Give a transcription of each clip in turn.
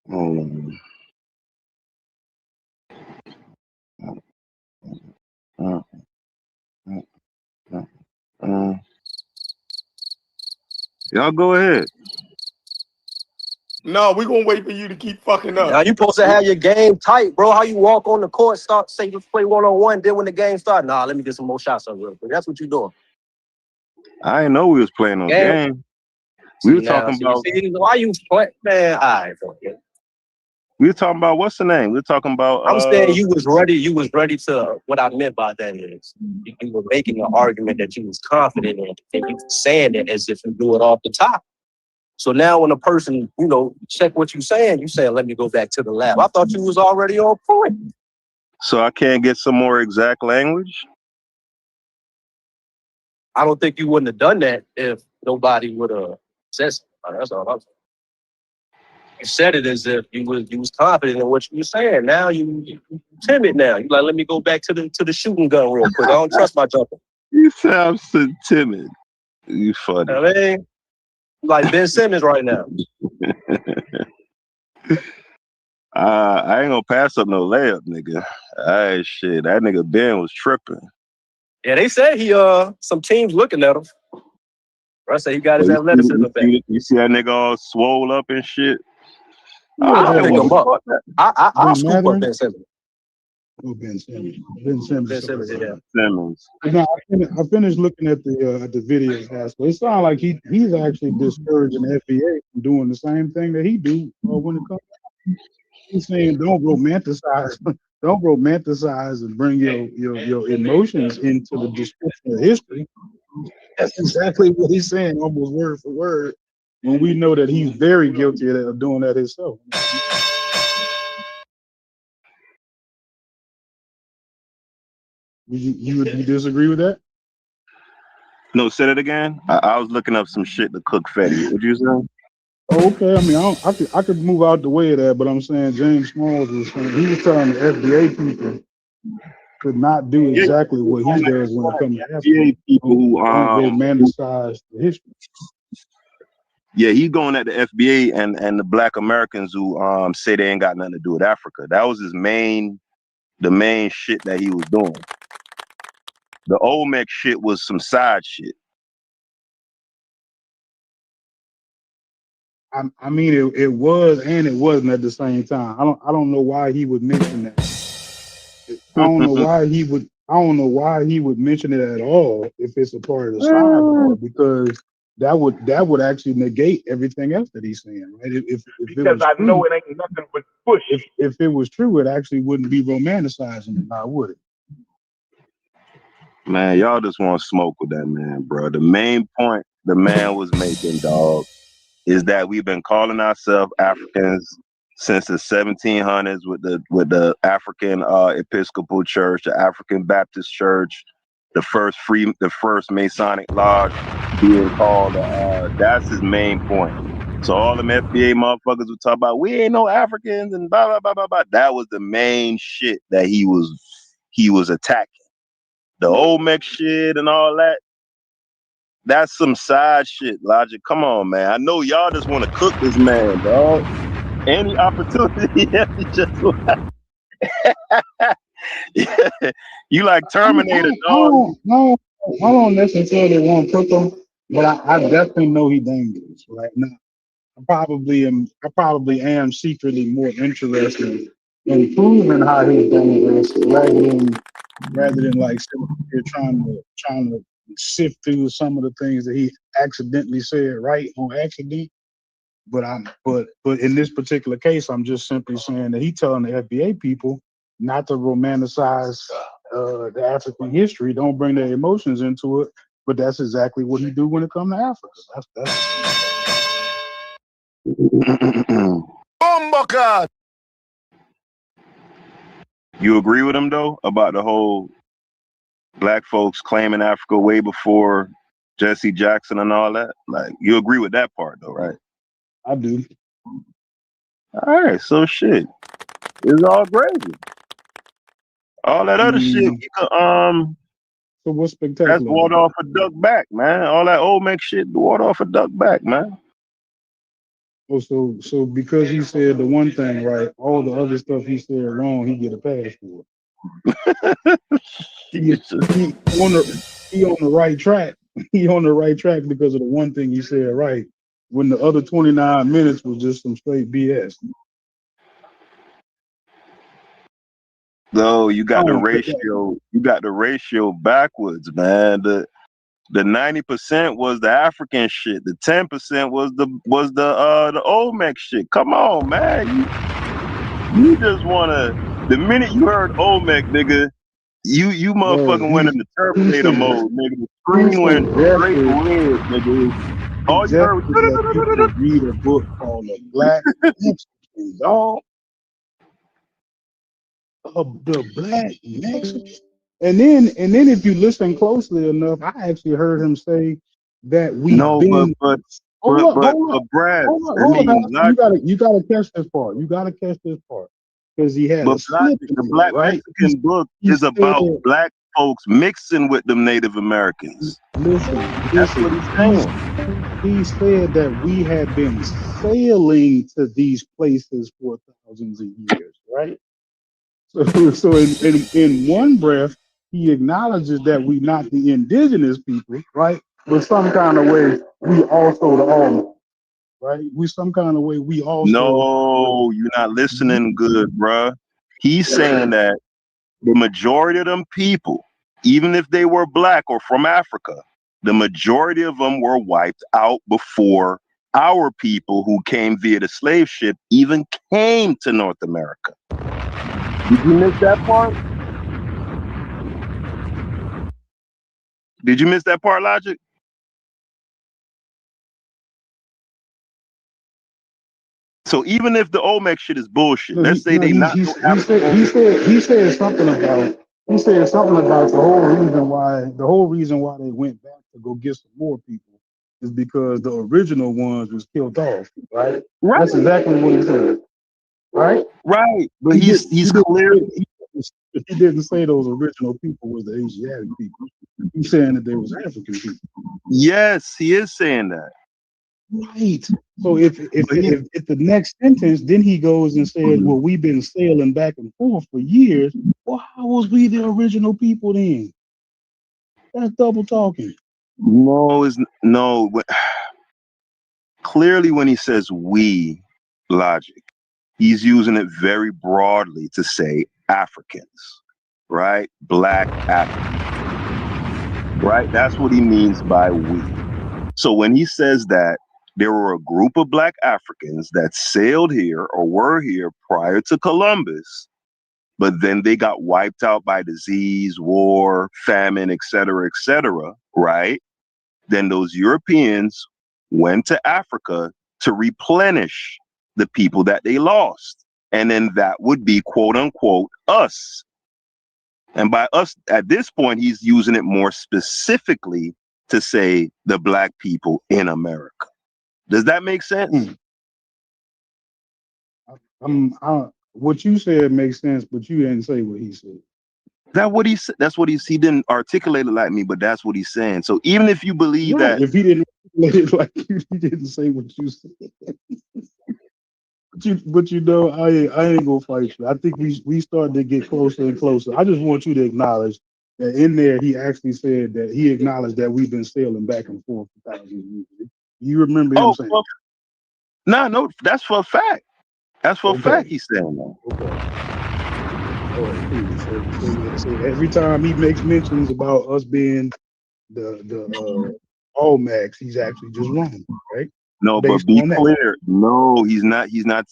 Um, uh, uh, uh, y'all go ahead. No, we're gonna wait for you to keep fucking Now up. you supposed to have your game tight, bro. How you walk on the court, start say let's play 1-on-1, then when the game start, nah, let me get some more shots up real quick. That's what you doing. I didn't know we was playing no game. We were talking about. Why you play, man? All right, okay. We were talking about what's the name? We were talking about. I'm saying you was ready. You was ready to. What I meant by that is you were making an argument that you was confident in, and you were saying it as if you do it off the top. So now when a person, check what you're saying, you saying, let me go back to the lab. I thought you was already on point. So I can't get some more exact language? I don't think you wouldn't have done that if nobody would have said something. That's all I'm saying. You said it as if you was confident in what you were saying. Now you timid now. You like, let me go back to the shooting gun real quick. I don't trust my jumper. You sound so timid. You funny. I mean, like Ben Simmons right now. I ain't gonna pass up no layup, nigga. Alright, shit. That nigga Ben was tripping. Yeah, they said he some teams looking at him. I say he got his athleticism back. You see that nigga all swole up and shit? I'll pick him up. I'll scoop up Ben Simmons. Oh, Ben Simmons. Ben Simmons. Yeah. Simmons. No, I finished looking at the video. So it sounds like he's actually discouraging the FBA from doing the same thing that he do when it comes. He's saying don't romanticize and bring your emotions into the description of history. That's exactly what he's saying, almost word for word. When we know that he's very guilty of doing that himself. You disagree with that? No, say it again. I was looking up some shit to cook Fetty. What'd you say? Oh, okay. I mean, I could move out the way of that, but I'm saying James Smalls was saying he was telling the FBA people could not do exactly what he does when it comes to FBA people who romanticize the history. Yeah, he's going at the FBA and the Black Americans who say they ain't got nothing to do with Africa. That was the main shit that he was doing. The Olmec shit was some side shit. I mean, it was and it wasn't at the same time. I don't know why he would mention that. I don't know why he would mention it at all if it's a part of the sidebar, because that would actually negate everything else that he's saying, right? If because I know it ain't nothing but push. If it was true, it actually wouldn't be romanticizing it, now would it? Man, y'all just want to smoke with that man, bro. The main point the man was making, dog, is that we've been calling ourselves Africans since the 1700s with the African Episcopal Church, the African Baptist Church, the first Masonic Lodge being called. That's his main point. So all them FBA motherfuckers would talk about we ain't no Africans and blah blah blah blah blah. That was the main shit that he was attacking. The Olmec shit and all that. That's some side shit, Logic. Come on, man. I know y'all just want to cook this man, dog. Any opportunity, you like Terminator, dog. I don't necessarily want to cook him, but I definitely know he's dangerous right now. I probably am secretly more interested in proving how he's dangerous rather than like you're trying to sift through some of the things that he accidentally said right on accident. But in this particular case, I'm just simply saying that he's telling the FBA people not to romanticize the African history. Don't bring their emotions into it. But that's exactly what he do when it comes to Africa. That's You agree with him though about the whole black folks claiming Africa way before Jesse Jackson and all that? Like, you agree with that part though, right? I do. All right, so shit, it's all gravy. All that other shit, you could So what's spectacular? that's water off a duck back, man. All that Olmec shit, water off a duck back, man. Oh, so because he said the one thing right, all the other stuff he said wrong, he get a pass for it. He on the right track. He on the right track because of the one thing he said right. When the other 29 minutes was just some straight BS. No, you got the Oh, ratio. You got the ratio backwards, man. The 90% was the African shit. The 10% was the Olmec shit. Come on, man. You just wanna. The minute you heard Olmec, nigga, you bro, motherfucking went into he Terminator said mode, nigga. The screen went straight red, nigga. he All you heard suggested that people was read a book called A Black Mexican Dog. The Black Mexican. And then if you listen closely enough, I actually heard him say that we've no, been hold up, hold up, Brad. I hold up, mean, Pastor. You gotta catch this part. You gotta catch this part. Because he had a slip in The there, Black right? Mexican book He is said, about black folks mixing with them Native Americans. That's what listen, he's saying. he said that we had been sailing to these places for thousands of years, right? So in one breath, he acknowledges that we not the indigenous people, right? But some kind of way, we also the all, right? We some kind of way, we also. No, you're not listening good, bruh. He's saying that the majority of them people, even if they were black or from Africa, the majority of them were wiped out before our people who came via the slave ship even came to North America. Did you miss that part? Did you miss that part, Logic? So even if the Olmec shit is bullshit, No, let's say they not no African. he said something about the whole reason why they went back to go get some more people is because the original ones was killed off, right? Right, That's exactly what he said, right? right. But He did he's he didn't clear. say he didn't say those original people was the Asiatic people. He's saying that they was African people. Yes, he is saying that. Right. So if if But he if, if the next sentence, then he goes and says, "Well, we've been sailing back and forth for years." Well, how was we the original people then? That's double talking. no is no. Clearly, when he says we, Logic, he's using it very broadly to say Africans, right? Black Africans, right? That's what he means by we. So when he says that there were a group of black Africans that sailed here or were here prior to Columbus, but then they got wiped out by disease, war, famine, et cetera, right? Then those Europeans went to Africa to replenish the people that they lost. And then that would be quote unquote us. And by us, at this point, he's using it more specifically to say the black people in America. Does that make sense? What you said makes sense, but you didn't say what he said. That what he said. That's what he didn't articulate it like me, but that's what he's saying. So even if you believe Right. that, If he didn't let it like you, he didn't say what you said. But you know, I ain't gonna fight you. I think we started to get closer and closer. I just want you to acknowledge that in there he actually said that he acknowledged that we've been sailing back and forth for thousands of years. You remember him oh, saying well, no, that's for a fact. That's for a that? fact Okay. he's saying that. Okay. All right, cool. So every time he makes mentions about us being the all max, he's actually just wrong, right? No, but Based be on that. clear. No, he's not. He's not.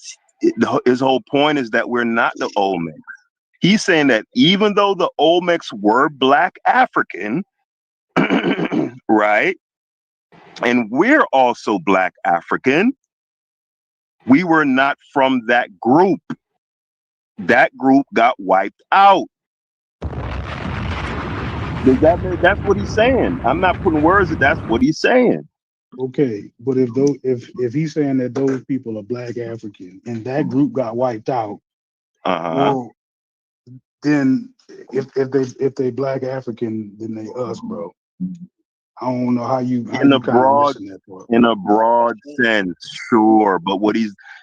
His whole point is that we're not the Olmecs. He's saying that even though the Olmecs were Black African, right, and we're also Black African, we were not from that group. That group got wiped out. Does that make? That's what he's saying. I'm not putting words. That's what he's saying. Okay, but if he's saying that those people are black African and that group got wiped out, Uh-huh. well, then if they black African, then they us, bro. I don't know how you in a kind of broad missing that part. in a broad sense, sure. But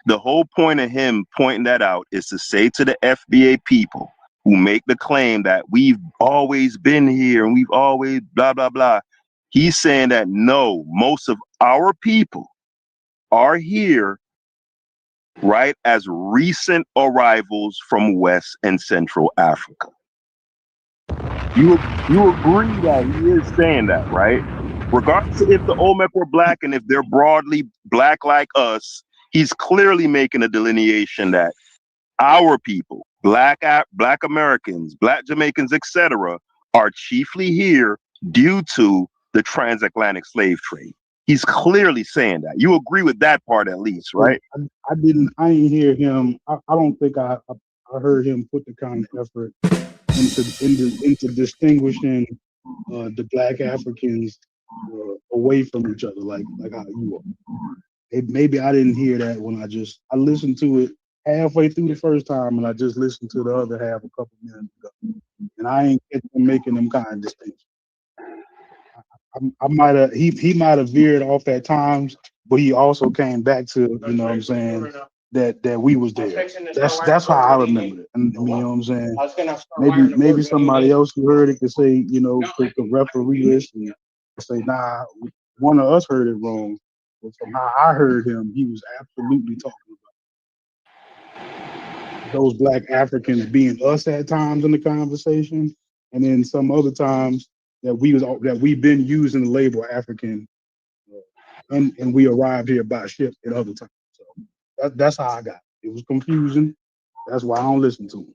the whole point of him pointing that out is to say to the FBA people who make the claim that we've always been here and we've always blah blah blah. He's saying that no, most of our people are here, right, as recent arrivals from West and Central Africa. You agree that he is saying that, right? Regardless of if the Olmec were black and if they're broadly black like us, he's clearly making a delineation that our people, black Americans, black Jamaicans, etc., are chiefly here due to the transatlantic slave trade. He's clearly saying that. You agree with that part at least, right? I didn't hear him. I don't think I heard him put the kind of effort into distinguishing the black Africans away from each other, like how you are. Maybe I didn't hear that when I listened to it halfway through the first time, and I just listened to the other half a couple minutes ago, and I ain't get them making them kind of distinctions. I might have he might have veered off at times, but he also came back to, you know what I'm saying, that we was there. That's how I remember it. And you know what I'm saying? Maybe somebody else who heard it could say, you know, could referee this and say, nah, one of us heard it wrong. But from how I heard him, he was absolutely talking about those black Africans being us at times in the conversation, and then some other times that we've been using the label African, and we arrived here by ship at other times. So that's how I got it. It was confusing. That's why I don't listen to him.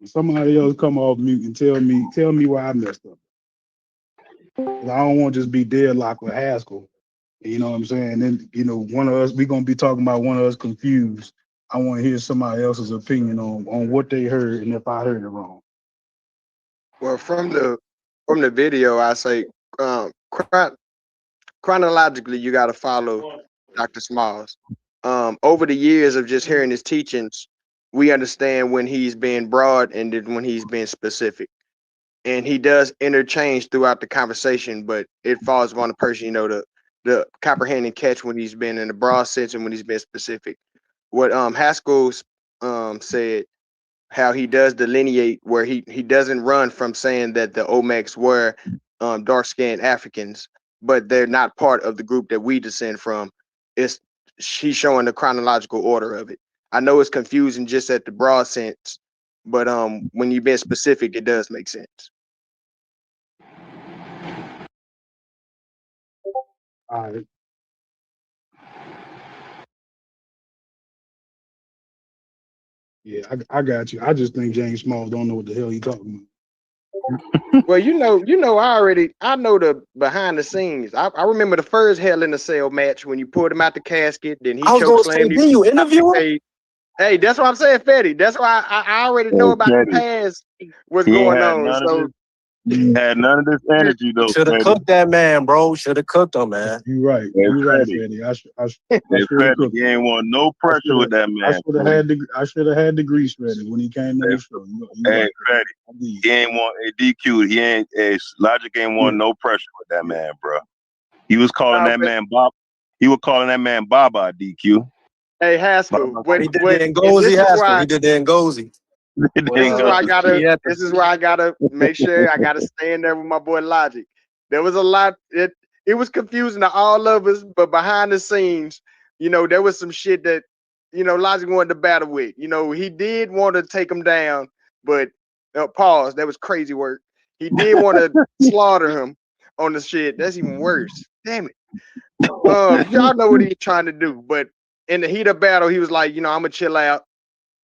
Somebody else come off mute and tell me why I messed up. I don't want to just be deadlocked with Haskell. You know what I'm saying? Then, you know, one of us, we're gonna be talking about one of us confused. I want to hear somebody else's opinion on what they heard and if I heard it wrong. Well, from the video, I say chronologically, you got to follow Dr. Smalls. Over the years of just hearing his teachings, we understand when he's being broad and then when he's being specific. And he does interchange throughout the conversation, but it falls upon the person, you know, the comprehend and catch when he's been in the broad sense and when he's been specific. What Haskell said, how he does delineate where he doesn't run from saying that the Olmecs were dark-skinned Africans, but they're not part of the group that we descend from. He's showing the chronological order of it. I know it's confusing just at the broad sense, but when you've been specific, it does make sense. All right. Yeah, I got you. I just think James Smalls don't know what the hell he talking about. Well, you know, I know the behind the scenes. I remember the first Hell in a Cell match when you pulled him out the casket, then he I was choke going to say, slammed you. did you interview him? Hey, that's what I'm saying, Fetty. That's why I already know about Fetty, the past, what's he ain't going had on. none of So this. He had none of this energy though, Should have Fetty. cooked that man, bro. Should have cooked him, man. You're right. Hey, You're right, Fetty. Freddie. I should Hey, have Fetty, cooked. he ain't want no pressure with that man. I should have had the grease ready when he came on the show. You Hey, right. Fetty, he ain't want a DQ. He ain't Logic ain't want no pressure with that man, bro. He was calling that man Bob. He was calling that man Baba DQ. hey, Haskell, He did the Ngozi, Haskell. He did the Ngozi. This is where I gotta. This is where I gotta make sure I gotta stand there with my boy Logic. There was a lot. It was confusing to all of us, but behind the scenes, you know, there was some shit that, you know, Logic wanted to battle with. You know, he did want to take him down, but pause. That was crazy work. He did want to slaughter him on the shit. That's even worse. Damn it. Y'all know what he's trying to do, but in the heat of battle, he was like, you know, I'm gonna chill out.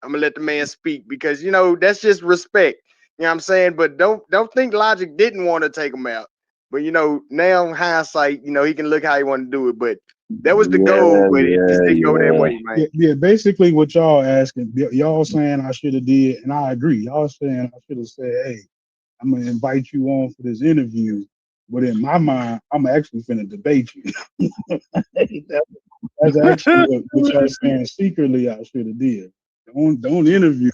I'm gonna let the man speak because, you know, that's just respect. You know what I'm saying? But don't think Logic didn't want to take him out. But you know, now in hindsight, you know, he can look how he wanted to do it. But that was the goal, but it just didn't go that way, man. Yeah, basically what y'all asking, y'all saying I should have did, and I agree. Y'all saying I should have said, hey, I'm gonna invite you on for this interview. But in my mind, I'm actually finna debate you. That's actually what y'all saying secretly I should have did. Don't interview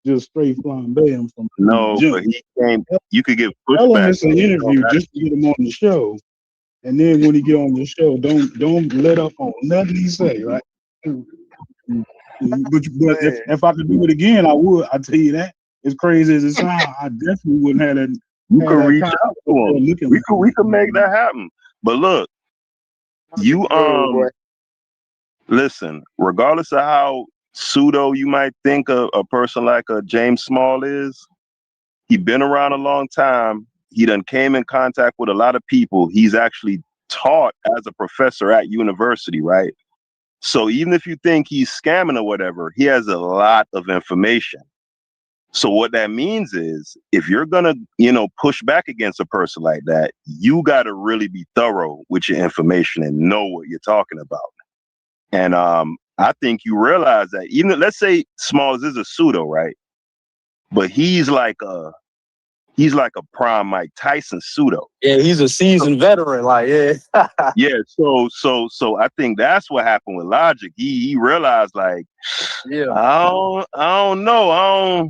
just straight flambe him from No, jump. but he came. You could give Tell him pushback. it's an interview just to get him on the show, and then when he get on the show, don't let up on nothing he say, right? But if I could do it again, I would. I tell you that. As crazy as it sounds, I definitely wouldn't have that. You Have could that reach kind out to him. looking We could make that happen. But look, you listen. Regardless of how pseudo you might think a person like a James Small is, he been around a long time. He done came in contact with a lot of people. He's actually taught as a professor at university, right? So even if you think he's scamming or whatever, he has a lot of information. So what that means is if you're gonna, push back against a person like that, you gotta really be thorough with your information and know what you're talking about. And I think you realize that even let's say Smalls is a pseudo, right? But he's like a prime Mike Tyson pseudo. Yeah, he's a seasoned veteran. Like, yeah. Yeah. So I think that's what happened with Logic. He realized like, yeah, I don't know.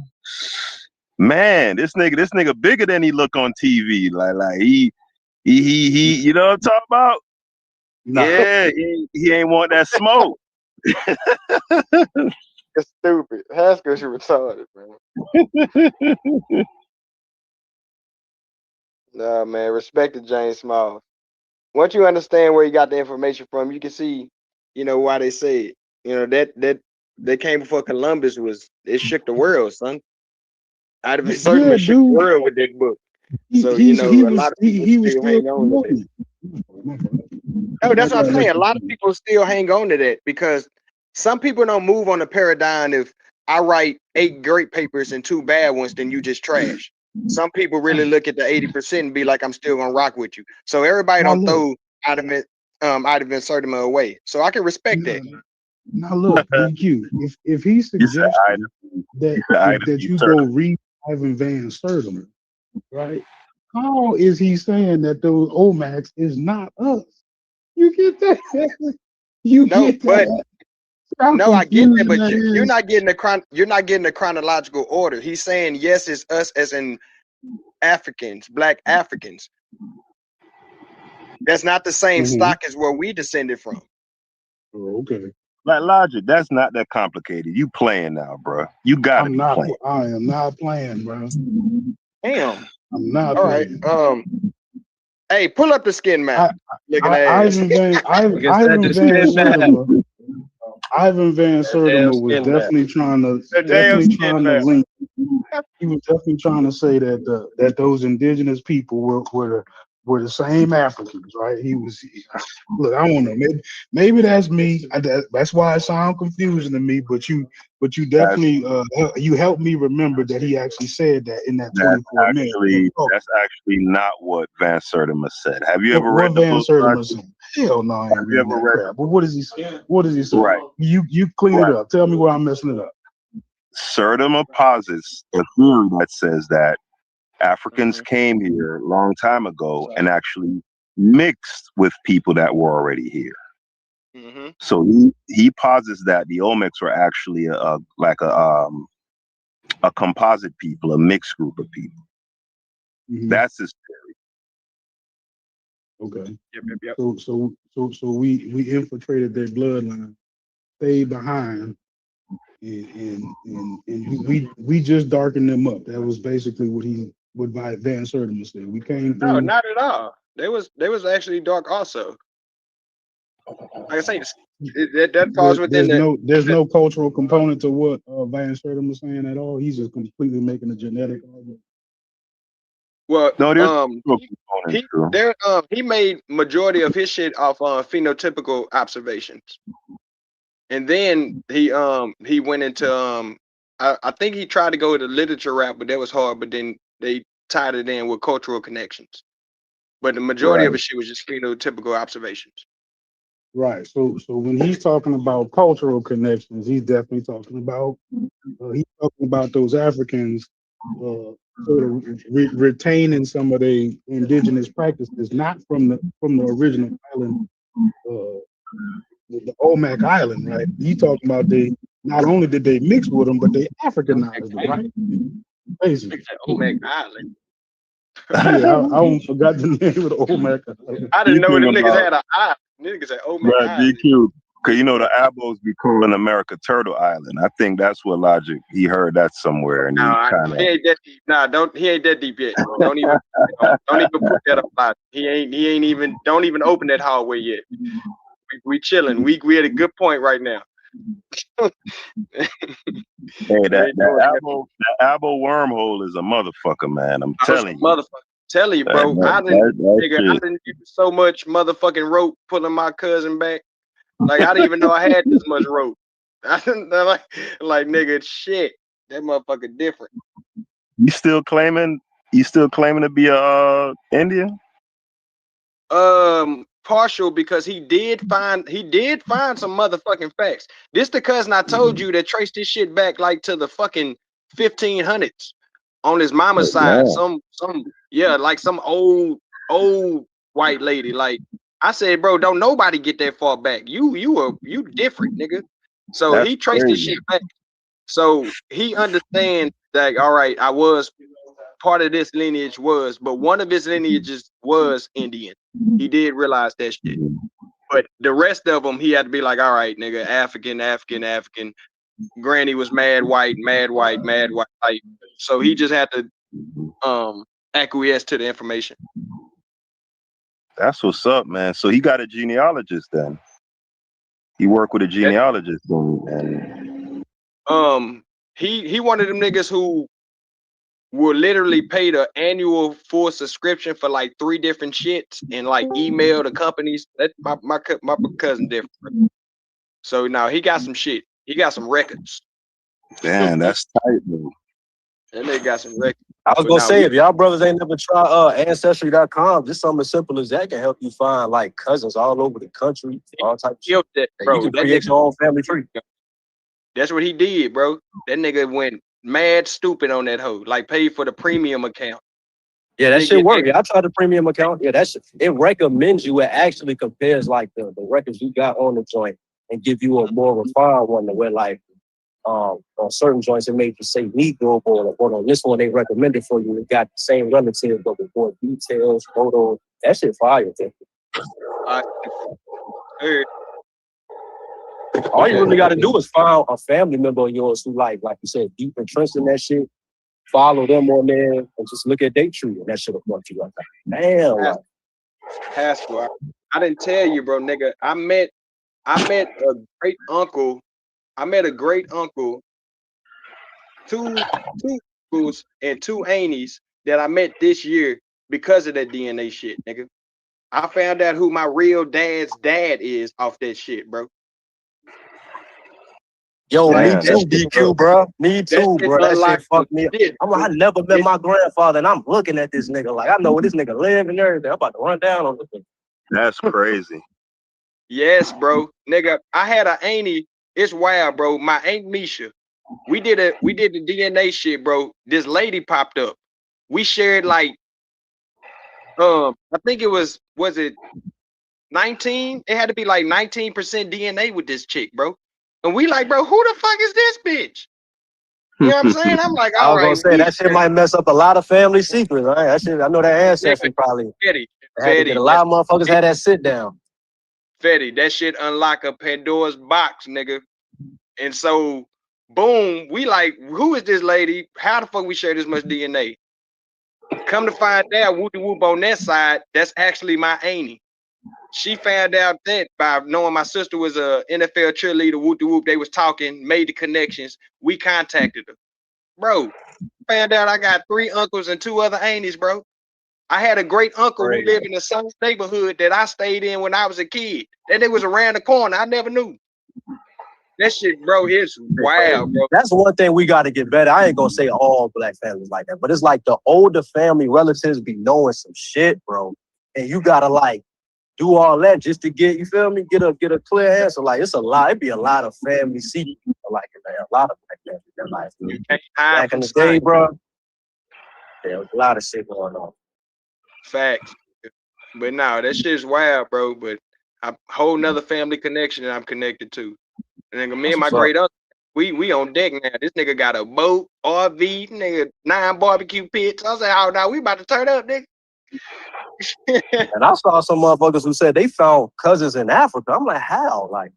Man, this nigga bigger than he look on TV. Like he you know what I'm talking about? Nah. Yeah, he ain't want that smoke. It's stupid. Haskell is retarded, man. Nah, man. Respect to James Small. Once you understand where he got the information from, you can see, why they say it. That they came before Columbus it shook the world, son. I'd have been certainly shook the world with that book. So a lot of people still hang on to that. Oh, that's what I'm saying. A lot of people still hang on to that because some people don't move on the paradigm. If I write 8 great papers and 2 bad ones, then you just trash. Some people really look at the 80% and be like, I'm still gonna rock with you. So everybody don't throw out of Sertima away. So I can respect that. Now look, DQ, if he suggests that you go read Ivan Van Sertima, right? How is he saying that those Omax is not us? You get that? Get that? No, I get that, but you're not getting the chronological order. He's saying yes, it's us as in Africans, Black Africans. That's not the same stock as where we descended from. Oh, okay. Like Logic, that's not that complicated. You playing now, bro. You gotta be playing. I am not playing, bro. Damn. I'm not all playing. Right. Hey, pull up the skin map. Ivan Van Sertima was definitely trying to link. He was definitely trying to say that those indigenous people were the same Africans, right? Look, I don't know. Maybe that's me. That's why it sounds confusing to me. But you definitely you helped me remember that he actually said that in that 24 minutes. That's actually not what Van Sertima said. Have you ever read the Van book? Sertima said? Hell no, I ain't read that crap. But what does he say? What does he say? Right. You clean it up. Tell me where I'm messing it up. Sertima posits a theory that says that Africans came here a long time ago and actually mixed with people that were already here. So he posits that the Olmecs were actually a composite people, a mixed group of people. That's his theory. Okay. Yep. So we infiltrated their bloodline, stayed behind, and we just darkened them up. That was basically what Van Sertima said. We came through. No, not at all. They was actually dark also. Like I say, that falls within there's no cultural component to what Van Sertima was saying at all. He's just completely making a genetic argument. Well, no, he made majority of his shit off phenotypical observations, and then he went into I think he tried to go with the literature route, but that was hard. But then they tied it in with cultural connections. But the majority of his shit was just phenotypical observations. Right. So when he's talking about cultural connections, he's definitely talking about those Africans sort of retaining some of the indigenous practices, not from the original island, the Olmec Island, right? He talking about they not only did they mix with them, but they Africanized them, right? Basically. Olmec Island. Yeah, I almost forgot the name of the Olmec Island. I didn't know You the think niggas about had an island. Niggas said Olmec right, Island. DQ. Cause you know the Abos be calling America Turtle Island. I think that's what Logic. He heard that somewhere, and No, he kind of. he ain't that deep. Nah, he ain't that deep yet. Don't even put that up. Loud. He ain't even. Don't even open that hallway yet. We chilling. We at a good point right now. Hey, that Abo wormhole is a motherfucker, man. I'm telling you. Motherfucker. Telling you, bro. I didn't use so much motherfucking rope pulling my cousin back. Like I didn't even know I had this much rope. I didn't like nigga shit. That motherfucker different. You still claiming to be a Indian? Partial because he did find some motherfucking facts. This the cousin I told you that traced this shit back like to the fucking 1500s on his mama's side. Some like some old white lady. Like I said, bro, don't nobody get that far back. You different, nigga. So That's he traced crazy. this shit back. So he understands that all right, I was part of this lineage but one of his lineages was Indian. He did realize that shit. But the rest of them, he had to be like, all right, nigga, African. Granny was mad white. Like, so he just had to acquiesce to the information. That's what's up, man. So he got a genealogist then. He worked with a genealogist and he one of them niggas who will literally pay the annual full subscription for like 3 different shits and like email the companies. That my cousin different. So now he got some shit. He got some records. damn, that's tight, bro. That nigga got some records. I was gonna say, if y'all brothers ain't never tried Ancestry.com, just something as simple as that can help you find like cousins all over the country, all types of shit. Bro, you can create your own family tree. That's what he did, bro. That nigga went mad stupid on that hoe. Like paid for the premium account. Yeah, that shit work. Yeah, I tried the premium account. Yeah, it recommends you. It actually compares like the records you got on the joint and give you a more refined one where like on certain joints it made you say Negro born, but on this one they recommended for you. It got the same relative but with more details, photos. That shit fire. All you really got to do is find a family member of yours who like you said, deep entrenched in that shit. Follow them on there and just look at their tree, and that shit will come to you like that. Damn. Has to. I didn't tell you, bro, nigga. I met a great uncle. Two uncles and 2 aunties that I met this year because of that DNA shit, nigga. I found out who my real dad's dad is off that shit, bro. Yo, me too, DQ, bro. Me too, bro. That shit fucked me up. I never met my grandfather, and I'm looking at this nigga like I know where this nigga live and everything. I'm about to run down on this nigga. That's crazy. Yes, bro. Nigga, I had an auntie. It's wild, bro. My Aunt Misha. We did the DNA shit, bro. This lady popped up. We shared like I think it was it 19? It had to be like 19% DNA with this chick, bro. And we like, bro, who the fuck is this bitch? You know what I'm saying? I'm like, all right. I was gonna say that shit might mess up a lot of family secrets, right? That shit, I know that ancestry probably. Fetty, a lot of motherfuckers had that sit down. Fetty, that shit unlock a Pandora's box, nigga. And so, boom, we like, who is this lady? How the fuck we share this much DNA? Come to find out, whoopty whoop on that side, that's actually my auntie. She found out that by knowing my sister was a NFL cheerleader, whoop de whoop, they was talking, made the connections. We contacted her. Bro, found out I got 3 uncles and 2 other aunties, bro. I had a great uncle who lived in the same neighborhood that I stayed in when I was a kid. That nigga was around the corner. I never knew. That shit, bro, it's wild, bro. That's one thing we got to get better. I ain't gonna say all black families like that, but it's like the older family relatives be knowing some shit, bro. And you gotta like do all that just to get, you feel me? Get a clear answer. Like it's a lot. It'd be a lot of family secrets, like a lot of black families in their life. You can't hide back in the day, bro. There was a lot of shit going on. Facts. But no, that shit's wild, bro. But a whole nother family connection that I'm connected to. And then me and my great uncle, we on deck now. This nigga got a boat, RV, nigga, 9 barbecue pits. I said, oh no, we about to turn up, nigga. And I saw some motherfuckers who said they found cousins in Africa. I'm like, how? Like,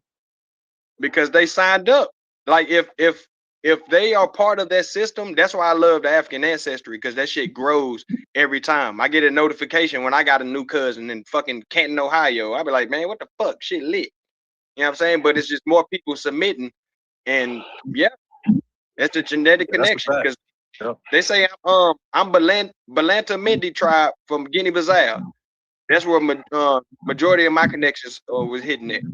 because they signed up. Like if they are part of that system, that's why I love the African ancestry, because that shit grows every time. I get a notification when I got a new cousin in fucking Canton, Ohio. I be like, man, what the fuck? Shit lit. You know what I'm saying? But it's just more people submitting, and yeah, that's a genetic connection. Because they say I'm Balanta Mindi tribe from Guinea-Bissau. That's where majority of my connections was hitting it.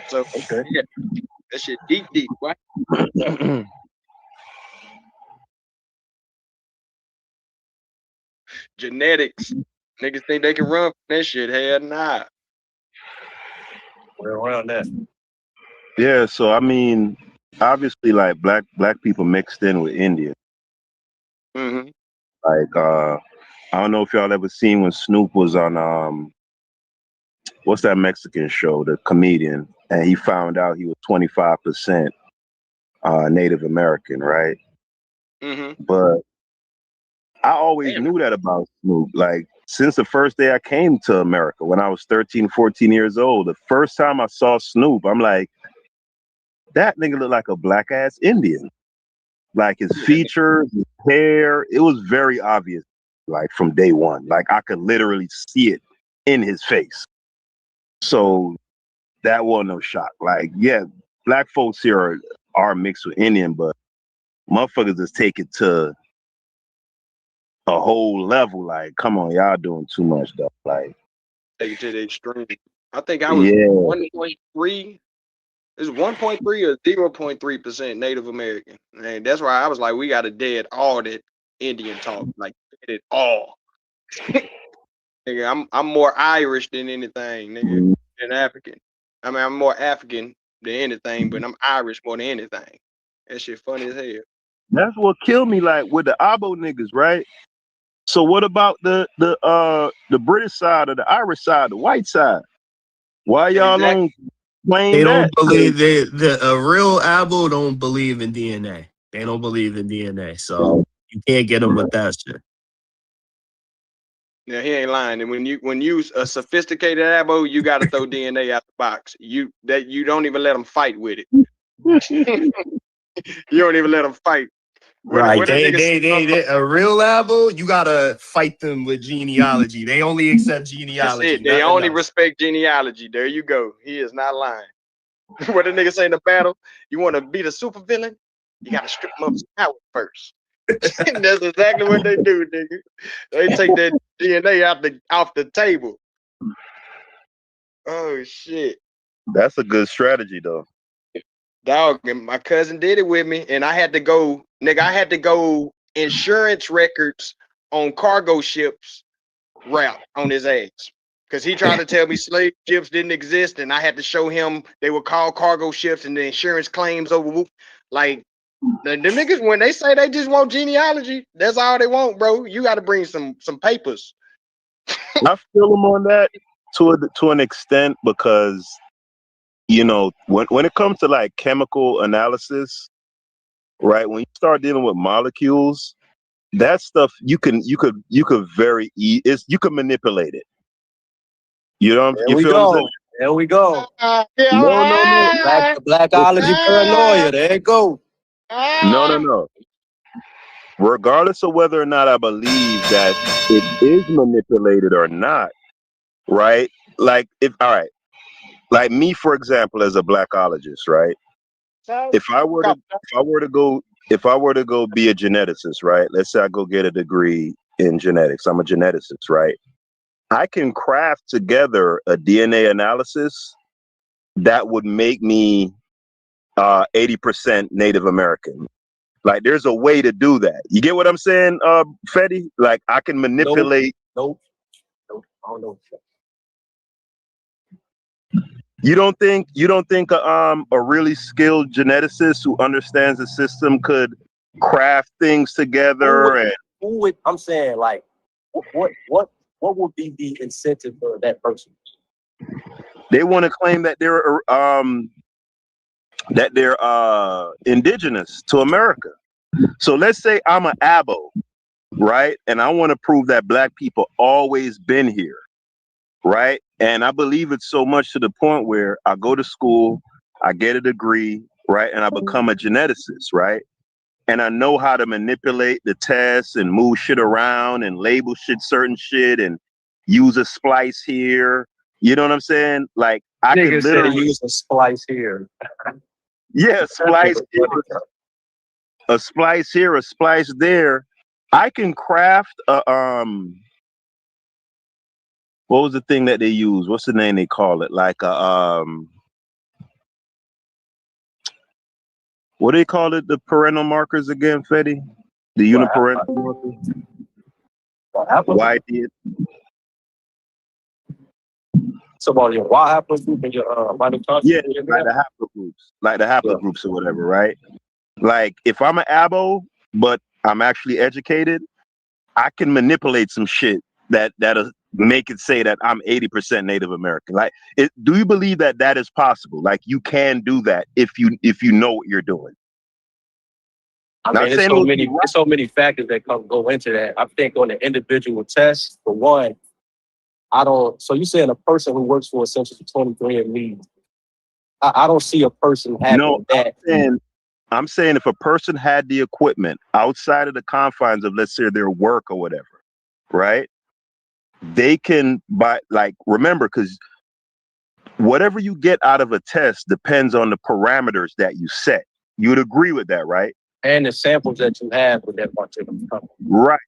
So yeah, that shit deep, right? Genetics. Niggas think they can run from that shit. Hell nah. we're around that. Yeah, so I mean, obviously, like black people mixed in with Indian. Mm-hmm. Like, I don't know if y'all ever seen when Snoop was on what's that Mexican show, the comedian, and he found out he was 25% Native American, right? Mm-hmm. But I always knew that about Snoop. Like, since the first day I came to America, when I was 13, 14 years old, the first time I saw Snoop, I'm like, that nigga looked like a black ass Indian. Like his features, his hair, it was very obvious, like from day one. Like I could literally see it in his face. So that wasn't no shock. Like, yeah, black folks here are mixed with Indian, but motherfuckers just take it to a whole level. Like, come on, y'all doing too much though. Like, Take it to the extreme. I think I was 1.3. It's 1.3 or 0.3% Native American. And that's why I was like, we got to dead all that Indian talk. Like, dead it all. Nigga, I'm more Irish than anything, nigga, than African. I mean, I'm more African than anything, but I'm Irish more than anything. That shit funny as hell. that's what killed me. Like with the Abo niggas, right? So what about the British side or the Irish side, the white side? Why y'all don't claim They that? don't believe a real Abo don't believe in DNA. They don't believe in DNA, so you can't get them with that shit. Yeah, he ain't lying. And when you a sophisticated abo, you got to throw DNA out the box. You don't even let them fight with it. You don't even let them fight. Right? They a real Abo. You gotta fight them with genealogy. They only accept That's genealogy. it. They only respect genealogy. There you go. He is not lying. What the nigga say in the battle? You want to beat a super villain? You got to strip them of his power first. That's exactly what they do, nigga. They take that DNA off the table. Oh shit. That's a good strategy though. Dog, and my cousin did it with me, and I had to go, nigga. I had to go insurance records on cargo ships route on his ass. Because he tried to tell me slave ships didn't exist, and I had to show him they were called cargo ships and the insurance claims over. Like, the niggas, when they say they just want genealogy, that's all they want, bro. You got to bring some papers. I feel them on that to an extent because, you know, when it comes to like chemical analysis, right? When you start dealing with molecules, that stuff you could very you can manipulate it. You know, There you we feel what I'm go. saying? There we go. No. Blackology paranoia. There it go. No. Regardless of whether or not I believe that it is manipulated or not, right? Like like me, for example, as a blackologist, right? If I were to go be a geneticist, right? Let's say I go get a degree in genetics. I'm a geneticist, right? I can craft together a DNA analysis that would make me 80% Native American. Like there's a way to do that. You get what I'm saying, Fetty? Like I can manipulate. Nope. I don't know. You don't think a really skilled geneticist who understands the system could craft things together? I'm saying, like, what would be the incentive for that person? They want to claim that they're that they're indigenous to America. So let's say I'm an abo, right? And I want to prove that black people always been here, right? And I believe it so much to the point where I go to school, I get a degree, right? And I become a geneticist, right? And I know how to manipulate the tests and move shit around and label shit certain shit and use a splice here. You know what I'm saying? Like I could Nigga said literally use a splice here. yeah, splice here, a splice here, a splice there. I can craft a what was the thing that they use? What's the name they call it? Like a what do they call it? The parental markers again, Fetty? The uniparental markers? Why did Somebody your Y haplogroup and your mitochondria. yeah, like the haplogroups. Like the haplogroups or whatever, right? Like if I'm an abo, but I'm actually educated, I can manipulate some shit that'll make it say that I'm 80% Native American. Like, do you believe that that is possible? Like, you can do that if you know what you're doing. I mean, there's so many factors that go into that. I think on the individual test, for one, I don't. So you saying a person who works for essentially 23andMe, I don't see a person having that. I'm saying if a person had the equipment outside of the confines of, let's say, their work or whatever, right? They can buy, like, remember, because whatever you get out of a test depends on the parameters that you set. You would agree with that, right? And the samples that you have with that particular company. Right.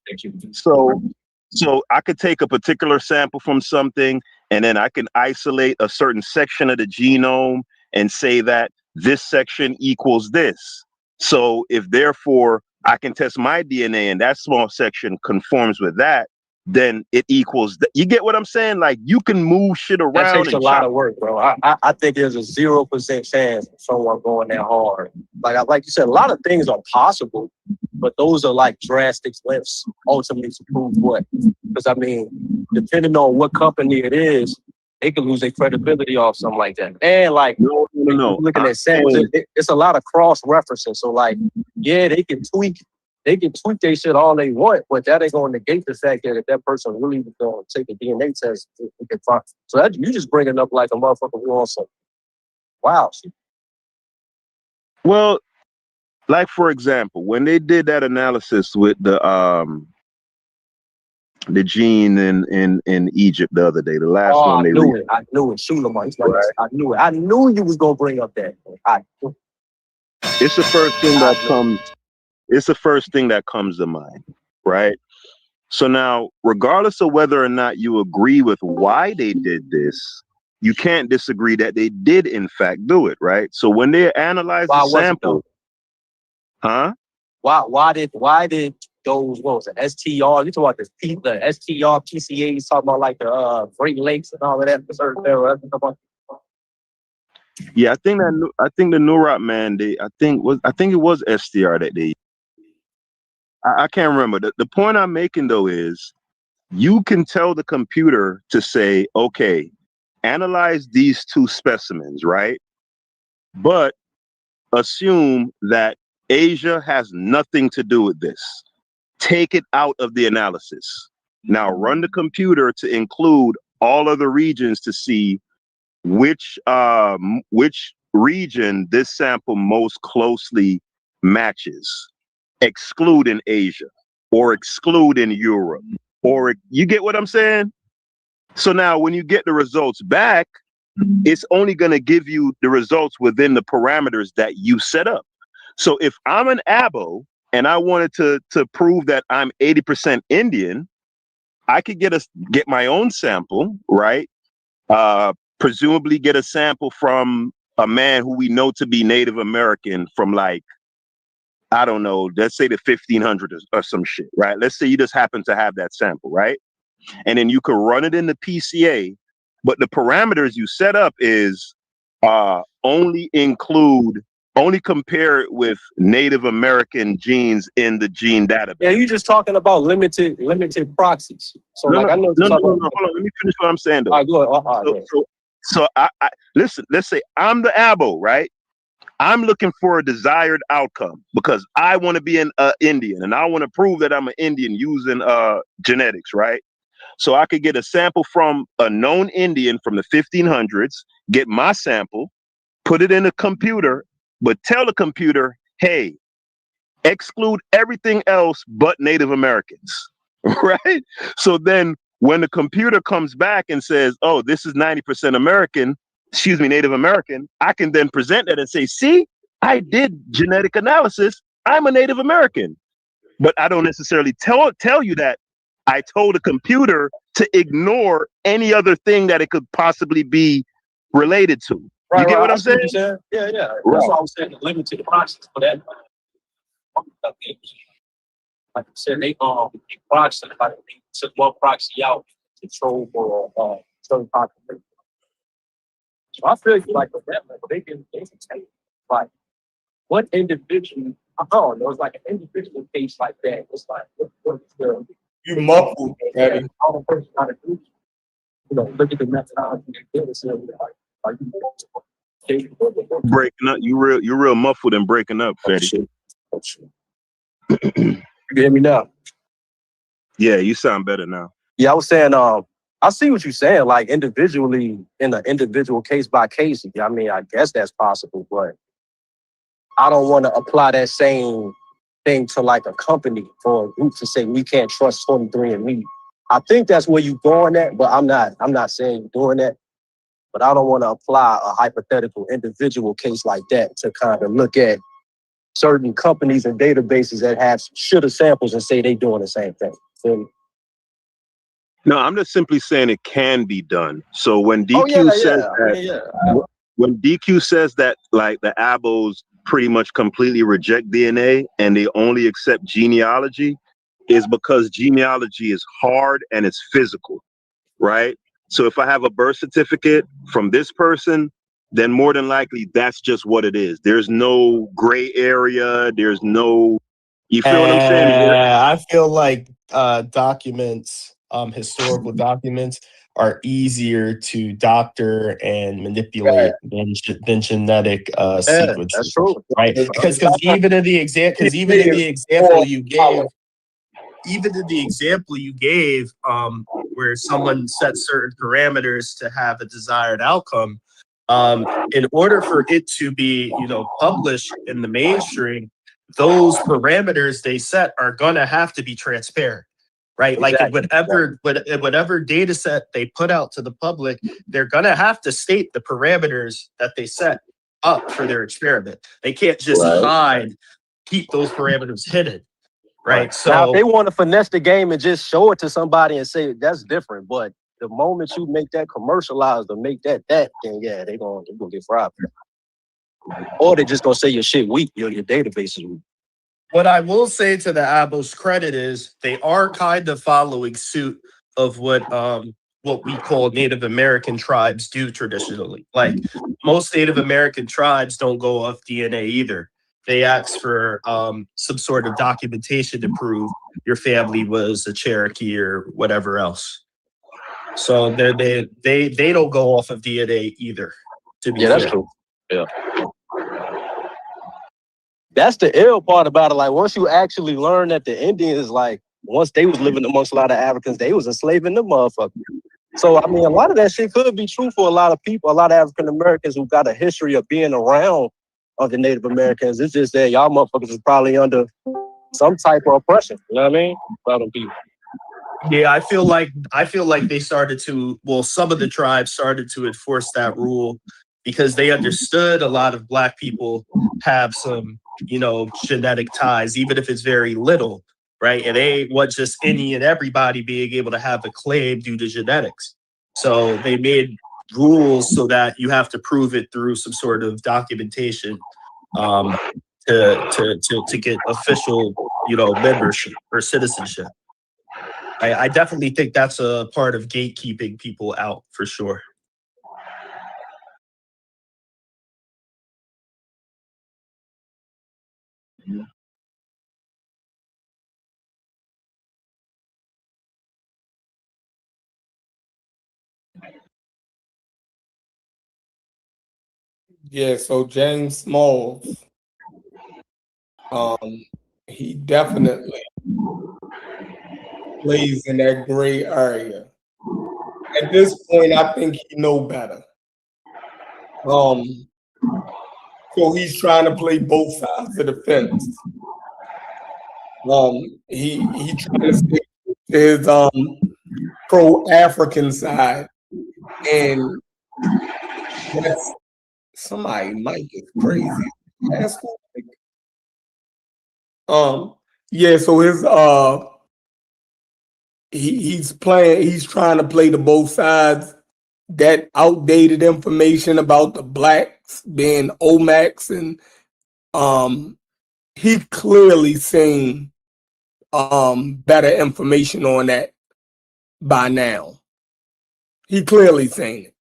So I could take a particular sample from something, and then I can isolate a certain section of the genome and say that this section equals this. So if therefore I can test my DNA and that small section conforms with that, then it equals you get what I'm saying? Like you can move shit around. That takes a lot of work, bro. I think there's a 0% chance of someone going that hard. Like you said, a lot of things are possible, but those are like drastic lifts ultimately to prove what. Because I mean, depending on what company it is, they can lose their credibility off something like that. And like looking at samples, it's a lot of cross referencing. So like, yeah, they can tweak their shit all they want, but that ain't going to negate the fact that if that person really was going to take a DNA test, it can find. So that you just bringing up like a motherfucker who on some wow shit. Well, like for example, when they did that analysis with the gene in Egypt the other day, the last one they knew it. I knew it. Shoot him, right? I knew it. I knew you was gonna bring up that. It's the first thing that comes. It's the first thing that comes to mind, right? So now, regardless of whether or not you agree with why they did this, you can't disagree that they did in fact do it, right? So when they analyze the sample, Why did those, what was it, STR? You talking about the STR PCAs, talking about like the Great Lakes and all of that. Yeah, I think the Neurot man, I think it was STR that they. I can't remember. The point I'm making though is, you can tell the computer to say, okay, analyze these two specimens, right? But assume that Asia has nothing to do with this. Take it out of the analysis. Now run the computer to include all other regions to see which region this sample most closely matches, excluding Asia or excluding Europe, or you get what I'm saying? So now when you get the results back, it's only going to give you the results within the parameters that you set up. So if I'm an abo and I wanted to prove that I'm 80% Indian, I could get my own sample, right? Presumably get a sample from a man who we know to be Native American from, like, I don't know, let's say the 1500s or some shit, right? Let's say you just happen to have that sample, right? And then you can run it in the PCA, but the parameters you set up is only compare it with Native American genes in the gene database. Yeah, you're just talking about limited proxies. So no, hold on, let me finish what I'm saying though. All right, go ahead. So I listen, let's say I'm the abo, right? I'm looking for a desired outcome because I want to be an Indian and I want to prove that I'm an Indian using genetics, right? So I could get a sample from a known Indian from the 1500s, get my sample, put it in a computer, but tell the computer, hey, exclude everything else but Native Americans, right? So then when the computer comes back and says, oh, this is 90% American, excuse me, Native American, I can then present that and say, see, I did genetic analysis. I'm a Native American. But I don't necessarily tell you that I told a computer to ignore any other thing that it could possibly be related to. You get what I'm saying? Yeah, yeah. Right. That's why I was saying the limited process for that. Like I said, they proxy, like they took one proxy out to control for certain population. So I feel like with that level, they can take like what individual, I don't know, it's like an individual case like that. It's like what's the You muffled, Eddie. all the person how to do, look at the methodology they did, so like Breaking up. You're real muffled and breaking up, Fetty. Oh, shit. You can hear me now? Yeah, you sound better now. Yeah, I was saying, I see what you're saying, like individually, in an individual case by case. I mean, I guess that's possible, but I don't want to apply that same thing to like a company or a group to say we can't trust 23andMe. I think that's where you're going at, but I'm not saying you're doing that. But I don't want to apply a hypothetical individual case like that to kind of look at certain companies and databases that have shoulda samples and say they doing the same thing. So, no, I'm just simply saying it can be done. So when DQ says that, when DQ says that, like the ABOs pretty much completely reject DNA and they only accept genealogy, is because genealogy is hard and it's physical, right? So if I have a birth certificate from this person, then more than likely that's just what it is. There's no gray area. There's no, you feel what I'm saying? I feel like documents, historical documents, are easier to doctor and manipulate than genetic sequences. that's true, right? Because even in the example you gave, where someone sets certain parameters to have a desired outcome, in order for it to be, published in the mainstream, those parameters they set are gonna have to be transparent, right? Exactly. Like whatever data set they put out to the public, they're gonna have to state the parameters that they set up for their experiment. They can't just keep those parameters hidden. Right. So now, if they want to finesse the game and just show it to somebody and say that's different, but the moment you make that commercialized or make that, then yeah, they're gonna get fried. Or they're just gonna say your shit weak, your database is weak. What I will say to the ABO's credit is they are kind of following suit of what we call Native American tribes do traditionally. Like most Native American tribes don't go off DNA either. They ask for some sort of documentation to prove your family was a Cherokee or whatever else. So they don't go off of DNA either. To be fair. That's true. Yeah. That's the ill part about it. Like once you actually learn that the Indians, like once they was living amongst a lot of Africans, they was enslaving the motherfucker. So I mean, a lot of that shit could be true for a lot of people, a lot of African Americans who got a history of being around of the Native Americans. It's just that y'all motherfuckers is probably under some type of oppression. You know what I mean? About people. Yeah, I feel like they started to, some of the tribes started to enforce that rule because they understood a lot of Black people have some, genetic ties, even if it's very little, right? And they want just any and everybody being able to have a claim due to genetics. So they made rules so that you have to prove it through some sort of documentation to get official, membership or citizenship. I definitely think that's a part of gatekeeping people out for sure. Yeah, so James Smalls, he definitely plays in that gray area. At this point, I think he know better. Um, so he's trying to play both sides of the fence. He trying to stick to his pro-African side, and that's somebody mic is crazy. Asshole. Yeah, so his he's trying to play to both sides. That outdated information about the blacks being Omax, and he clearly seen better information on that by now. He clearly seen it.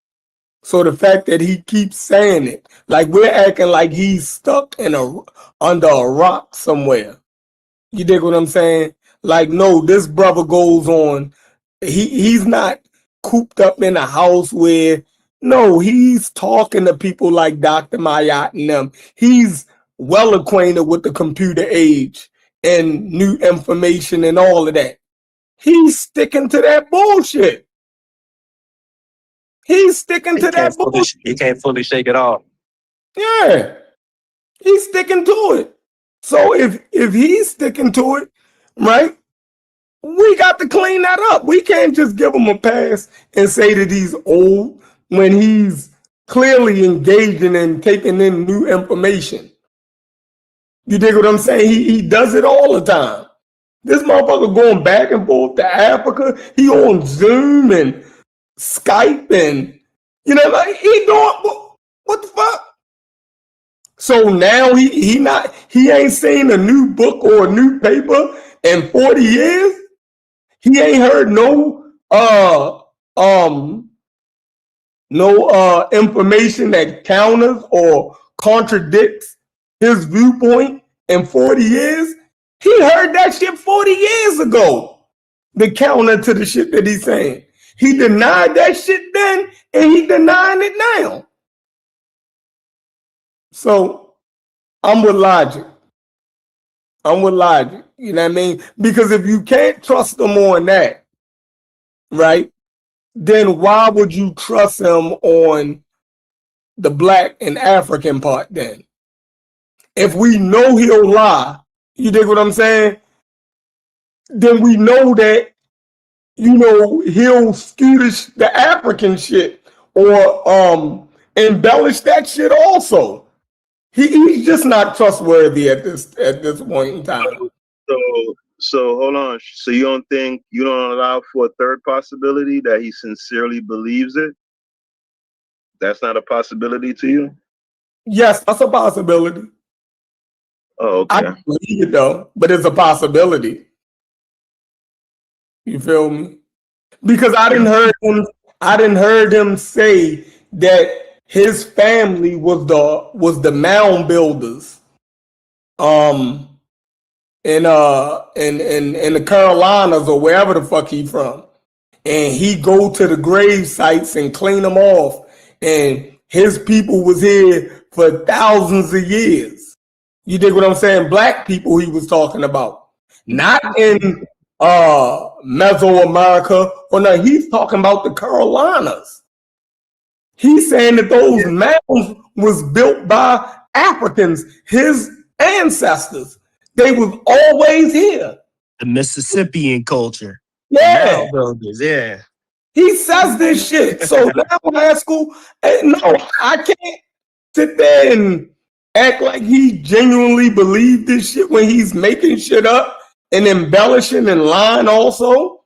So the fact that he keeps saying it, like we're acting like he's stuck in under a rock somewhere. You dig what I'm saying? Like, no, this brother goes on. He's not cooped up in a house where, no, he's talking to people like Dr. Mayat and them. He's well acquainted with the computer age and new information and all of that. He's sticking to that bullshit. He's sticking to that bullshit. He can't fully shake it off. Yeah, he's sticking to it. So if he's sticking to it, right? We got to clean that up. We can't just give him a pass and say that he's old when he's clearly engaging and taking in new information. You dig what I'm saying? He does it all the time. This motherfucker going back and forth to Africa. He on Zoom and Skype and, you know, like he doing, what the fuck? So now he ain't seen a new book or a new paper in 40 years. He ain't heard no information that counters or contradicts his viewpoint in 40 years. He heard that shit 40 years ago. The counter to the shit that he's saying. He denied that shit then, and he denying it now. So I'm with logic. You know what I mean? Because if you can't trust them on that, right? Then why would you trust him on the black and African part then? If we know he'll lie, you dig what I'm saying? Then we know that, you know, he'll skew the African shit or embellish that shit also. He's just not trustworthy at this point in time. So hold on. So you don't allow for a third possibility that he sincerely believes it? That's not a possibility to you? Yes, that's a possibility. Oh, okay. I don't believe it though, but it's a possibility. You feel me? Because I didn't heard him say that his family was the mound builders. In the Carolinas or wherever the fuck he from. And he go to the grave sites and clean them off. And his people was here for thousands of years. You dig what I'm saying? Black people he was talking about. Not in Mesoamerica. Or no, he's talking about the Carolinas. He's saying that those mounds was built by Africans, his ancestors. They was always here. The Mississippian culture. Yeah. Builders, yeah. He says this shit. So now in high school, no, I can't sit there and act like he genuinely believed this shit when he's making shit up and embellishing and lying also.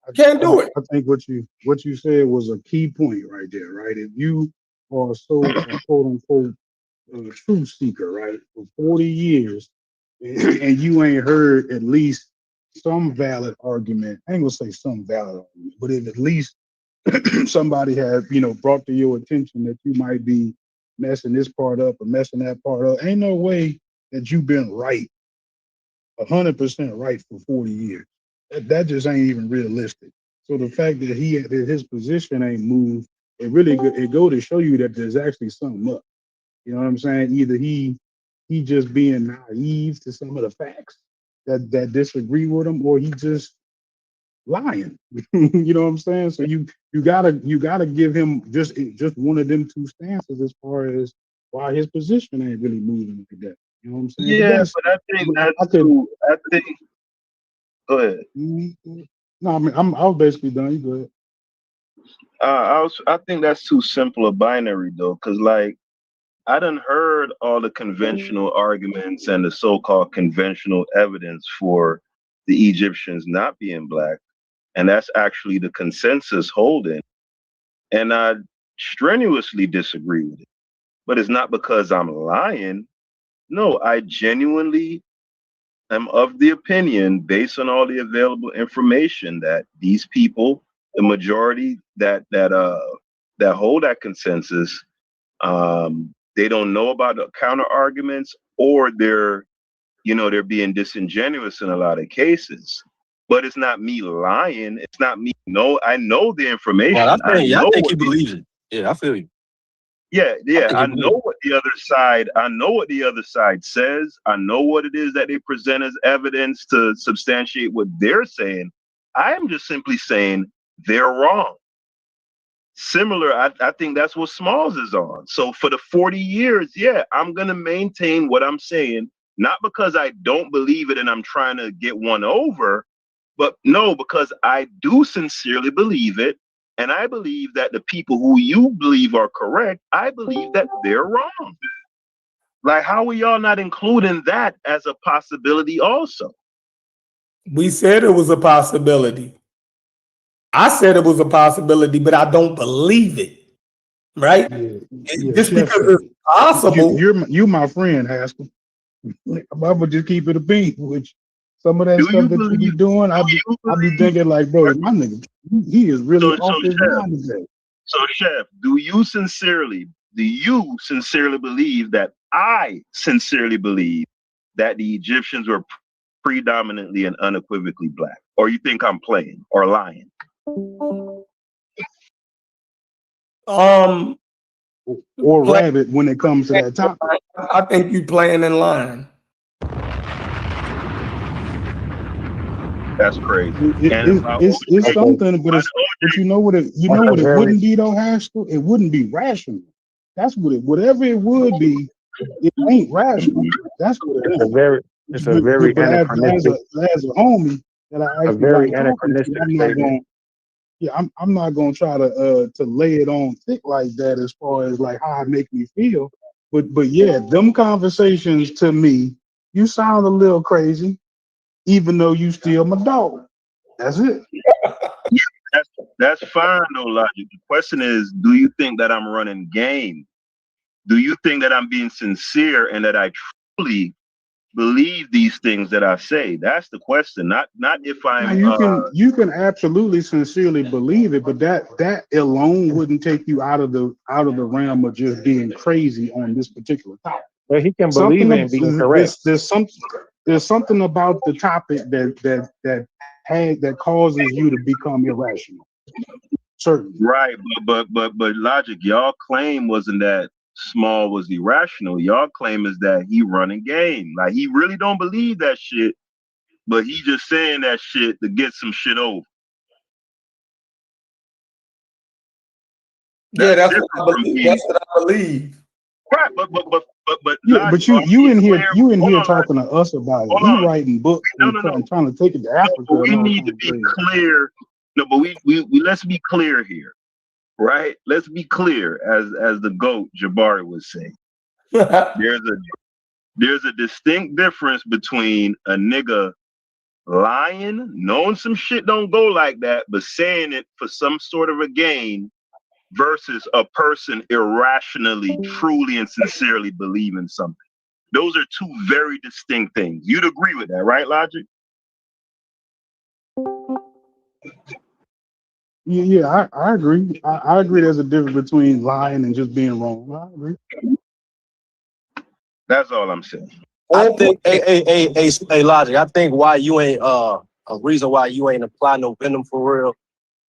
I can't do it. I think what you said was a key point right there, right? If you are so a quote unquote truth seeker, right, for 40 years, and you ain't heard at least some valid argument. I ain't gonna say some valid argument, but if at least somebody has, brought to your attention that you might be messing this part up or messing that part up, ain't no way that you've been right, 100% right for 40 years. That just ain't even realistic. So the fact that his position ain't moved it go to show you that there's actually something up. You know what I'm saying? Either he just being naive to some of the facts that disagree with him, or he just lying. You know what I'm saying? So you gotta give him just one of them two stances as far as why his position ain't really moving like that. You know what I'm saying? Yeah, but I think that's too. I think. Go ahead. No, I mean I was basically done. You go ahead. I think that's too simple a binary though, because like I done heard all the conventional arguments and the so-called conventional evidence for the Egyptians not being black, and that's actually the consensus holding. And I strenuously disagree with it. But it's not because I'm lying. No, I genuinely am of the opinion, based on all the available information, that these people, the majority that hold that consensus, they don't know about the counter arguments, or they're being disingenuous in a lot of cases. But it's not me lying. It's not me. No, I know the information. Well, I think he what believes it. Yeah, I feel you. Yeah, I know what the other side. I know what the other side says. I know what it is that they present as evidence to substantiate what they're saying. I am just simply saying they're wrong. Similar, I think that's what Smalls is on. So for the 40 years, yeah, I'm gonna maintain what I'm saying, not because I don't believe it and I'm trying to get one over, but no, because I do sincerely believe it. And I believe that the people who you believe are correct, I believe that they're wrong. Like, how are y'all not including that as a possibility also? We said it was a possibility. I said it was a possibility, but I don't believe it. Right? Yeah, Just Chef because said it's possible. You're my friend, Haskell. I'm gonna just keep it a beat, which some of that Do stuff you that you be believe? doing, I be thinking like, bro, my nigga, he is really So, off his Chef, mind today. So, Chef, do you sincerely believe that I sincerely believe that the Egyptians were predominantly and unequivocally black? Or you think I'm playing or lying? Or rabbit when it comes to that topic. I think you playing in line. That's crazy. It's something, but you know what it wouldn't be though, Haskell? It wouldn't be rational. That's what whatever it would be, it ain't rational. That's what it is. It's a very But anachronistic. as a homie that I actually very like talking to, anachronistic statement. I'm not gonna try to lay it on thick like that as far as like how it make me feel. But yeah, them conversations to me, you sound a little crazy, even though you still my dog. That's it. That's fine though, Logic. The question is, do you think that I'm running game? Do you think that I'm being sincere and that I truly believe these things that I say? That's the question. Not if I'm. You can absolutely sincerely believe it, but that alone wouldn't take you out of the realm of just being crazy on this particular topic. But he can believe it and be correct. There's something about the topic that causes you to become irrational. Certainly. Right, but Logic, y'all claim wasn't that Small was irrational. Y'all claim is that he running game. Like he really don't believe that shit, but he just saying that shit to get some shit over. That's what I believe. That's what I believe. Right, but yeah, Logic, but you in here talking to us about it. You writing books and trying to take it to Africa. No, we need to be clear. No, but we let's be clear here. Right? Let's be clear, as the GOAT Jabari would say. There's a distinct difference between a nigga lying, knowing some shit don't go like that, but saying it for some sort of a gain, versus a person irrationally, truly, and sincerely believing something. Those are two very distinct things. You'd agree with that, right, Logic? Yeah, I agree. I agree there's a difference between lying and just being wrong. I agree. That's all I'm saying. I think, hey, Logic, I think why you ain't a reason why you ain't apply no venom for real,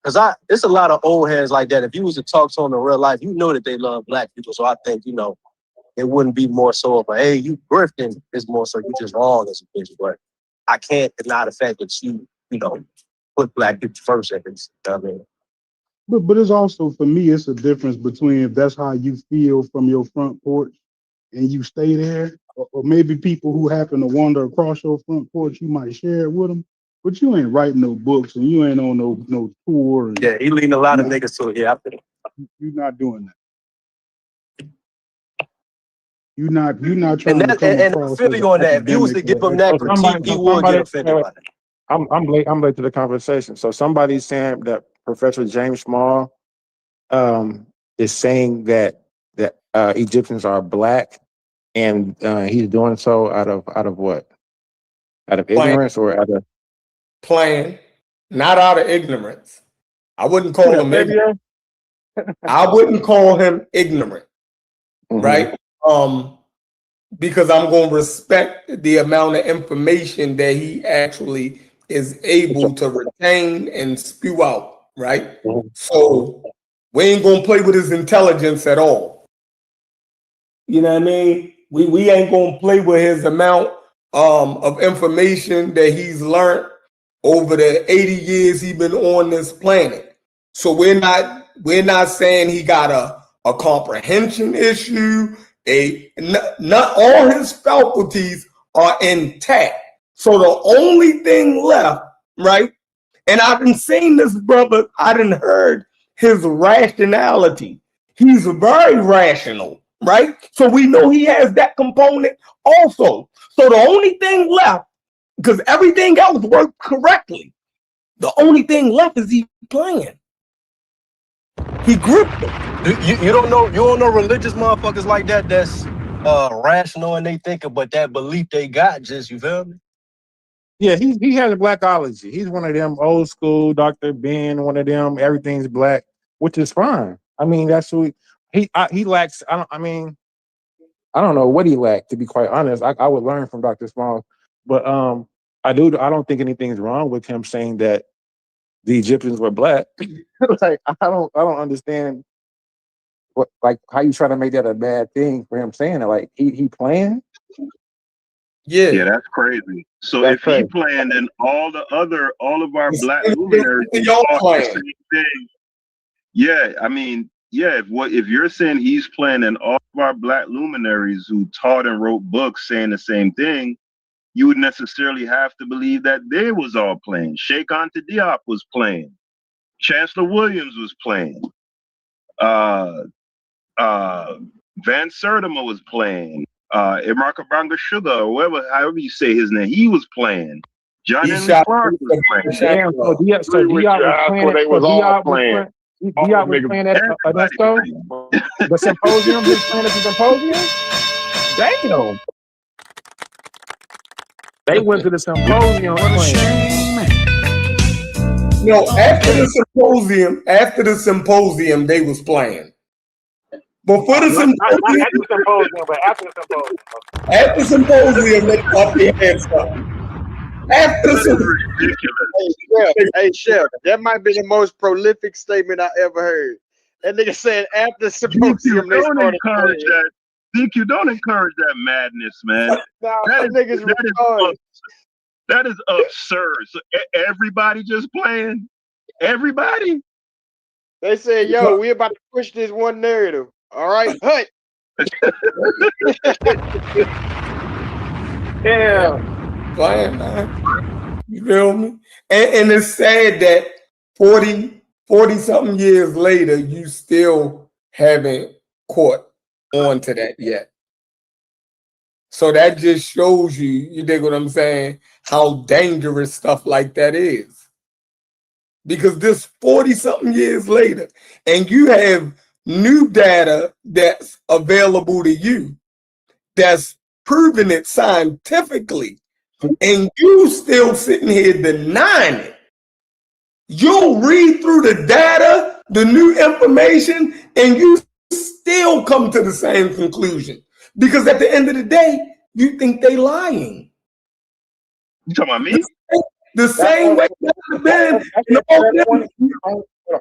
Because it's a lot of old heads like that. If you was to talk to them in real life, you know that they love black people. So I think, it wouldn't be more so of a, hey, you grifting. It's more so you just wrong as a bitch. But I can't deny the fact that you put black people first at this. I mean, but it's also, for me, it's a difference between if that's how you feel from your front porch and you stay there, or maybe people who happen to wander across your front porch, you might share it with them, but you ain't writing no books and you ain't on no tour. And yeah, he leading a lot of niggas to it. Yeah, I think you're not doing that. You're not trying to come across. And I feel you on that. If you was to give him that critique, he would get offended by that. I'm late to the conversation. So somebody's saying that Professor James Small is saying that Egyptians are black, and he's doing so out of what? Out of ignorance or out of plan, not out of ignorance. I wouldn't call him ignorant. I wouldn't call him ignorant, right? Because I'm going to respect the amount of information that he actually is able to retain and spew out, right? So we ain't going to play with his intelligence at all. You know what I mean? We ain't going to play with his amount of information that he's learned over the 80 years he's been on this planet. So we're not saying he got a comprehension issue. Not all his faculties are intact. So the only thing left, right? And I've been seeing this brother, I done heard his rationality. He's very rational, right? So we know he has that component also. So the only thing left, because everything else worked correctly, the only thing left is he playing. He gripped it. You don't know religious motherfuckers like that that's rational and they thinking, but that belief they got just, you feel me? Yeah, he has a blackology. He's one of them old school Dr. Ben, one of them, everything's black, which is fine. I mean, that's who he lacks. I don't know what he lacked, to be quite honest. I would learn from Dr. Small, but I don't think anything's wrong with him saying that the Egyptians were black. Like I don't understand how you try to make that a bad thing for him saying it. Like he playing. Yeah, that's crazy. So that's if crazy. He playing, then all of our black luminaries thought the same thing. Yeah, I mean, yeah. If you're saying he's playing, and all of our black luminaries who taught and wrote books saying the same thing, you would necessarily have to believe that they was all playing. Sheikh Anta Diop was playing. Chancellor Williams was playing. Van Sertima was playing. Emarka Banga Sugar, or however you say his name, he was playing. John Henry Clark was playing. Damn, so Diop was playing. They was all playing. Diop was playing at UNESCO. The symposium, he was playing at the symposium. Damn. They went to the symposium playing. No, after the symposium, they was playing. Before the symposium, after the symposium, they thought they had something. After the symposium, hey Chef, that might be the most prolific statement I ever heard. That nigga said after the symposium, they started encourage that. DQ, don't encourage that madness, man. That is absurd. So everybody just playing. Everybody. They said, "Yo, we about to push this one narrative." All right, hut. Yeah, playing, man. You feel me? And it's sad that 40 something years later, you still haven't caught on to that yet. So that just shows you dig what I'm saying, how dangerous stuff like that is. Because this 40 something years later, and you have new data that's available to you that's proven it scientifically, and you still sitting here denying it. You'll read through the data, the new information, and you still come to the same conclusion. Because at the end of the day, you think they lying. You talking about me? The same way that been.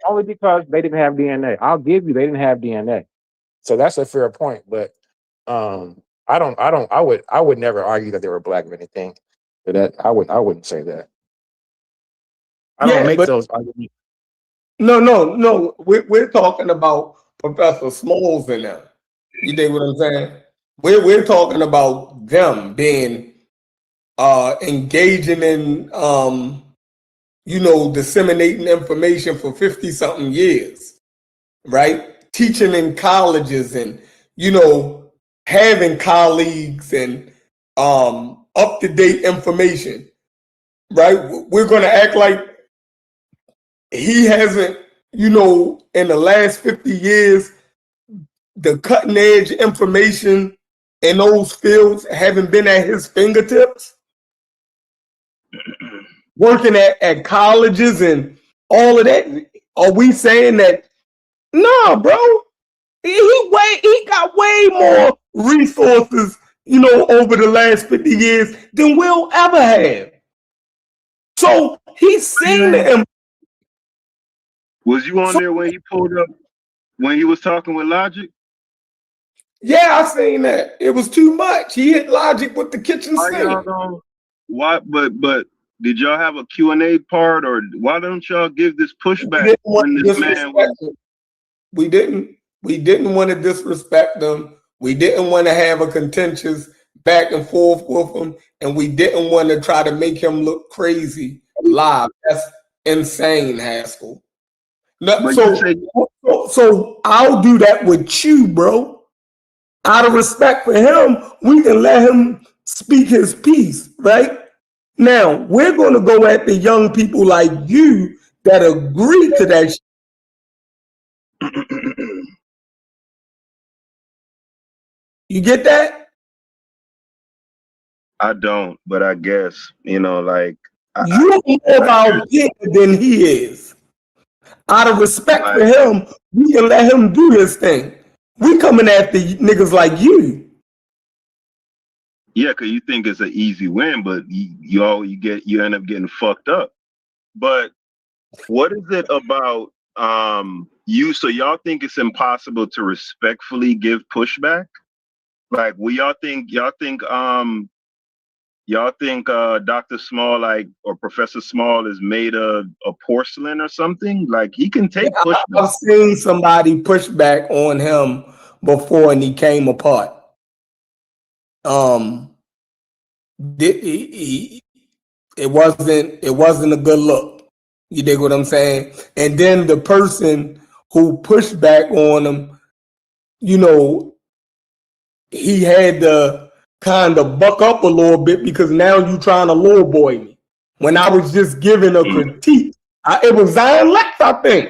only because they didn't have DNA. I'll give you they didn't have DNA. So that's a fair point. But I would never argue that they were black or anything. But that I wouldn't say that. I don't Yeah, make but those arguments. no. We're talking about Professor Smalls and them. You dig what I'm saying? We're talking about them being engaging in disseminating information for 50 something years, right? Teaching in colleges and having colleagues and up to date information, right? We're going to act like he hasn't, in the last 50 years, the cutting edge information in those fields haven't been at his fingertips. Working at colleges and all of that. Are we saying that? No, bro. He got way more resources, over the last 50 years than we'll ever have. So he's seen the. Was you on there when he pulled up when he was talking with Logic? Yeah, I seen that. It was too much. He hit Logic with the kitchen Why sink. y'all don't? Why? But did y'all have a Q&A part, or why don't y'all give this pushback when this man was? We didn't want to disrespect them. We didn't want to have a contentious back and forth with him, and we didn't want to try to make him look crazy live. That's insane, Haskell. No, so I'll do that with you, bro. Out of respect for him, we can let him speak his piece, right? Now, we're going to go at the young people like you that agree to that shit. You get that? I don't, but I guess, like. You know more about it than he is. Out of respect for him, we can let him do his thing. We coming after niggas like you. Yeah, because you think it's an easy win, but you end up getting fucked up. But what is it about you? So y'all think it's impossible to respectfully give pushback? Like, y'all think Dr. Small or Professor Small is made of porcelain or something? Like, he can take pushback. I've seen somebody push back on him before and he came apart. It wasn't a good look. You dig what I'm saying? And then the person who pushed back on him, he had to kind of buck up a little bit because now you trying to lowboy me. When I was just giving a critique, it was Zion Lex, I think.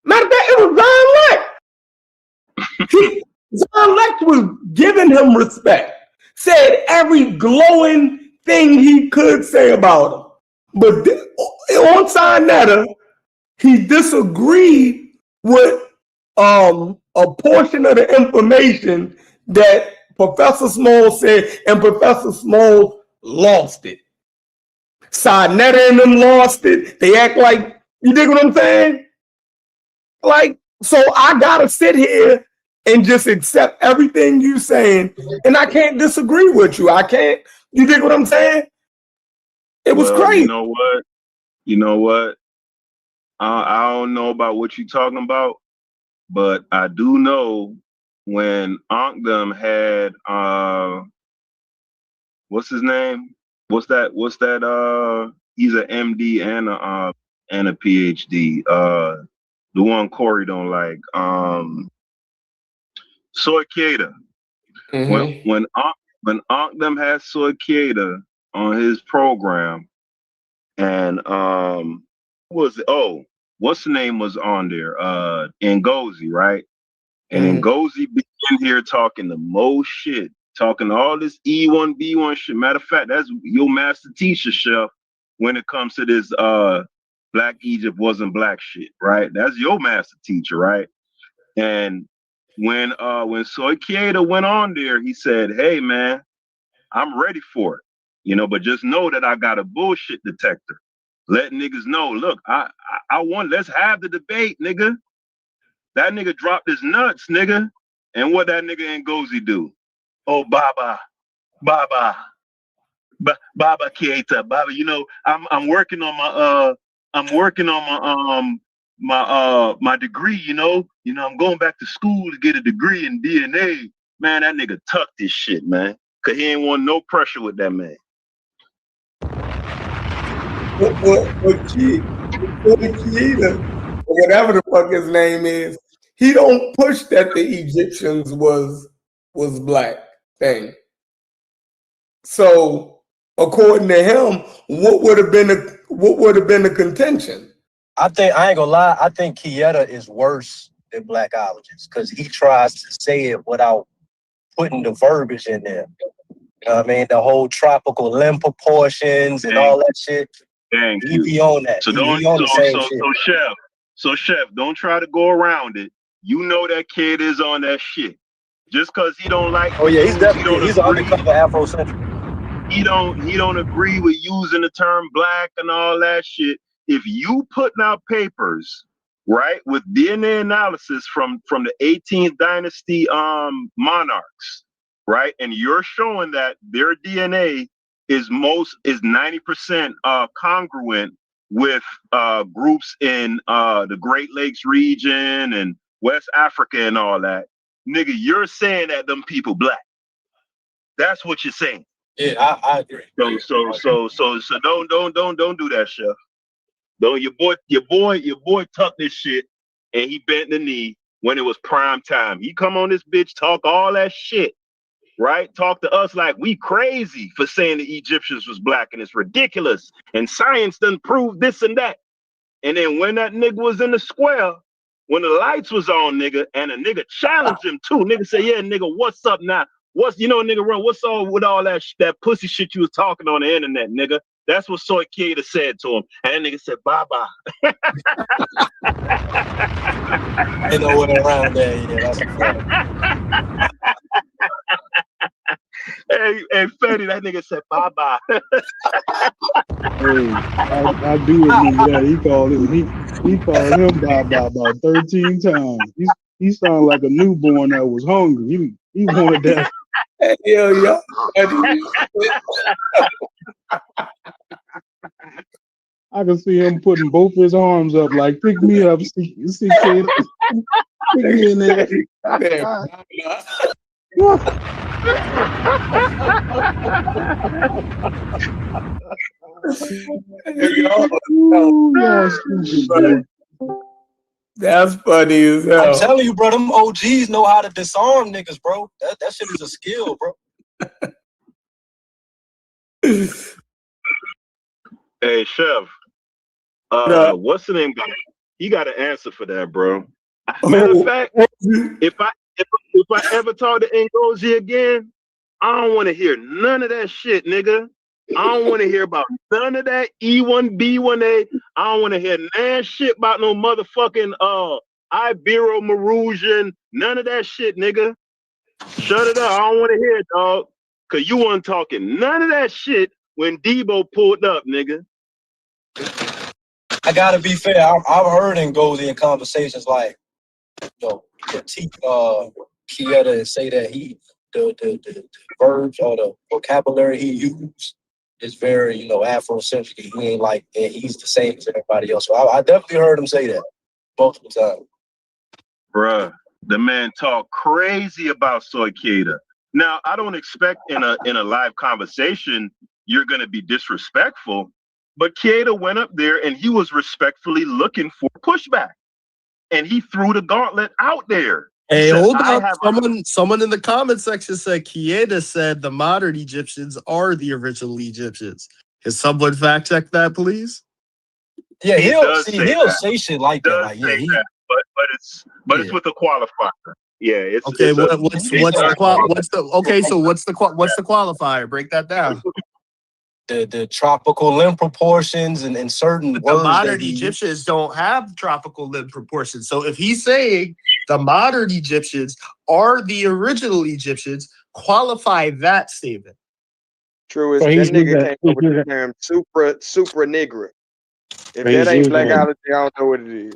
Matter of fact, it was Zion Lex. Zion Lex was giving him respect. Said every glowing thing he could say about him. But on Sinetta, he disagreed with a portion of the information that Professor Small said, and Professor Small lost it. Sinetta and them lost it. They act like, you dig what I'm saying? Like, so I gotta sit here and just accept everything you saying, and I can't disagree with you. I can't. You dig what I'm saying? It was crazy. You know what? I don't know about what you're talking about, but I do know when Ankdom had what's his name? What's that? He's an MD and a PhD. The one Corey don't like. Soy Keita. Mm-hmm. When Ankdom had Soy Keita on his program, and what's the name was on there? Ngozi, right? And Ngozi began here talking the most shit, talking all this E1, B1 shit. Matter of fact, that's your master teacher, Chef, when it comes to this Black Egypt wasn't black shit, right? That's your master teacher, right? And when Soy Keita went on there, he said, "Hey man, I'm ready for it, but just know that I got a bullshit detector." Let niggas know, look, I want, let's have the debate, nigga. That nigga dropped his nuts, nigga. And what that nigga Ngozi do? Oh, Baba, Baba Keita, Baba. You know, I'm working on my degree. You know, I'm going back to school to get a degree in DNA. Man, that nigga tucked his shit, man, cause he ain't want no pressure with that man. Keita, or whatever the fuck his name is, he don't push that the Egyptians was black thing. So according to him, what would have been the contention? I ain't gonna lie, I think Keita is worse than blackologist because he tries to say it without putting the verbiage in there. You know what I mean? The whole tropical limb proportions and all that shit. Thank he you. Be on that. So he don't. On the same shit. So chef, don't try to go around it. You know that kid is on that shit. Just because he don't like. Oh yeah, he's definitely he's an undercover Afrocentric. He don't agree with using the term black and all that shit. If you putting out papers, right, with DNA analysis from the 18th dynasty monarchs, right, and you're showing that their DNA is 90% congruent with groups in the Great Lakes region and West Africa and all that, nigga, you're saying that them people black. That's what you're saying. Yeah, I agree. So don't do that, chef. Don't your boy tucked this shit and he bent the knee when it was prime time. He come on this bitch, talk all that shit, right? Talk to us like we crazy for saying the Egyptians was black and it's ridiculous and science doesn't prove this and that. And then when that nigga was in the square, when the lights was on, nigga, and a nigga challenged him too. Nigga say, yeah, nigga, what's up now? Nigga, run, what's all with all that pussy shit you was talking on the internet, nigga? That's what Soy Keita said to him. And that nigga said, bye-bye. Ain't no way around there. Yeah, that's a fact. Hey, Fetty, that nigga said, bye-bye. Hey, I do remember that. He called him bye-bye about 13 times. He sounded like a newborn that was hungry. He wanted that. Yeah. I can see him putting both his arms up like, pick me up, see kid. Pick me in there. That's funny as hell. I'm telling you, bro, them OGs know how to disarm niggas, bro. That shit is a skill, bro. Hey, chef. What's the name? He got an answer for that, bro. Matter of fact, if I ever talk to Ngozi again, I don't want to hear none of that shit, nigga. I don't want to hear about none of that E1B1A. I don't want to hear none shit about no motherfucking Ibero-Marusian. None of that shit, nigga. Shut it up. I don't want to hear it, dog. Cause you weren't talking none of that shit when Debo pulled up, nigga. I gotta be fair. I've heard Ngozi in conversations like, critique Keita and say that the verbs or the vocabulary he used is very, Afrocentric. He ain't like, and he's the same as everybody else. So I definitely heard him say that multiple times. Bruh, the man talked crazy about Soy Keita. Now, I don't expect in a live conversation you're gonna be disrespectful, but Keita went up there and he was respectfully looking for pushback, and he threw the gauntlet out there. Hey, hold up! Someone in the comment section said Keita said the modern Egyptians are the original Egyptians. Can someone fact check that, please? Yeah, he'll say shit like that. Like, yeah, but it's with a qualifier. Yeah, it's okay. It's what's the qualifier? Break that down. The tropical limb proportions and certain words. The modern Egyptians don't have tropical limb proportions. So if he's saying the modern Egyptians are the original Egyptians, qualify that statement. True, that nigga came up with the term supra nigra. If He's that ain't using blackology, I don't know what it is.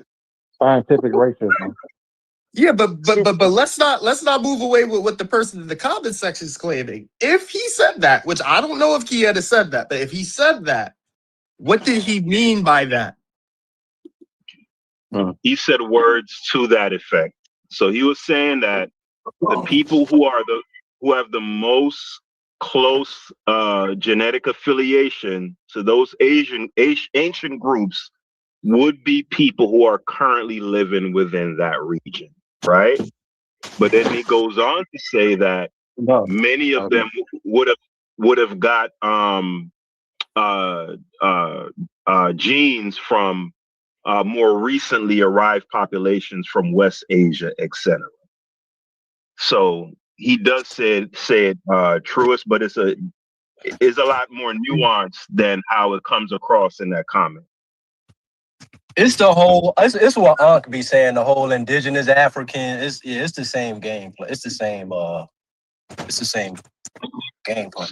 scientific racism. Yeah, but let's not move away with what the person in the comment section is claiming. If he said that, which I don't know if he had said that, but if he said that, what did he mean by that? He said words to that effect. So he was saying that the people who have the most close genetic affiliation to those ancient groups would be people who are currently living within that region, right? But then he goes on to say that many of them would have got genes from more recently arrived populations from West Asia, etc. So he does say it truest, but it's a lot more nuanced than how it comes across in that comment. It's the whole. It's what Unc be saying. The whole indigenous African. It's the same game. It's the same. It's the same game plan.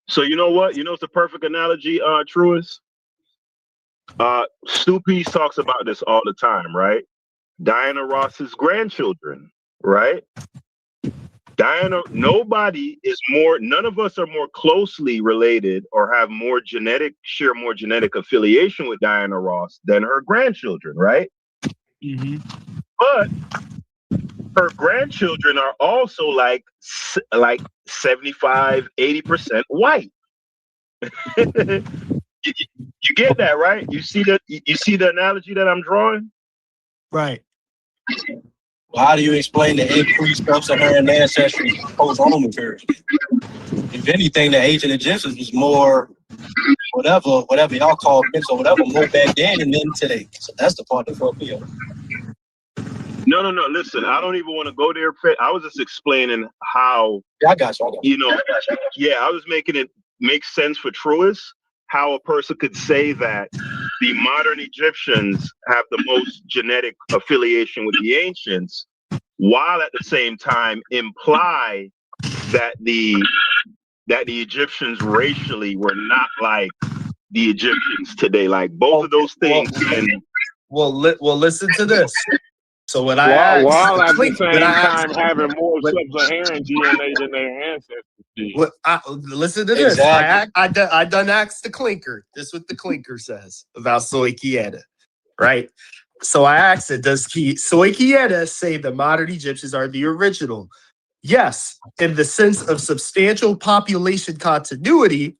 So you know what? You know it's the perfect analogy, truest. Stu Peace talks about this all the time, right? Diana Ross's grandchildren, right? None of us are more closely related or share more genetic affiliation with Diana Ross than her grandchildren, right? Mm-hmm. But her grandchildren are also like 75, 80% white. You get that, right? You see the analogy that I'm drawing? Right. Well, how do you explain the increased sub-Saharan ancestry post-Roman period? If anything, the ancient Egyptians was more whatever y'all call mix or whatever, more back then and then today. So that's the part that fucked me up. No. Listen, I don't even want to go there. I was just explaining how. Yeah, I got you. You know, yeah, I was making it make sense for truest how a person could say that the modern Egyptians have the most genetic affiliation with the ancients, while at the same time imply that the Egyptians racially were not like the Egyptians today. Like both of those things. Well, listen to this. So when I asked, while at the same time having more sub-Saharan DNA than their ancestors did. Listen to this. Exactly. I done asked the clinker. This is what the clinker says about Soy Quieta, right? So I asked it, does Soy Quieta say the modern Egyptians are the original? Yes, in the sense of substantial population continuity,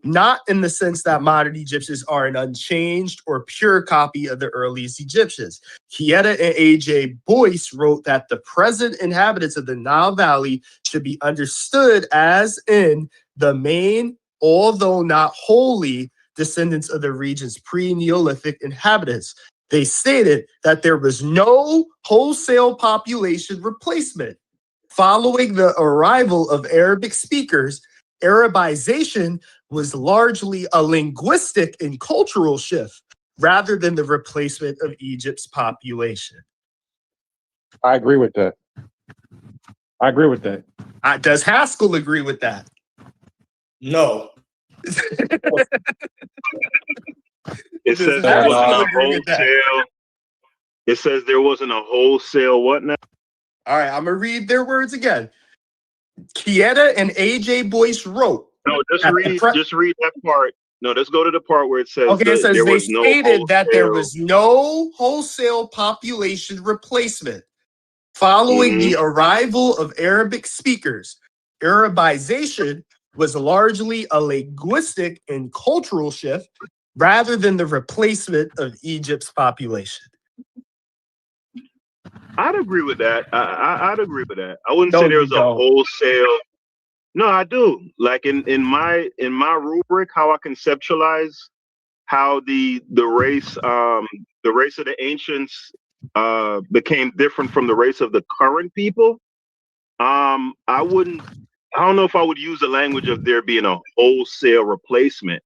not in the sense that modern Egyptians are an unchanged or pure copy of the earliest Egyptians. Quieta and A.J. Boyce wrote that the present inhabitants of the Nile Valley should be understood as in the main, although not wholly, descendants of the region's pre-Neolithic inhabitants. They stated that there was no wholesale population replacement. Following the arrival of Arabic speakers, Arabization was largely a linguistic and cultural shift rather than the replacement of Egypt's population. I agree with that. Does Haskell agree with that? No. It says there wasn't a wholesale. It says there wasn't a wholesale what now? All right, I'm going to read their words again. Quieta and A.J. Boyce wrote. No, just read that part. No, let's go to the part where it says, okay, it says there they was stated that there was no wholesale population replacement. Following the arrival of Arabic speakers, Arabization was largely a linguistic and cultural shift rather than the replacement of Egypt's population. I'd agree with that. I'd agree with that. I wouldn't say there was a wholesale. No, I do. Like in my rubric, how I conceptualize how the race of the ancients became different from the race of the current people. I don't know if I would use the language of there being a wholesale replacement.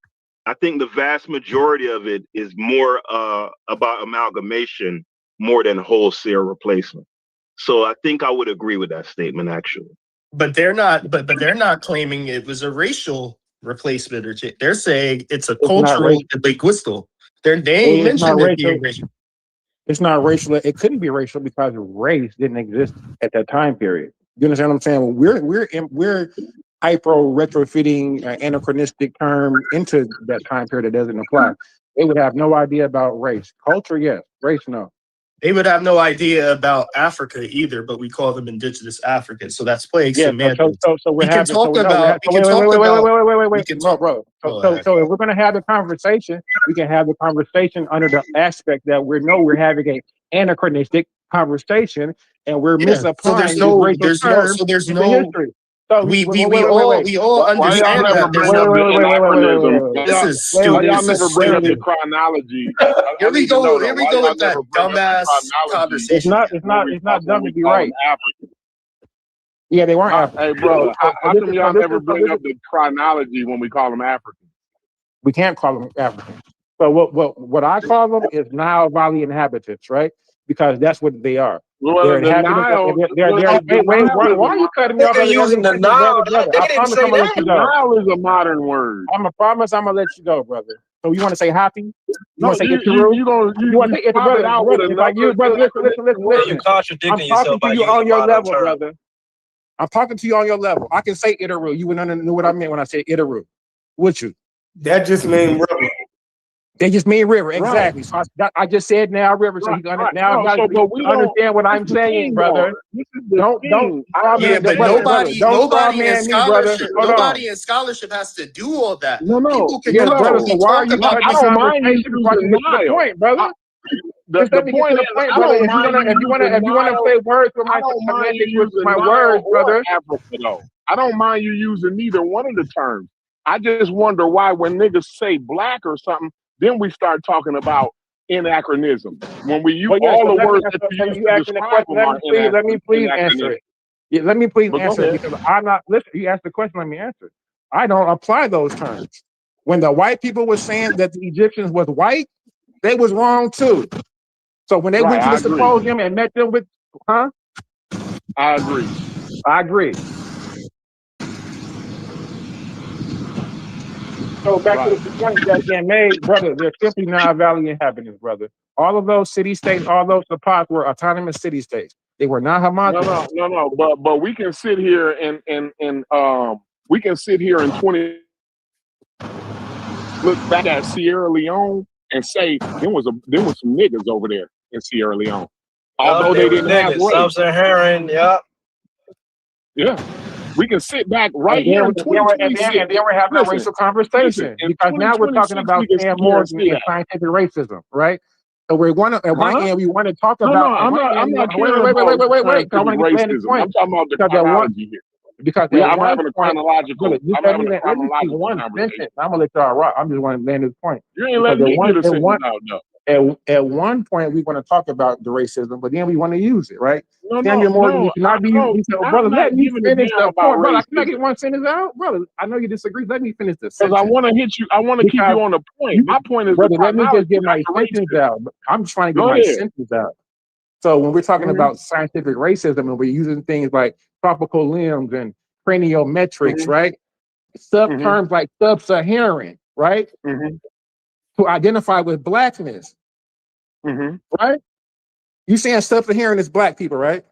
I think the vast majority of it is more about amalgamation more than wholesale replacement. So I think I would agree with that statement actually. But they're not. But they're not claiming it was a racial replacement or they're saying it's a cultural and linguistic. They ain't mentioned it being racial. It's not racial. It couldn't be racial because race didn't exist at that time period. You understand what I'm saying? We're hyper retrofitting an anachronistic term into that time period that doesn't apply. They would have no idea about race. Culture, yes. Race, no. They would have no idea about Africa either, but we call them indigenous Africans. So that's playing semantics. So we can talk about. Wait. Bro. So if we're gonna have the conversation, we can have the conversation under the aspect that we're having a anachronistic conversation, and we're misapplying there's no history. So we all understand that. This is stupid. Y'all never bring up the chronology. Here we go with that dumbass conversation. It's not dumb to be right. Yeah, they weren't African. Hey, bro, how come y'all never bring up the chronology when we call them Africans? We can't call them Africans. So what I call them is Nile Valley inhabitants, right? Because that's what they are. Well, they're why are you cutting me off? They're using the Nile. I promise I'm gonna let you go. Nile is a modern word. I'm gonna let you go, brother. So you want to say happy? You want to say Itaru? You want to say Itaru? Listen. You're contradicting yourself. I'm talking to you on your level, term. brother. I'm talking to you on your level. I can say Itaru. You wouldn't know what I meant when I said Itaru. Would you? That just means river. They just mean river, exactly. Right. So I just said now river, so you understand what I'm saying, brother. Don't. Yeah, but nobody in scholarship has to do all that. No. People can brother. So why are you I don't mind you using the point, brother. The point is, brother. If you want to play words with my words, brother. Africa, though. I don't mind you using neither one of the terms. I just wonder why when niggas say black or something, then we start talking about anachronism. When we use all the words that you use to describe them. Let me please answer it. Yeah, let me please answer it because I'm not. Listen, you asked the question. Let me answer. I don't apply those terms. When the white people were saying that the Egyptians was white, they was wrong too. So when they went to the symposium and met them with, I agree. So back to the point that's being made, brother, they're simply Nile Valley inhabitants, brother. All of those city-states, all those spots were autonomous city-states. They were not homogenous. No. But we can sit here and we can sit here in 20 look back at Sierra Leone and say there was some niggas over there in Sierra Leone. Although they didn't have race. Sub-Saharan, yeah. We can sit back here in 2026. And they were having a racial conversation because now we're talking about Sam Morton and scientific racism, right? So we want to at one end we want to talk about. I'm not wait. I want to explain the point. I'm talking about the chronology here. Because I'm having a chronological. I'm gonna let y'all rock. I'm just want to land this point. You ain't letting me get a sentence out, though. At one point, we want to talk about the racism, but then we want to use it, right? Brother, let me finish the point, brother. Can I get one sentence out, brother? I know you disagree. Let me finish this. Because I want to hit you. I want to keep you on the point. My point is, brother, let me just get my sentence out. I'm just trying to get my sentence out. So when we're talking about scientific racism and we're using things like tropical limbs and craniometrics, right? Terms like sub-Saharan, right? To identify with blackness, right? You saying sub-Saharan is black people, right?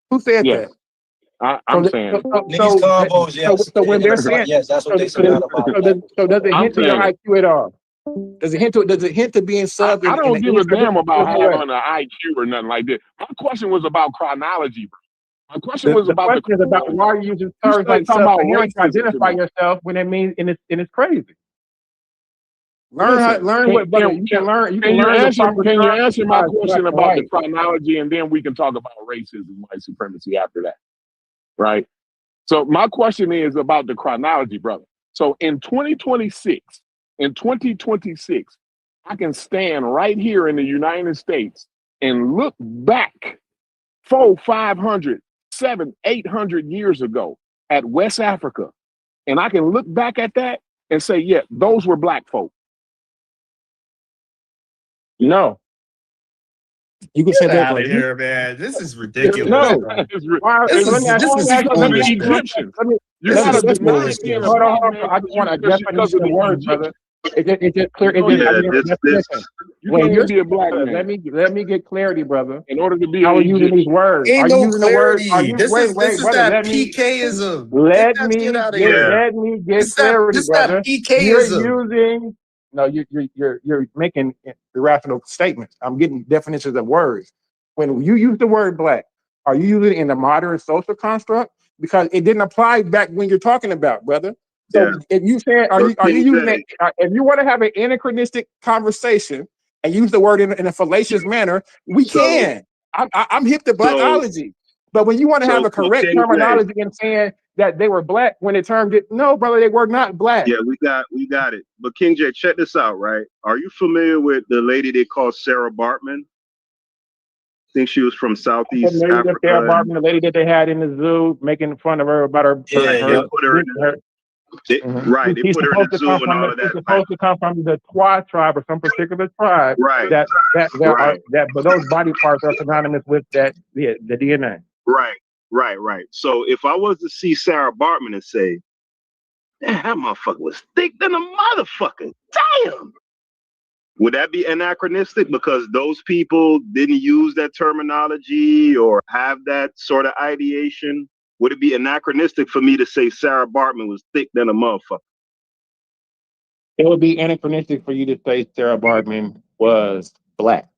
Who said that? I'm saying. So when they're saying, yes, that's what they say. So does it hint to your IQ at all? Does it hint to being sub? I don't give a damn about having an IQ or nothing like that. My question was about chronology, bro. My question was about why are you using terms like sub-Saharan to identify yourself when it means and it's crazy. Learn what, brother. You can learn. Can you answer my question about the chronology, and then we can talk about racism, white supremacy after that, right? So my question is about the chronology, brother. So in 2026, I can stand right here in the United States and look back 400, 500, 700, 800 years ago at West Africa, and I can look back at that and say, yeah, those were black folk. No. You can say that out of here, man. This is ridiculous. No. This is Egyptians. I just want to address the words, brother. It's just clear. It's No, just, Yeah, this listen. you When can't you're be a black let man me get clarity, brother. in order to be How an are you using these Egyptian. words? Ain't Are you no using the word? Are clarity. you This is brother? that PKism. Get that shit out of yeah. here. Let me get clarity, This that brother. You're PKism. using no, you're making irrational statements. I'm getting definitions of words. When you use the word black, are you using it in the modern social construct? Because it didn't apply back when you're talking about, brother. Yeah. So if you said, are But you King using J, it? If you want to have an anachronistic conversation and use the word in a fallacious manner, we so can. I'm hip to so blackology. But when you want to have so a correct King J, terminology and saying that they were black when the term did no, brother, they were not black. yeah, we got it. But King J, check this out, right? Are you familiar with the lady they call Sarah Bartman? I think she was from Southeast Familiar with Sarah Africa. Bartman, the lady that they had in the zoo, making fun of her about her. Yeah, Right, they yeah. put her in right, they She's put her in supposed the to zoo come and from all of she's that type. supposed to come from the Twa tribe or some particular tribe Right, but those body parts are synonymous with the DNA. right. So if I was to see Sarah Bartman and say, "Man, that motherfucker was thick than a motherfucker," damn. Would that be anachronistic because those people didn't use that terminology or have that sort of ideation? Would it be anachronistic for me to say Sarah Bartman was thick than a motherfucker? It would be anachronistic for you to say Sarah Bartman was black.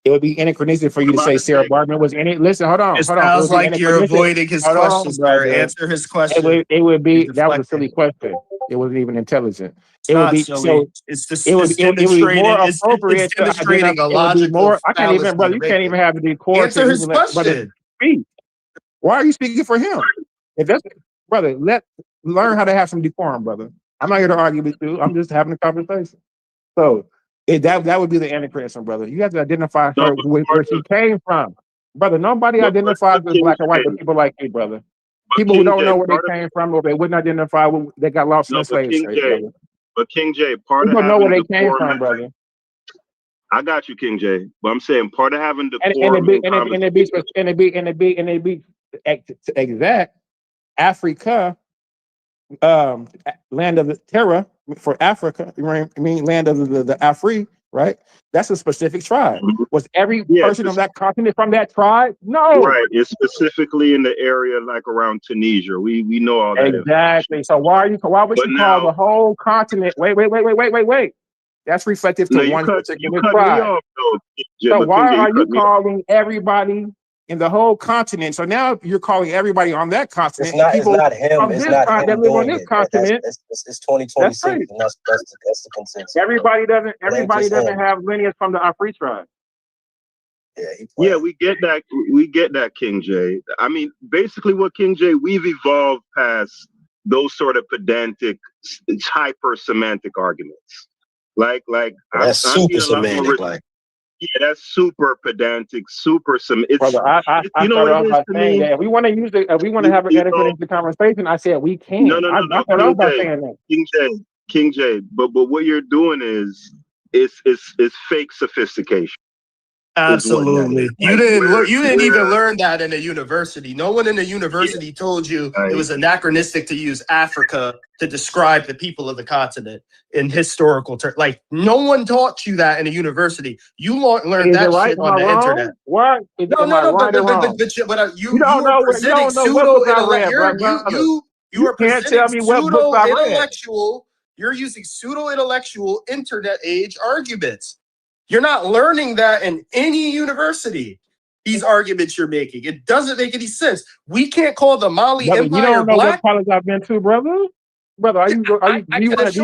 It would be anachronistic for you I'm to about say to Sarah say, Bartman was any. Listen, hold It on. It sounds would be like you're anachronistic. avoiding his Hold question, on, sir. brother. Answer his question. It would You're be that was a deflecting. silly question. It wasn't even intelligent. It's It would not be silly. so. It's It just would be more it's appropriate to identify. demonstrating a It would be logical more. I can't even, fallacy brother. you're You can't making. even have the decor to Answer his even let brother question. speak. Why are you speaking for him? If that's brother, learn how to have some decorum, brother. I'm not here to argue with you. I'm just having a conversation. So that would be the anachronism, brother. You have to identify no, her where she came from, brother. Nobody identifies but as King black or white, J, but people like you, brother. but People who King don't J, know where they came from, or they wouldn't identify, they got lost in no, the slave trade, brother. But King J, part of People know where having they came decorum, from, brother. I got you, King J. But I'm saying part of having And decorum in conversation. it be exact. Africa, land of the terra for Africa. You know what I mean, land of the Afri, right? That's a specific tribe. Was every Yeah, person on that continent from that tribe? No. right. It's specifically in the area like around Tunisia. We know all that information. Exactly. So why would But you call now, the whole continent? Wait. That's reflective to no, you one particular cut me tribe. off though, King J, So but King why J, you are you cut me off. calling everybody in the whole continent? So now you're calling everybody on that continent and It's people not him. from It's this not continent that him live on doing this it. continent. It's That's 2026, crazy. and that's the consensus. Everybody doesn't It ain't just him. have lineage from the Afri tribe. Yeah, he Yeah, playing. we get that. We get that, King J. I mean, basically, what King J, we've evolved past those sort of pedantic, hyper semantic arguments. Like That's I'm super being a lot more. semantic. Like, Yeah, that's super pedantic, super some. It's Brother, I you know what started it off is by to saying me. that if we want to use it, if we want to have an You know, adequate conversation, I said we no, can. no, I no, no, started off King by J, saying that. King J. But what you're doing is fake sophistication. Is what that is. Absolutely. You Like didn't where you didn't even learn that in a university. No one in the yeah, university told you it like, was anachronistic to use Africa to describe the people of the continent in historical terms. Like no one taught you that in a university. You learned Is it that right? shit Am on I the internet. wrong? What? Am I No. right or wrong? You You don't are know you presenting don't know what pseudo books I intellect. read, brother. You You are can't presenting tell me what books pseudo I read. intellectual. You're using pseudo intellectual internet age arguments. You're not learning that in any university. These arguments you're making, it doesn't make any sense. We can't call the Mali Brother, you Empire don't know what black. college I've been to, brother. Brother, do you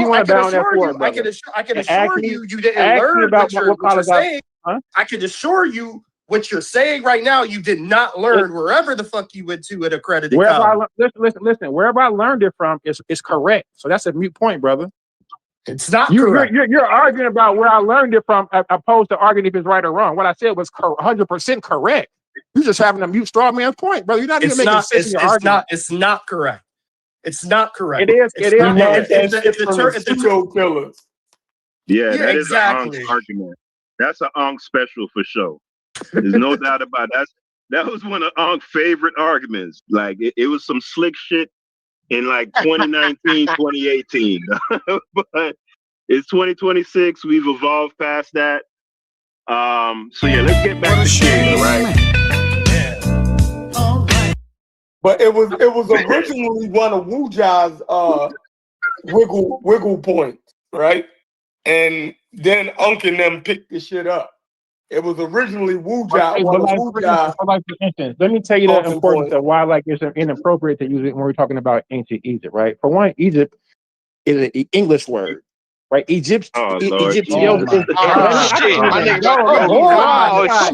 want to bow on that sword, brother? I can And assure you, you didn't ask me learn about what what you're college I, saying. huh? I can assure you what you're saying right now, you did not learn wherever the fuck you went to at accredited Wherever college. listen. Wherever I learned it from is correct. So that's a mute point, brother. It's not correct. You're arguing about where I learned it from, opposed to arguing if it's right or wrong. What I said was 100% correct. You're just having a mute straw man's point, brother. You're not even making sense in your argument. It's not correct. It's not correct. It is. It's It is. not, yeah, yeah, that is an exactly. argument. That's an special for sure. There's no doubt about it. That was one of Ank's favorite arguments. Like it was some slick shit in like 2019, 2018. But it's 2026. We've evolved past that. So yeah, let's get back to Kenya, right? But it was originally one of Wu Ja's wiggle points, right? And then Unk and them picked the shit up. It was originally Wu Ja, one of Wu Ja. For instance, let me tell you the importance of why like it's inappropriate to use it when we're talking about ancient Egypt, right? For one, Egypt is an English word, right? Egypt, Oh Lord, Egypt. Jesus. Oh shit, my nigga got to go. Oh shit.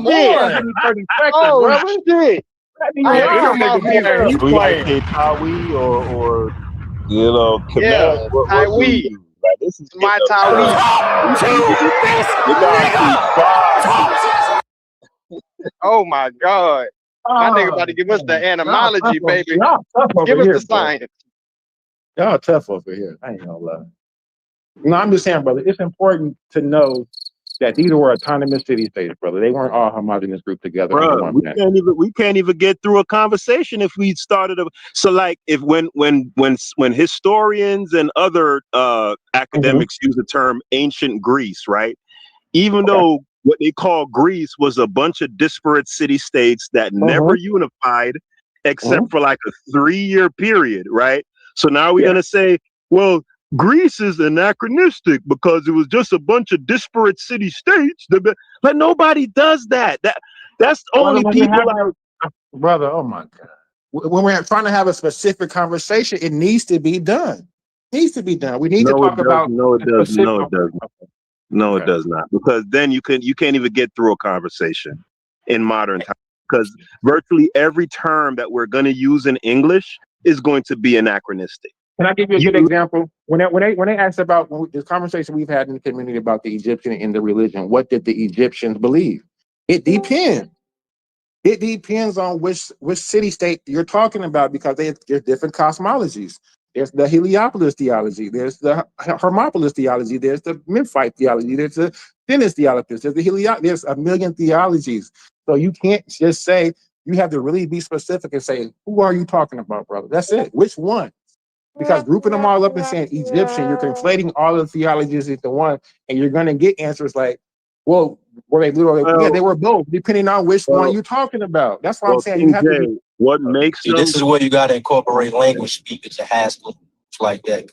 Oh shit. Them niggas he We gotta playing. say Tawi or you know, Yeah, command. What do Taiwi. you do? Like this is My getting Taiwi. You gotta Oh my God. My nigga about to give us the etymology, baby. Y'all tough over Give us here, the science. Y'all tough over here. I ain't gonna lie. No, I'm just saying, brother, it's important to know that these were autonomous city states, brother. They weren't all homogenous grouped together under Bro, one we plan. can't even get through a conversation if we started so like if when historians and other academics use the term ancient Greece, right? Even though what they call Greece was a bunch of disparate city states that never unified except for like a 3-year period, right? So now we're gonna say, well, Greece is anachronistic because it was just a bunch of disparate city states. But nobody does that. That's only people like brother. Oh my God! When we're trying to have a specific conversation, it needs to be done. It needs to be done. We need to talk about it does not, because then you can't even get through a conversation in modern times, because virtually every term that we're going to use in English is going to be anachronistic. Can I give you a good example? When they asked about the conversation we've had in the community about the Egyptian and the religion, what did the Egyptians believe? It depends. It depends on which city state you're talking about, because there's different cosmologies. There's the Heliopolis theology. There's the Hermopolis theology. There's the Memphite theology. There's the Thinis theology. There's a million theologies. So you can't just say, you have to really be specific and say, who are you talking about, brother? That's it. Which one? Because grouping them all up and saying Egyptian, you're conflating all the theologies into one, and you're going to get answers like, well, were they literally? Yeah, they were both, depending on which one you're talking about. That's why I'm saying you have to be. What makes them? This is where you got to incorporate language speakers to Haskell like that.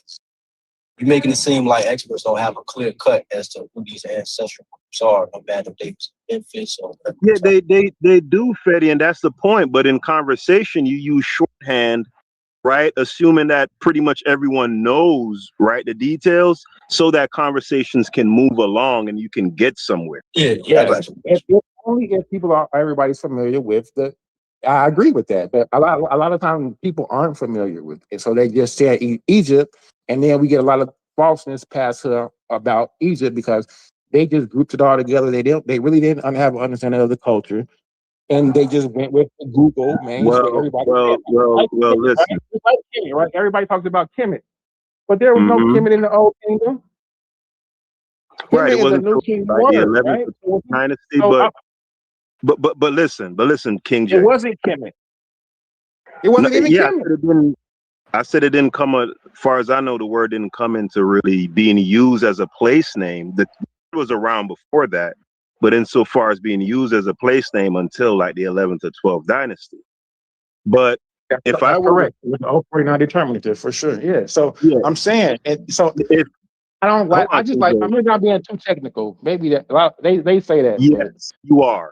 You're making it seem like experts don't have a clear cut as to who these ancestral groups are, no matter if they was Memphis or whatever. Yeah, they do, Fetty, and that's the point. But in conversation, you use shorthand, right? Assuming that pretty much everyone knows, right, the details, so that conversations can move along and you can get somewhere. Yeah. Only if everybody's familiar with the. I agree with that, but a lot of times people aren't familiar with it, so they just say Egypt, and then we get a lot of falseness passed about Egypt because they just grouped it all together. They really didn't have an understanding of the culture. And they just went with Google, man. Listen. Like Kemet, right? Everybody talks about Kemet, but there was no Kemet in the Old Kingdom. Right, it wasn't a new king like the 11th right? dynasty, but listen, King J. It wasn't Kemet. It wasn't even Kemet. I said it didn't come. As far as I know, the word didn't come into really being used as a place name. The word was around before that, but insofar as being used as a place name until like the 11th or 12th dynasty. But if I were correct, with the 049 determinative for sure, yeah. So I'm saying, I don't like. I just like. I'm not being too technical. Maybe they say that. Yes, you are.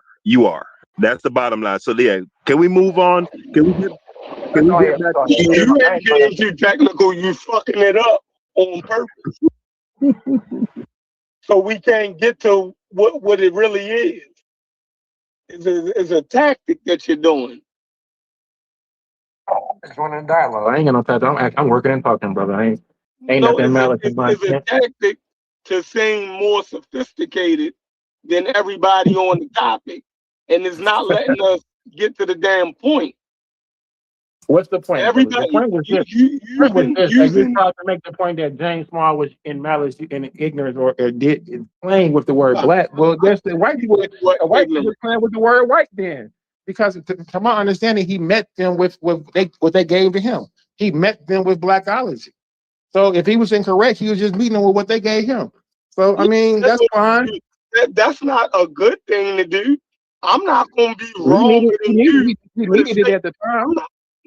That's the bottom line. So yeah, can we move on? Can we get back to you ain't getting too technical, you fucking it up on purpose. So we can't get to what it really is. It's a tactic that you're doing. It's running dialogue. I ain't got no time. I'm working and talking, brother. Ain't nothing malice in my. It's a tactic to seem more sophisticated than everybody on the topic, and it's not letting us get to the damn point. What's the point? Everybody, the point was this. You're trying to make the point that James Small was in malice and ignorance or playing with the word black. Well, there's the white people. White people playing with the word white then, because to my understanding, he met them with what they gave to him. He met them with blackology. So if he was incorrect, he was just meeting them with what they gave him. So I mean, that's fine. That's not a good thing to do. I'm not gonna be We wrong than you. needed it at the time.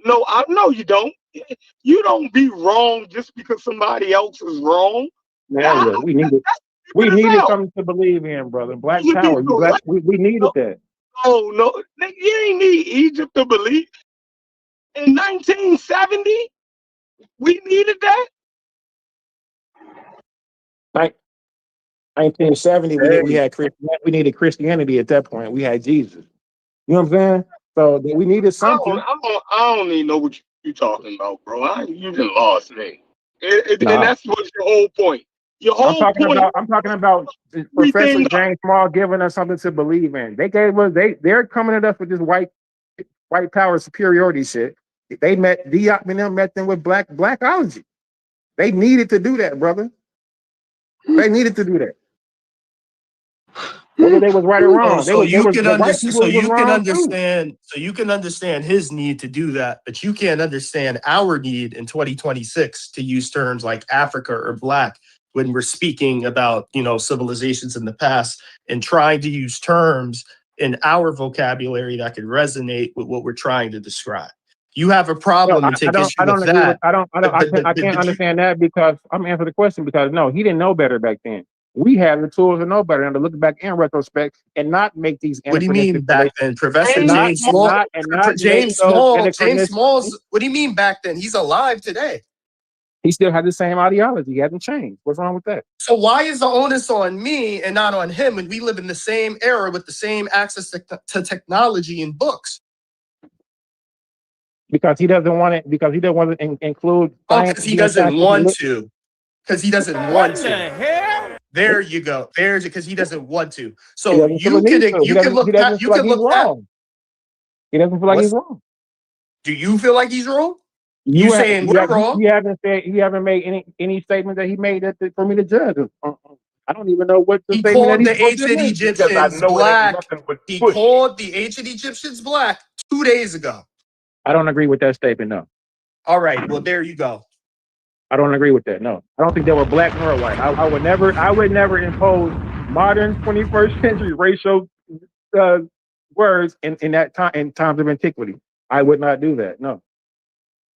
No, I know you don't. You don't be wrong just because somebody else is wrong. Yeah, we needed something to believe in, brother. Black power. We needed that. Oh no, you ain't need Egypt to believe. In 1970, we needed that. 1970, we needed Christianity at that point. We had Jesus. You know what I'm saying? So we needed something. I don't even know what you're talking about, bro. You just lost me. And that's what's your whole point. Your whole point. I'm talking about Professor James Small giving us something to believe in. They gave us. They're coming at us with this white power superiority shit. They met Diop and them met them with blackology. They needed to do that, brother. They needed to do that. Whether they was right or wrong. So you can understand his need to do that, but you can't understand our need in 2026 to use terms like Africa or black when we're speaking about, civilizations in the past and trying to use terms in our vocabulary that can resonate with what we're trying to describe. You have a problem and take issue with that. I can't understand that because I'm answering the question because no, he didn't know better back then. We have the tools to know better and to look back in retrospect and not make these. What do you mean back then, Professor James Small? James Small's. What do you mean back then? He's alive today. He still had the same ideology. He hasn't changed. What's wrong with that? So why is the onus on me and not on him when we live in the same era with the same access to technology and books? Because he doesn't want it. Because he doesn't want to include. Because he doesn't want to. Because he doesn't want to. What the hell? There you go. There's because he doesn't want to. So you can look back. You can look back. He doesn't feel like he's wrong. Do you feel like he's wrong? You saying we're wrong? You haven't made any statement that he made for me to judge. I don't even know what the statement called the ancient Egyptians black. He called the ancient Egyptians black 2 days ago. I don't agree with that statement. No. All right. Well, there you go. I don't agree with that. No, I don't think they were black nor white. I would never impose modern 21st century racial words in that time in times of antiquity. I would not do that. No.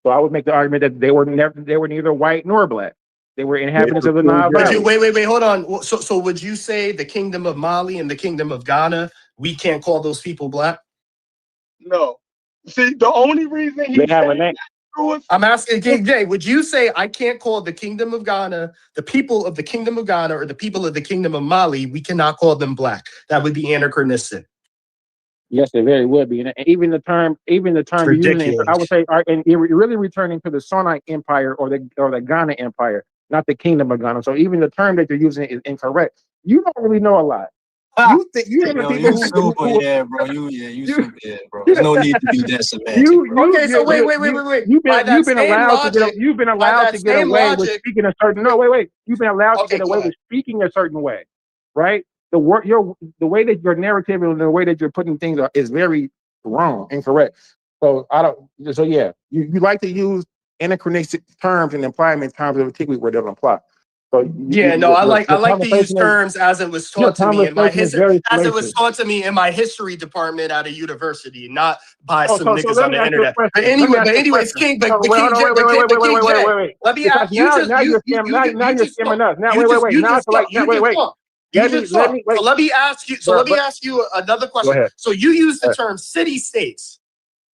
So I would make the argument that they were neither white nor black. They were inhabitants of the Nile Valley. Wait, hold on. So would you say the Kingdom of Mali and the Kingdom of Ghana, we can't call those people black? No. See, the only reason they have a name. I'm asking King J, would you say I can't call the Kingdom of Ghana, the people of the Kingdom of Ghana, or the people of the Kingdom of Mali, we cannot call them black? That would be anachronistic. Yes, it very would be. And even the term you're using, I would say, and you're really returning to the Sonite Empire or the Ghana Empire, not the Kingdom of Ghana. So even the term that you're using is incorrect. You don't really know a lot. You think you stupid, yeah, bro. You stupid, yeah, bro. There's no need to be that semantic. Wait. You've been allowed to get away with speaking a certain. No, wait. You've been allowed to get away with speaking a certain way, right? The way that your narrative and the way that you're putting things is very wrong, incorrect. So you like to use anachronistic terms and imply them in times of antiquity where they don't apply. So I like to use terms as it was taught to me in my history, as it was taught to me in my history department at a university, not by some niggas on the internet. But anyways, King, let me ask you. Let me ask you another question. So you use the term city-states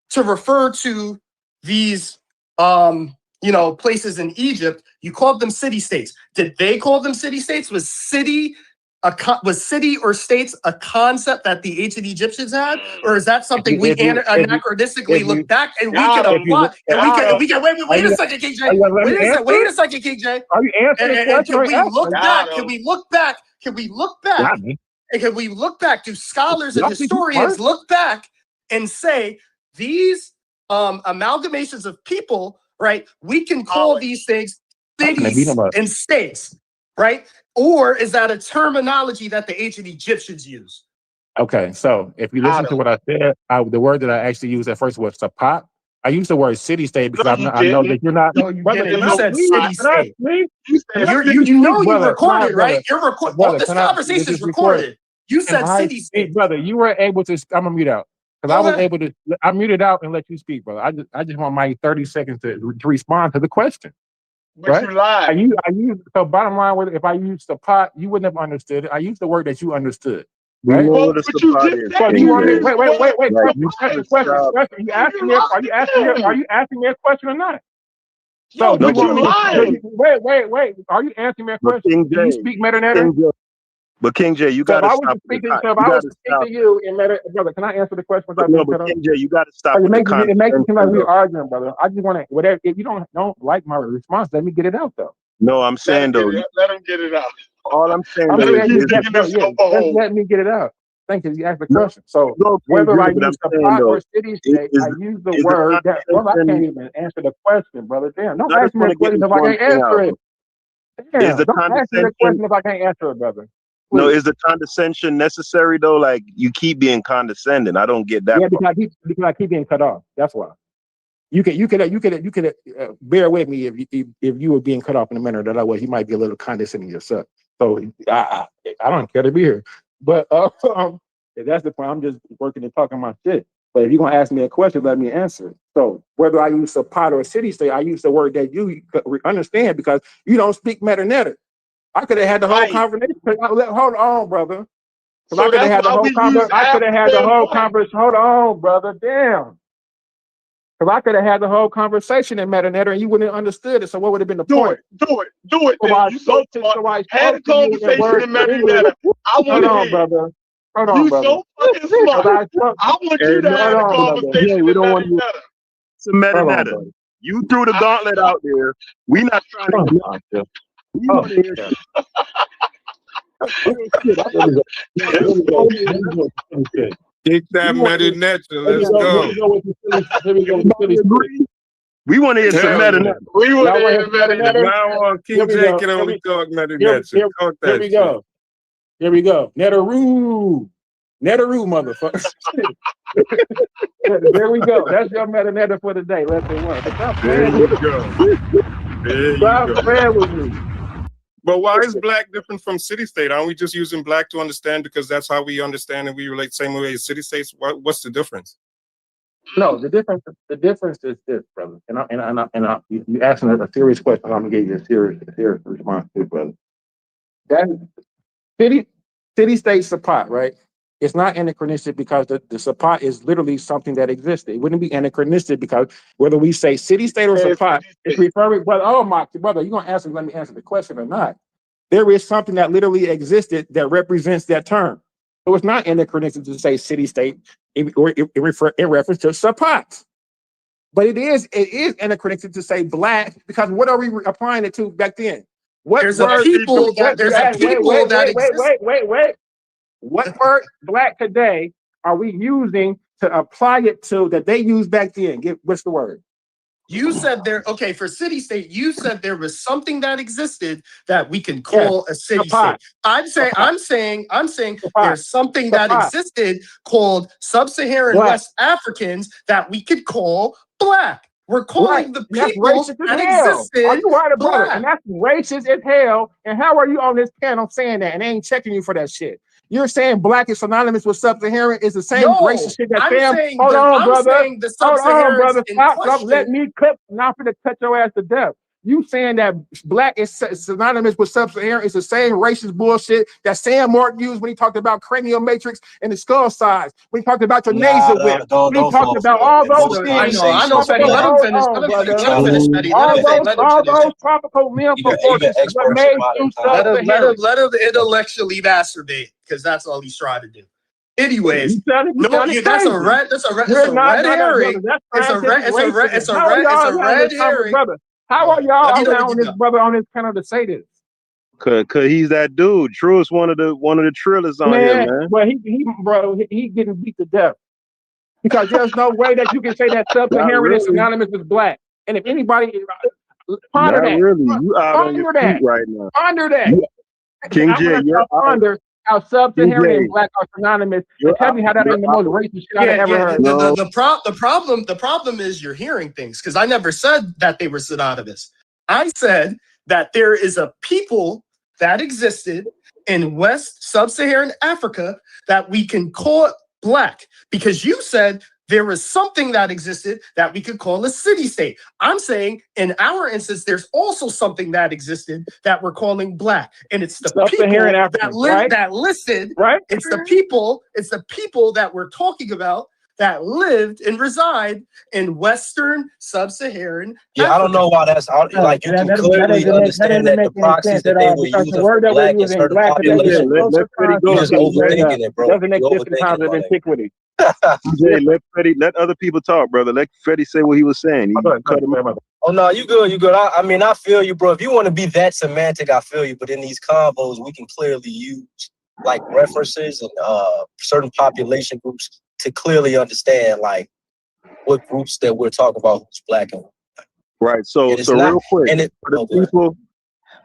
to refer to these places in Egypt. You called them city-states. Did they call them city-states? Was city or states a concept that the ancient Egyptians had, or is that something we anachronistically look back and we can apply? And we can wait a second, King J. Wait a second, King J. Are you answering the question? Can we look back? And can we look back? Do scholars and historians look back and say these amalgamations of people? Right, we can call these things cities and states, right? Or is that a terminology that the ancient Egyptians use? Okay, so if you listen to what I said, the word that I actually used at first was sapat, I use the word city state because No, you I know didn't. that you're not. No, you Brother, didn't. can You I said speak? city Can I state. speak? You said Can I You speak, know you brother? recorded, Brother, right? You're recorded. All brother, this can I? conversation This is is recorded. recorded. You Can said I city speak, state. brother? You were able to. I'm gonna mute out because I Go was ahead. able to. I muted out and let you speak, brother. I just want my 30 seconds to respond to the question. But Right? you lied. I use so bottom line with if I used the pot, you wouldn't have understood it. I used the word that you understood. We Right? know But what a you supply just is, said So King you want me? J. Wait. Like you Question. stop. You asking me? Are you asking me? Are you asking me a question or not? Yo, So do No, you but but want you me to? lying. Wait. Are you answering me a but question? King Do you J, speak Metanetter? King J, but King J, you So if gotta I was stop to with speak the to, con- so if you I was gotta to speak stop. to you in Meta, brother, can I answer the question without No, being but cut off? King J, you gotta Oh, stop with the it makes it seem like condescension we're though. arguing, brother. I just want to whatever. If you don't like my response, let me get it out though. No, I'm Let saying him get though, it. Let him get it out. all I'm saying I'm though Let is him saying keep just is let digging no, this yeah, scope a just hole. let me get it out. Thank you. You asked the no, question. So no, King whether J, I but I'm use the saying pot though, or city is state, is, I use the is the word that. Well, I can't condescension. even answer the question, brother. Damn, don't I ask just me want a to get question this if I one can't thing answer out. it. Is Damn, the don't ask me the condescension question if I can't answer it, brother. no? Please. Is the condescension necessary though? Like you keep being condescending. I don't get that Yeah, part. because I keep being cut off. That's why. You could bear with me if you were being cut off in a manner that I was. You might be a little condescending yourself. So I don't care to be here. But if that's the point, I'm just working and talking my shit. But if you're gonna ask me a question, let me answer. So whether I use a pot or a city state, I use the word that you understand because you don't speak Metanetter. I could have had the whole Right. conversation. Hold on, brother. Because I So could have that's had the why whole we use conversation. I could have had Africa the and whole black. conversation. Hold on, brother. Damn. Because I could have had the whole conversation in Metanetter and you wouldn't have understood it. So what would have been the Do it. point? Do it So then. I You so spoke to smart. so I Had a spoke to you in conversation words in of English. Marietta. I want Hold to on, hear it. brother. Hold on, You brother. so fucking Because smart. I spoke. I want Hey, you to no, Hold have a on, brother. Jay, conversation we in don't want you. Marietta. Some Hold on, metadata. brother. You threw the gauntlet out there. We not trying to Oh, hear. my God. We Oh, want to hear yeah. real shit. Here we go. Here we go. Funny. Here we go. Silly shit. Kick You that want to, Metanetra. here we Let's go. Here go. we go with the silly. Here we go with the silly Everybody shit. agree. We want to hear some Hell yeah. metadata. We would Y'all want to have hear been some better. From Metanetter? now on, Here King we J go. can Here only we, talk here, Metanetra. here, Talk here that we shit. go. Here we go. Netaroo. Netaroo, motherfucker. There we go. That's your metadata for the day. Lesson one. But stop There playing with you me. go. There you Stop go. playing with me. But why is black different from city state? Aren't we just using black to understand because that's how we understand and we relate same way as city states? What's the difference? No, the difference is this, brother. You asking a serious question. I'm gonna give you a serious response to, brother. That city state support, right? It's not anachronistic because the support is literally something that existed. It wouldn't be anachronistic because whether we say city state or support, it's referring. But oh my brother, you gonna answer? Let me answer the question or not? There is something that literally existed that represents that term. So it's not anachronistic to say city state in reference to support. But it is anachronistic to say black because what are we applying it to back then? What There's a word? people that exists. Wait. What word black today are we using to apply it to that they used back then? What's the word? You said there, okay, for city state, you said there was something that existed that we can call a city Support. state. I'm saying Support. there's something that Support. existed called sub-Saharan Black. West Africans that we could call black. We're calling the That's people racist as that hell. Are existed you right, brother? And black. that's racist as hell. And how are you on this panel saying that and they ain't checking you for that shit? You're saying black is synonymous with sub-Saharan is the same racist shit that I'm Sam. saying Hold on, I'm brother. saying the Hold on, sub-Saharans brother. in Stop. Let question. me cut. Not gonna cut your ass to death. You saying that black is synonymous with sub-Saharan is the same racist bullshit that Sam Morton used when he talked about cranial matrix and the skull size. When he talked about your nasal whip. Don't When he talked fall about for it. all In those most things. I know, conversations, Fetty. man, Let him Hold finish. on, brother. Let him finish, Fetty. Let him finish. Let him All finish. those tropical limb even proportions is what experts made in modern you times. sub-Saharan. Let him intellectually masturbate because that's all he's trying to do. Anyways, You no, sounded that's a crazy. red. It's a You're red not, brother. herring. That's It's a red. scientific racism. How are It's a y'all having red this conversation, herring. brother? How Go are ahead. Let y'all me know when allowing you this go. brother on this panel to say this? Cause he's that dude. Truest one of the trillers on here, man. Well, he getting beat to death because there's no way that you can say that Not sub-Saharan is really. synonymous with black. And if anybody ponder Not that, really. You out on your ponder that, feet right now. ponder that. You, King I J, want you're to out. ponder how sub-Saharan and DJ, black are synonymous, and you're tell out. me how that You're ain't the out. most racist shit I've Yeah, ever yeah. heard. No, The problem is you're hearing things because I never said that they were synonymous. I said that there is a people that existed in West Sub-Saharan Africa that we can call black because you said there was something that existed that we could call a city-state. I'm saying in our instance, there's also something that existed that we're calling black, and it's the people Sub-Saharan that Africans, right? that listed. Right? It's the people that we're talking about that lived and reside in Western Sub-Saharan Yeah, Africa. I don't know why that's like you can clearly understand that the proxies that they were because the using word for that we're black in using, certain black, today is a populations. closer let Freddie You go. just concept than overthinking it, bro. doesn't You exist in overthinking times it, of my nigga. antiquity. DJ, let other people talk, brother. Let Freddie say what he was saying. You cut him off. Oh no, you good, you good. I mean, I feel you, bro. If you want to be that semantic, I feel you. But in these convos, we can clearly use like references and certain population groups to clearly understand like what groups that we're talking about who's black and Right. So it's not, real quick, and it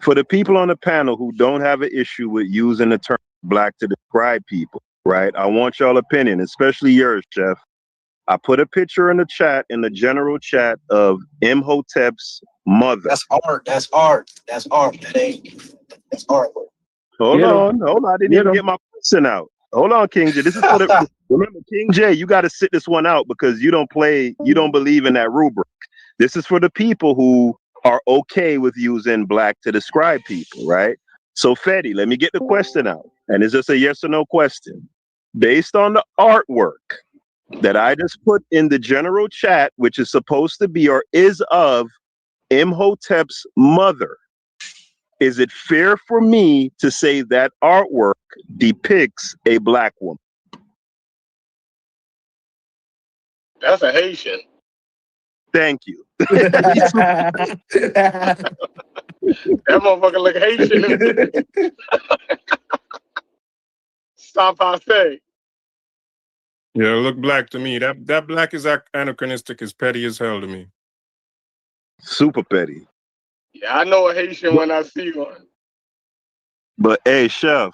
for the people on the panel who don't have an issue with using the term black to describe people, right? I want y'all opinion, especially yours, Chef. I put a picture in the chat, in the general chat, of Imhotep's mother. That's art. That's art. That's art. That's art. Hold on. I didn't even get my question out. Hold on, King J. This is for the remember, King J, you got to sit this one out because you don't believe in that rubric. This is for the people who are okay with using black to describe people, right? So, Fetty, let me get the question out. And it's just a yes or no question. Based on the artwork that I just put in the general chat, which is supposed to be or is of Imhotep's mother, is it fair for me to say that artwork depicts a black woman? That's a Haitian. Thank you. That motherfucker look Haitian. Stop, I say. Yeah, look black to me. That black is anachronistic, is petty as hell to me. Super petty. Yeah, I know a Haitian when I see one. But hey, Chef,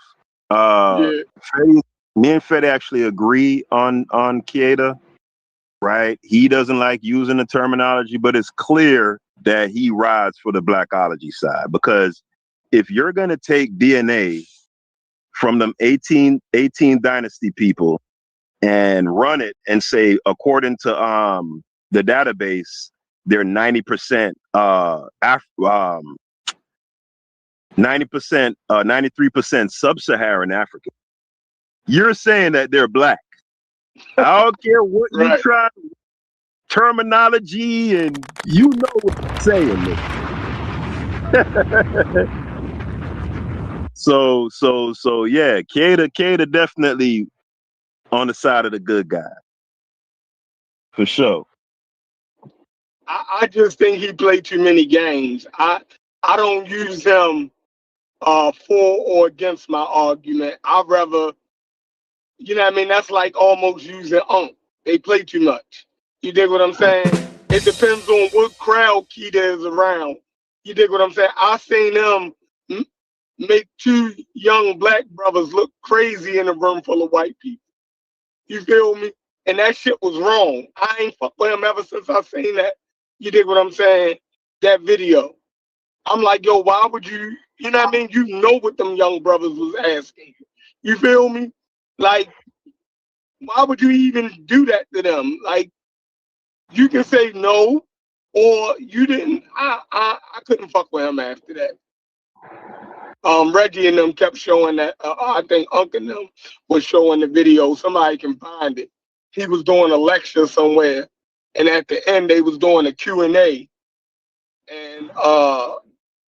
Yeah. me and Fetty actually agree on Kieda, right? He doesn't like using the terminology, but it's clear that he rides for the blackology side, because if you're gonna take DNA from them 18 dynasty people and run it and say, according to the database, they're 90% 90%, 93% sub-Saharan African. You're saying that they're black. I don't care what you try, terminology, and you know what I'm saying. So yeah, Kata definitely on the side of the good guy. For sure. I just think he played too many games. I don't use him for or against my argument. I'd rather, you know what I mean? That's like almost using They play too much. You dig what I'm saying? It depends on what crowd Keita is around. You dig what I'm saying? I seen him make two young black brothers look crazy in a room full of white people. You feel me? And that shit was wrong. I ain't fuck with him ever since I seen that. You dig what I'm saying? That video. I'm like, yo, why would you, you know what I mean? You know what them young brothers was asking you. You feel me? Like, why would you even do that to them? Like, you can say no, or you didn't. I couldn't fuck with him after that. Reggie and them kept showing that. I think Unc and them was showing the video. Somebody can find it. He was doing a lecture somewhere, and at the end they was doing a Q&A, and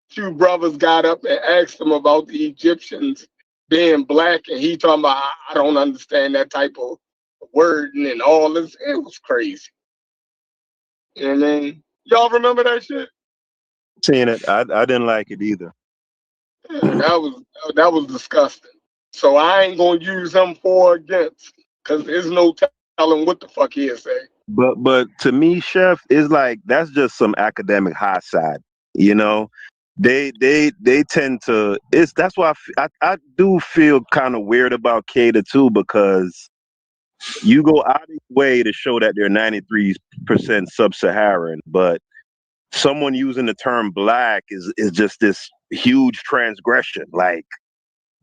two brothers got up and asked him about the Egyptians being black, and he talking about, I don't understand that type of wording and all this. It was crazy. You know what I mean? Y'all remember that shit? Seeing it, I didn't like it either. Yeah, that was disgusting. So I ain't gonna use him for or against, because there's no telling what the fuck he'll say. But to me, Chef, is like that's just some academic high side, you know. they tend to. That's why I do feel kind of weird about Kada too, because you go out of your way to show that they're 93% sub-Saharan, but someone using the term black is just this huge transgression. Like,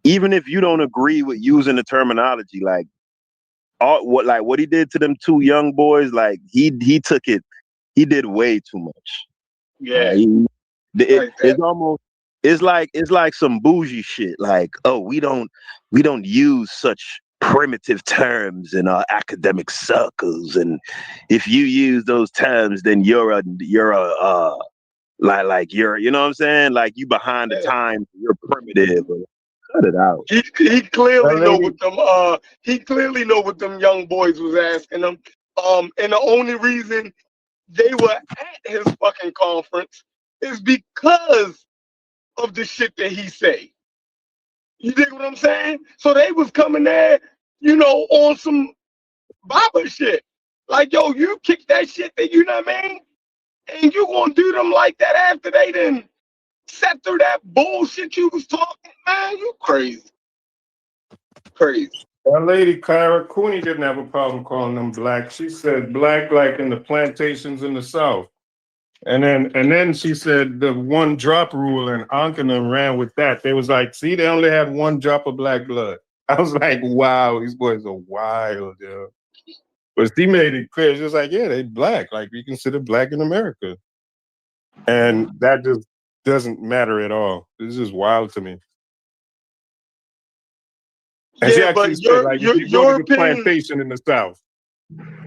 even if you don't agree with using the terminology, like what he did to them two young boys, like he took it, he did way too much. Yeah, It's almost it's like some bougie shit. Like, oh, we don't use such primitive terms in our academic circles, and if you use those terms, then you're a like you're, you know what I'm saying? Like, you behind the times, you're primitive. Cut it out. He clearly know what them he clearly know what them young boys was asking him. And the only reason they were at his fucking conference is because of the shit that he say. You dig what I'm saying? So they was coming there, on some Baba shit. Like, yo, you kick that shit, that, you know what I mean? And you gonna do them like that after they done sat through that bullshit you was talking, man? You crazy. Crazy. That lady, Clara Cooney, didn't have a problem calling them black. She said black like in the plantations in the South. And then she said the one drop rule, and Ankara ran with that. They was like, see, they only had one drop of black blood. I was like, wow, these boys are wild, yo. But she made it clear. She was like, yeah, they black. Like, we consider black in America. And that just doesn't matter at all. This is wild to me. And she actually said, like, if you go to the plantation in the South,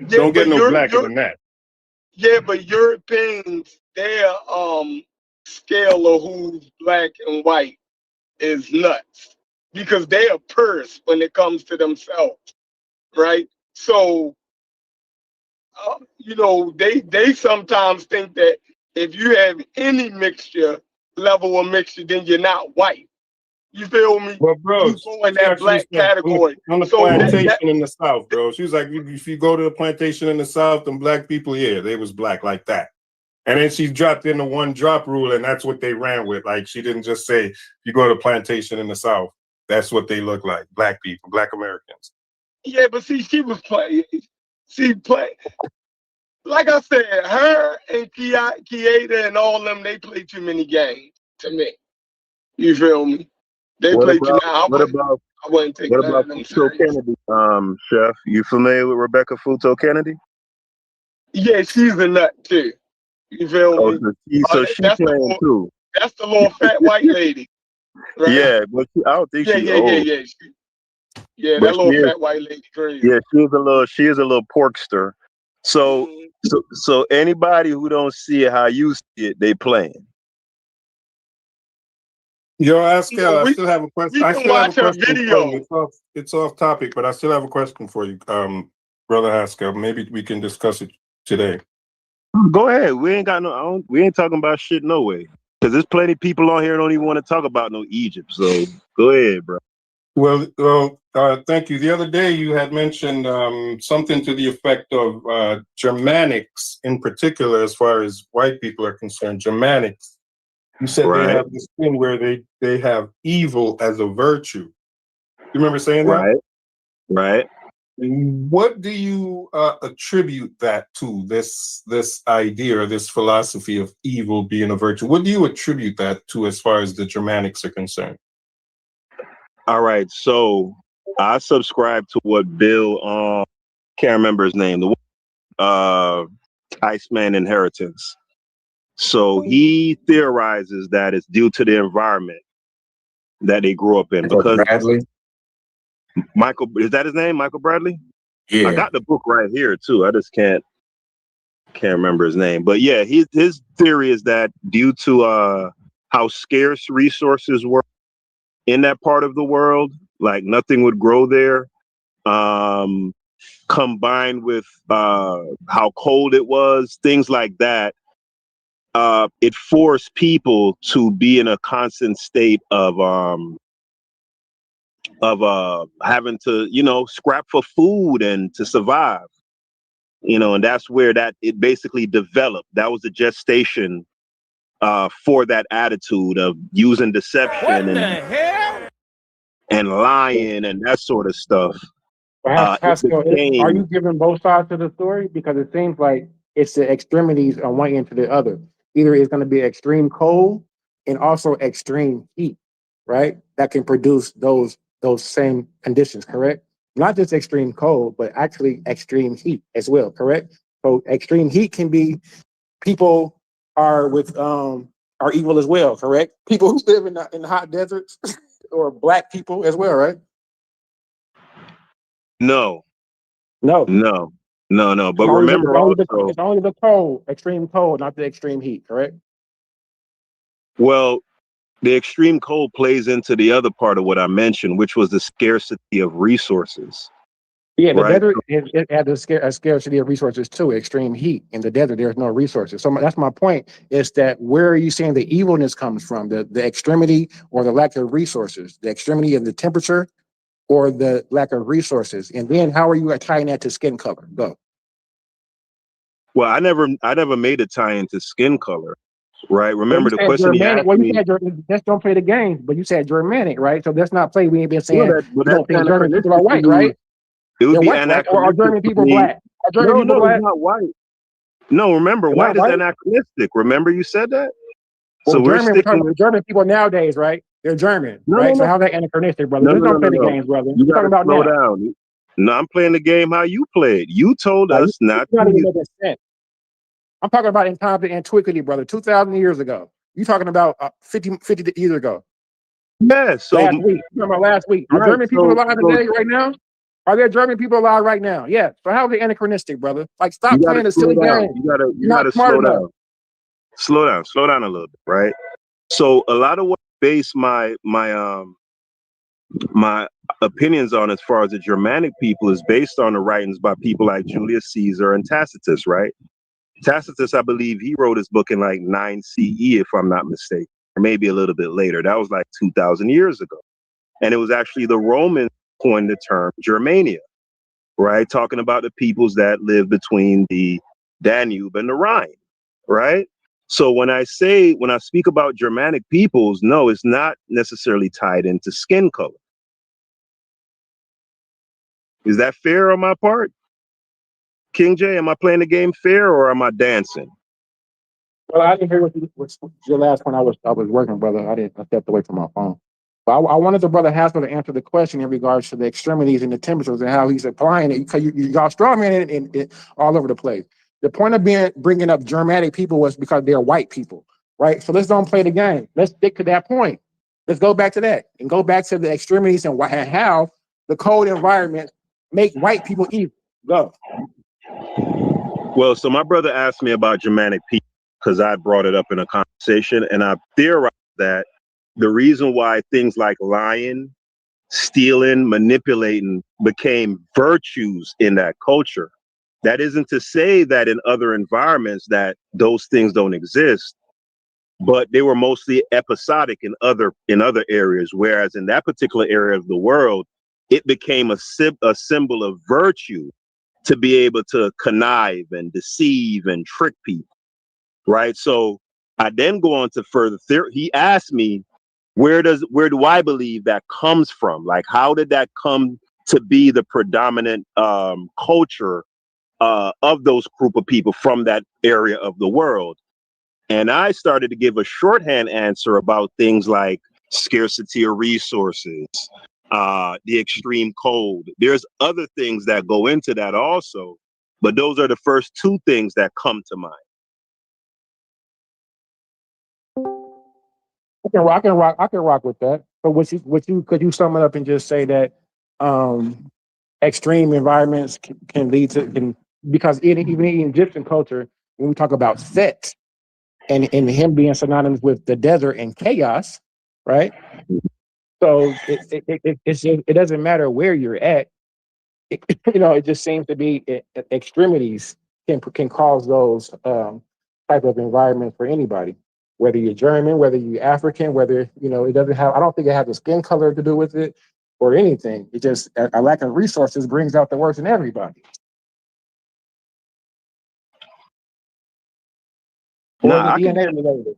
don't get no blacker than that. Yeah, but Europeans, their scale of who's black and white is nuts, because they are purist when it comes to themselves, right? So, they sometimes think that if you have any level of mixture, then you're not white. You feel me? Well, bro, you go in that black category. On the plantation in the South, bro. She was like, if you go to the plantation in the South, and black people, yeah, they was black like that. And then she dropped in the one drop rule, and that's what they ran with. Like, she didn't just say, if you go to the plantation in the South, that's what they look like, black people, black Americans. Yeah, but see, she was playing. Like I said, her and Kieda and all them, they play too many games to me. You feel me? They play too many. I wouldn't take what about Futo Kennedy, Chef? You familiar with Rebecca Futo Kennedy? Yeah, she's a nut too. You feel me? So she's playing too. That's the little fat white lady. Right? Yeah, but I don't think she's old. Yeah, that little fat white lady crazy. Yeah, she is a little porkster. So anybody who don't see it how you see it, they playing. Yo, Askel, I still have a question. I still have a question video. For you. It's off topic, but I still have a question for you, Brother Haskell. Maybe we can discuss it today. Go ahead. We ain't talking about shit no way. Because there's plenty of people on here who don't even want to talk about no Egypt. So go ahead, bro. Well, thank you. The other day you had mentioned something to the effect of Germanics in particular, as far as white people are concerned. Germanics. You said they have this thing where they have evil as a virtue. You remember saying that? Right. What do you attribute that to, this idea or this philosophy of evil being a virtue? What do you attribute that to as far as the Germanics are concerned? All right. So I subscribe to what Bill, can't remember his name, the Iceman Inheritance. So he theorizes that it's due to the environment that they grew up in. Because Bradley? Michael, is that his name? Michael Bradley? Yeah. I got the book right here too. I just can't remember his name. But yeah, his theory is that due to how scarce resources were in that part of the world, like nothing would grow there. Combined with how cold it was, things like that. It forced people to be in a constant state of having to, scrap for food and to survive, and that's where it basically developed. That was the gestation for that attitude of using deception and lying and that sort of stuff. Pascal, became, are you giving both sides of the story? Because it seems like it's the extremities on one end to the other. Either it's going to be extreme cold and also extreme heat, right? That can produce those same conditions, correct? Not just extreme cold, but actually extreme heat as well, correct? So extreme heat can be people are evil as well, correct? People who live in hot deserts or black people as well, right? No. No. But remember also, it's only the cold, extreme cold, not the extreme heat, correct? well, the extreme cold plays into the other part of what I mentioned, which was the scarcity of resources. Yeah, the right? desert it had a scarcity of resources too. Extreme heat in the desert, there's no resources. So that's my point. Is that where are you seeing the evilness comes from? The extremity or the lack of resources, the extremity of the temperature, or the lack of resources, and then how are you tying that to skin color? Go. Well, I never made a tie into skin color, right? Remember the question he Germanic. asked Well, you me. said let's don't play the games, but you said Germanic, right? So let's not play. We ain't been saying you don't think German people are white, right? It would They're be white, right? Or are German people black? Are German people black? It's not white. No, remember, They're white is white? anachronistic. Remember you said that? Well, So we're we're talking sticking about German people nowadays, right? They're German, right? So no. how's that anachronistic, brother? Let's don't play the games, brother. You We're talking gotta about slow now. down. No, I'm playing the game how you played. You told us not You're not to even use. making sense. I'm talking about in times of antiquity, brother. 2,000 years ago. You talking about 50 years ago? Yeah. So last week. You talking about last week? Are German people alive today, right now? Are there German people alive right now? Yeah. So how's it anachronistic, brother? Like, stop playing a silly game. You gotta slow down. Slow down a little bit, right? So a lot of what I base my opinions on as far as the Germanic people is based on the writings by people like Julius Caesar and Tacitus, right? Tacitus, I believe he wrote his book in like 9 CE, if I'm not mistaken, or maybe a little bit later. That was like 2,000 years ago. And it was actually the Romans coined the term Germania, right? Talking about the peoples that live between the Danube and the Rhine, right? So when I speak about Germanic peoples, no, it's not necessarily tied into skin color. Is that fair on my part? King J, am I playing the game fair or am I dancing? Well, I didn't hear what your last one. I was working, brother. I stepped away from my phone. But I wanted the brother Haskell to answer the question in regards to the extremities and the temperatures and how he's applying it, because you got straw man it all over the place. The point of bringing up Germanic people was because they're white people, right? So let's don't play the game. Let's stick to that point. Let's go back to that and go back to the extremities and how the cold environment make white people evil. Go. Well, so my brother asked me about Germanic people because I brought it up in a conversation, and I theorized that the reason why things like lying, stealing, manipulating became virtues in that culture. That isn't to say that in other environments that those things don't exist, but they were mostly episodic in other areas. Whereas in that particular area of the world, it became a symbol of virtue to be able to connive and deceive and trick people, right? So I then go on to further theory. He asked me, where do I believe that comes from? Like, how did that come to be the predominant culture of those group of people from that area of the world? And I started to give a shorthand answer about things like scarcity of resources, the extreme cold. There's other things that go into that also, but those are the first two things that come to mind. I can rock with that. But could you sum it up and just say that extreme environments can lead to because even in Egyptian culture, when we talk about Set and him being synonymous with the desert and chaos, right? So it doesn't matter where you're at. It just seems to be extremities can cause those type of environments for anybody, whether you're German, whether you're African, whether it doesn't have. I don't think it has a skin color to do with it or anything. It just a lack of resources brings out the worst in everybody. Or Nah, is it DNA related?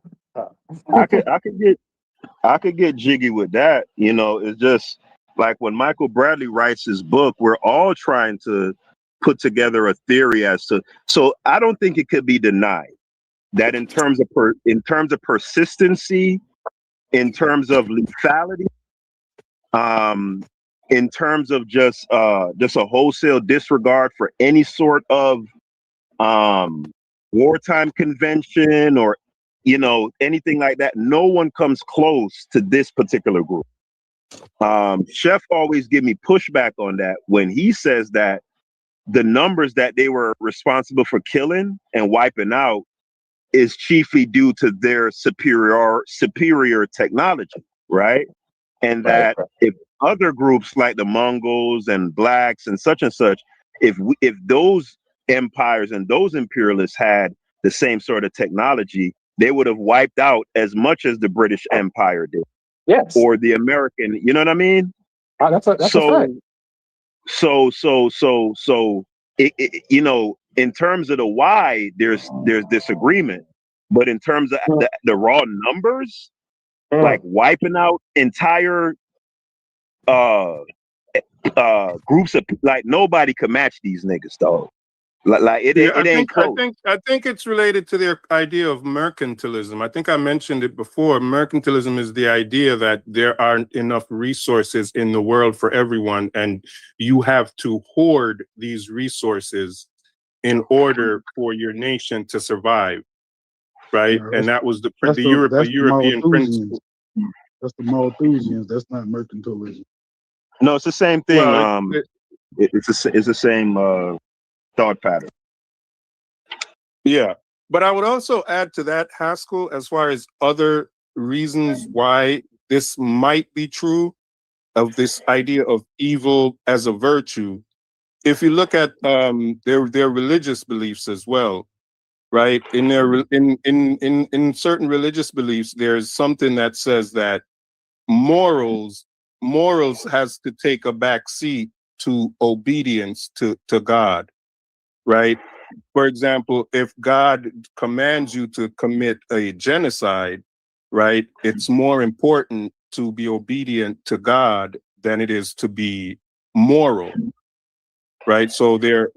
I could get jiggy with that. You know, it's just like when Michael Bradley writes his book, we're all trying to put together a theory as to. So I don't think it could be denied that in terms of persistency, in terms of lethality, in terms of just a wholesale disregard for any sort of wartime convention or anything like that, no one comes close to this particular group. Chef always give me pushback on that when he says that the numbers that they were responsible for killing and wiping out is chiefly due to their superior technology, right? And that if other groups like the Mongols and blacks and such, if those empires and those imperialists had the same sort of technology, they would have wiped out as much as the British Empire did. Yes. Or the American, you know what I mean? That's a fact. So in terms of the why, there's disagreement, but in terms of the raw numbers, like wiping out entire groups of, like, nobody could match these niggas, dog. It ain't close. I think it's related to their idea of mercantilism. I think I mentioned it before. Mercantilism is the idea that there aren't enough resources in the world for everyone, and you have to hoard these resources in order for your nation to survive, right? Yeah, and that was the that's European principle. That's the Malthusians. That's not mercantilism. No, it's the same thing. Well, it's the same thought pattern. Yeah, but I would also add to that, Haskell, as far as other reasons why this might be true of this idea of evil as a virtue. If you look at their religious beliefs as well, right? In certain religious beliefs, there's something that says that morals has to take a back seat to obedience to God, right? For example, if God commands you to commit a genocide, right, it's more important to be obedient to God than it is to be moral, right? So their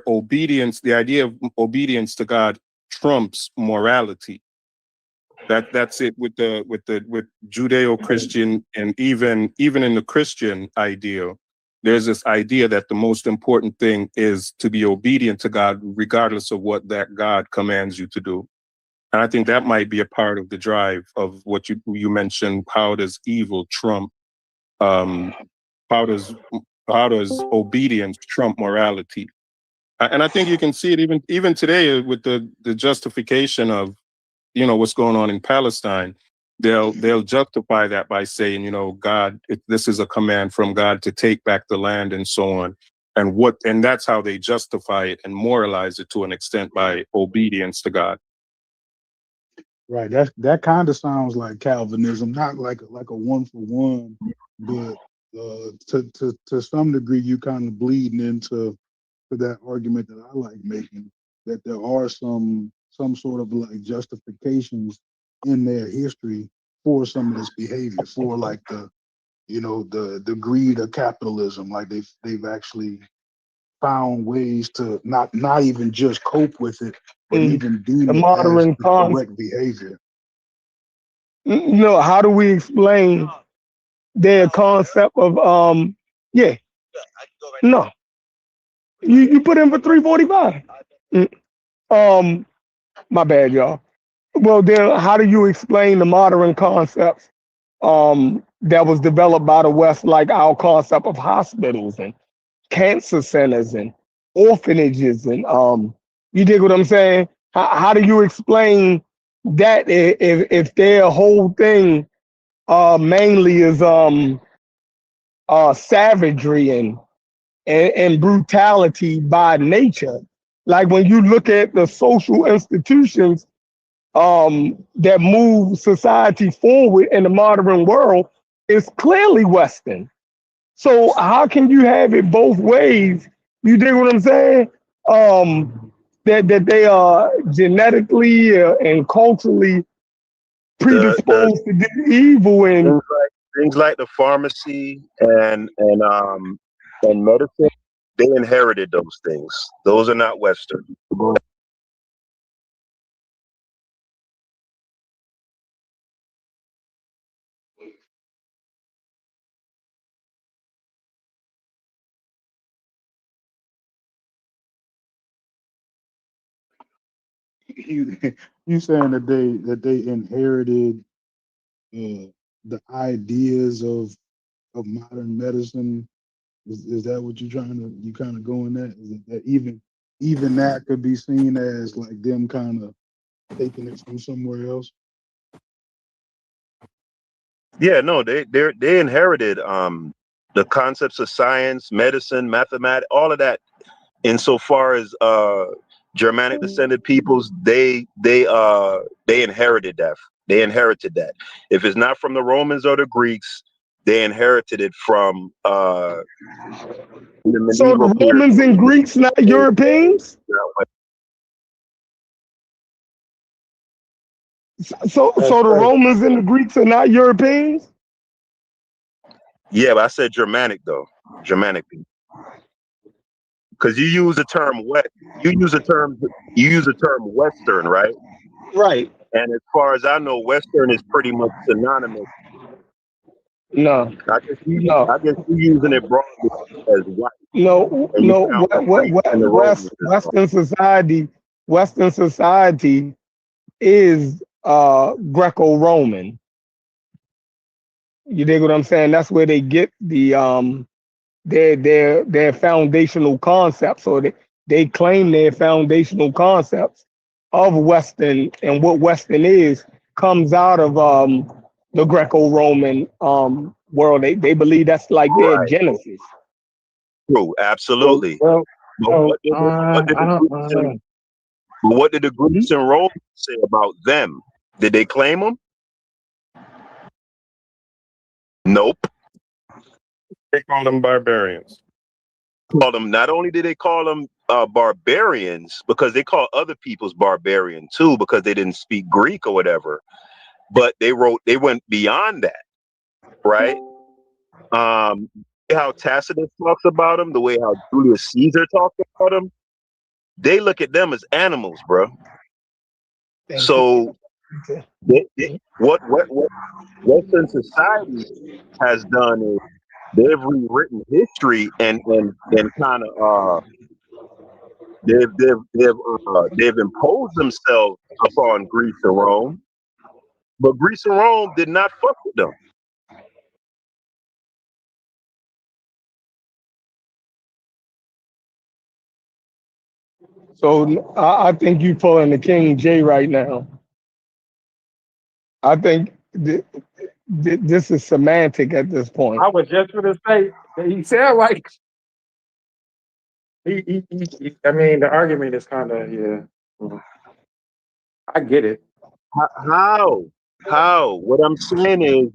obedience, the idea of obedience to God trumps morality. That's it with Judeo-Christian, and even in the Christian ideal. There's this idea that the most important thing is to be obedient to God, regardless of what that God commands you to do. And I think that might be a part of the drive of what you mentioned. How does evil trump? How does obedience trump morality? And I think you can see it even today with the justification of what's going on in Palestine. They'll justify that by saying, God, this is a command from God to take back the land and so on. And that's how they justify it and moralize it to an extent, by obedience to God. Right. That kind of sounds like Calvinism, not like a 1-for-1, but to some degree, you kind of bleeding into that argument that I like making, that there are some sort of like justifications in their history for some of this behavior, for like the greed of capitalism. Like they've actually found ways to not even just cope with it, but even deem it as the correct behavior. How do we explain their concept of no, you put in for 345. My bad, y'all. Well, then how do you explain the modern concepts that was developed by the West, like our concept of hospitals and cancer centers and orphanages, and you dig what I'm saying? How do you explain that if their whole thing mainly is savagery and brutality by nature? Like when you look at the social institutions that move society forward in the modern world, it's clearly Western. So how can you have it both ways? You dig what I'm saying? that they are genetically and culturally The predisposed to do evil and things like the pharmacy and medicine, they inherited those things. Those are not Western. You saying that they inherited the ideas of modern medicine? Is that what you kind of going at? Is it that even that could be seen as like them kind of taking it from somewhere else? Yeah, no, they inherited the concepts of science, medicine, mathematics, all of that. Insofar as Germanic descended peoples, they inherited that. They inherited that. If it's not from the Romans or the Greeks, they inherited it from the so medieval the period. Romans and Greeks not Europeans? So the Romans and the Greeks are not Europeans? Yeah, but I said Germanic though. Germanic people. Because you use the term you use the term Western, right? Right. And as far as I know, Western is pretty much synonymous. No. I guess you're using it broadly as white. No, And you count the Greeks and the Romans as well. Western society is Greco-Roman. You dig what I'm saying? That's where they get the their foundational concepts, or they claim their foundational concepts of Western, and what Western is comes out of the Greco-Roman world. They believe that's like their Right. genesis. True, absolutely. Well, But what did the Greeks and Romans say about them? Did they claim them? Nope. They call them barbarians. Not only did they call them barbarians, because they call other people's barbarian too, because they didn't speak Greek or whatever, but they went beyond that, right? How Tacitus talks about them, the way how Julius Caesar talks about them, they look at them as animals, bro. So what Western society has done is they've rewritten history and kind of they've imposed themselves upon Greece and Rome, but Greece and Rome did not fuck with them. So I think you pulling the King J right now. I think this is semantic at this point. I was just going to say that he sound like he I mean, the argument is kind of I get it. How? What I'm saying is,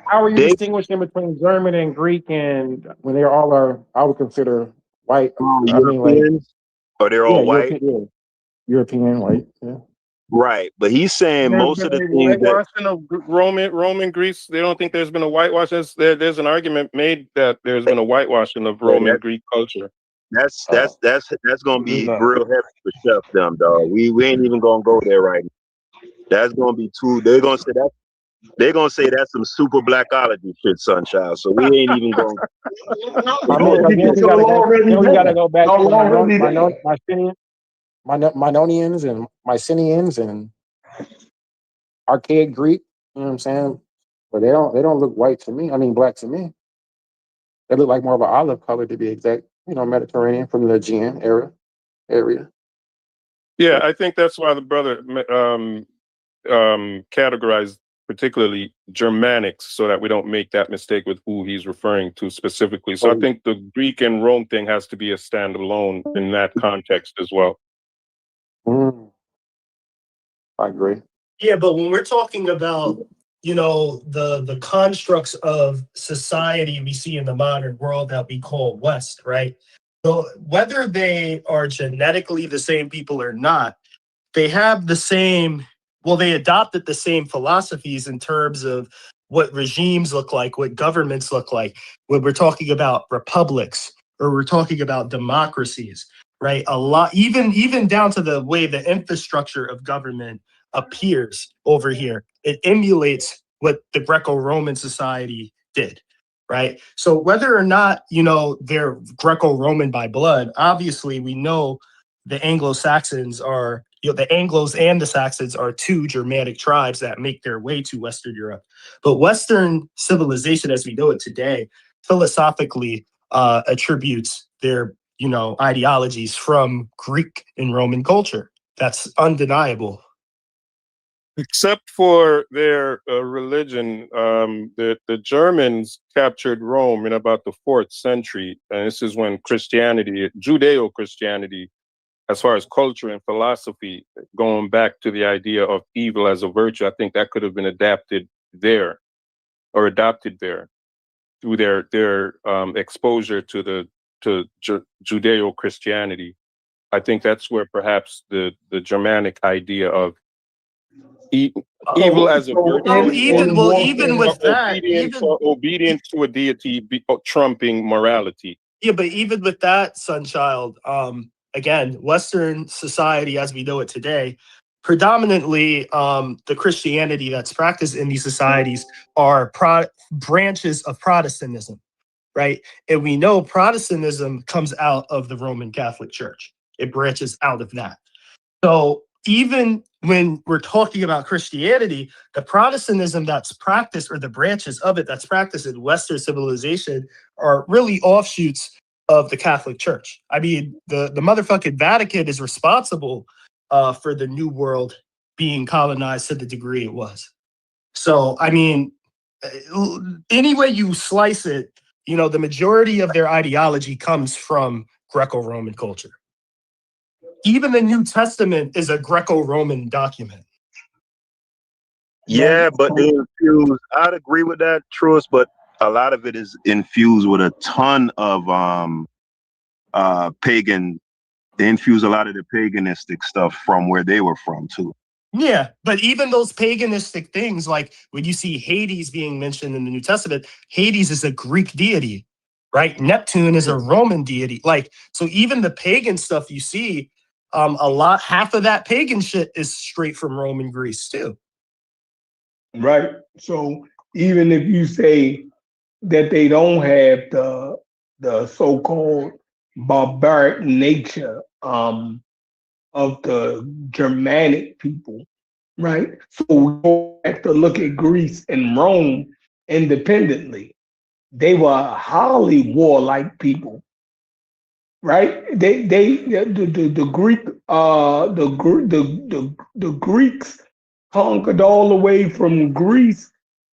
how are you distinguishing between German and Greek, and when they all are, I would consider white? Europeans, or they're all white? European white. Yeah. Right, but he's saying most of the things that of Roman Greece, they don't think there's been a whitewashing. There's an argument made that there's been a whitewashing of Roman Greek culture. That's gonna be real heavy for Chef them, dog. We ain't even gonna go there right now. That's gonna be too. They're gonna say that's some super blackology shit, sunshine. So we ain't even going. We gotta go back to Myconians and Mycenaeans and archaic Greek. You know what I'm saying? But they don't look white to me. I mean, black to me. They look like more of an olive color, to be exact. Mediterranean, from the Aegean area. Yeah, I think that's why the brother categorized particularly Germanics, so that we don't make that mistake with who he's referring to specifically. So I think the Greek and Rome thing has to be a standalone in that context as well. I agree. Yeah, but when we're talking about, the constructs of society we see in the modern world that we call West, right? So whether they are genetically the same people or not, they have the same, well, they adopted the same philosophies in terms of what regimes look like, what governments look like. When we're talking about republics or we're talking about democracies, right? A lot, even down to the way the infrastructure of government appears over here. It emulates what the Greco-Roman society did, right? So whether or not, they're Greco-Roman by blood, obviously we know the Anglo-Saxons are, the Anglos and the Saxons are two Germanic tribes that make their way to Western Europe. But Western civilization, as we know it today, philosophically attributes their, ideologies from Greek and Roman culture. That's undeniable. Except for their religion, the Germans captured Rome in about the 4th century. And this is when Christianity, Judeo-Christianity, as far as culture and philosophy, going back to the idea of evil as a virtue, I think that could have been adopted there through their exposure to Judeo-Christianity. I think that's where perhaps the Germanic idea of evil as a virtue, even with that, obedience to a deity trumping morality. Yeah, but even with that, Sunchild, again, Western society as we know it today, predominantly the Christianity that's practiced in these societies are branches of Protestantism, right? And we know Protestantism comes out of the Roman Catholic Church. It branches out of that. So even when we're talking about Christianity, the Protestantism that's practiced, or the branches of it that's practiced in Western civilization, are really offshoots of the Catholic Church. I mean, the motherfucking Vatican is responsible for the New World being colonized to the degree it was. So, I mean, any way you slice it, the majority of their ideology comes from Greco-Roman culture. Even the New Testament is a Greco-Roman document. Yeah, but they infuse. I'd agree with that, Truist, but a lot of it is infused with a ton of pagan. They infuse a lot of the paganistic stuff from where they were from too. Yeah, but even those paganistic things, like when you see Hades being mentioned in the New Testament, Hades is a Greek deity, right? Neptune is a Roman deity. Like, so even the pagan stuff you see, half of that pagan shit is straight from Rome and Greece too. Right. So even if you say that they don't have the so-called barbaric nature of the Germanic people, right? So we have to look at Greece and Rome independently. They were highly warlike people, right? The Greeks conquered all the way from Greece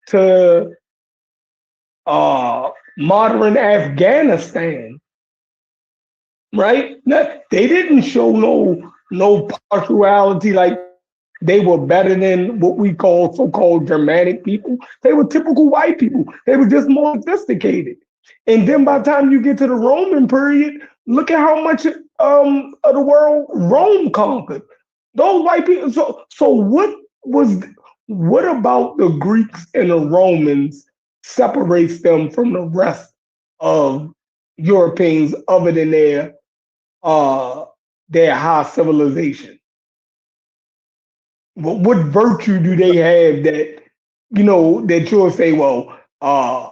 to modern Afghanistan, right? They didn't show no partiality like they were better than what we call so-called Germanic people. They were typical white people. They were just more sophisticated. And then by the time you get to the Roman period, look at how much of the world Rome conquered. Those white people. So what about the Greeks and the Romans separates them from the rest of Europeans other than their high civilization? What virtue do they have that that you'll say, well, I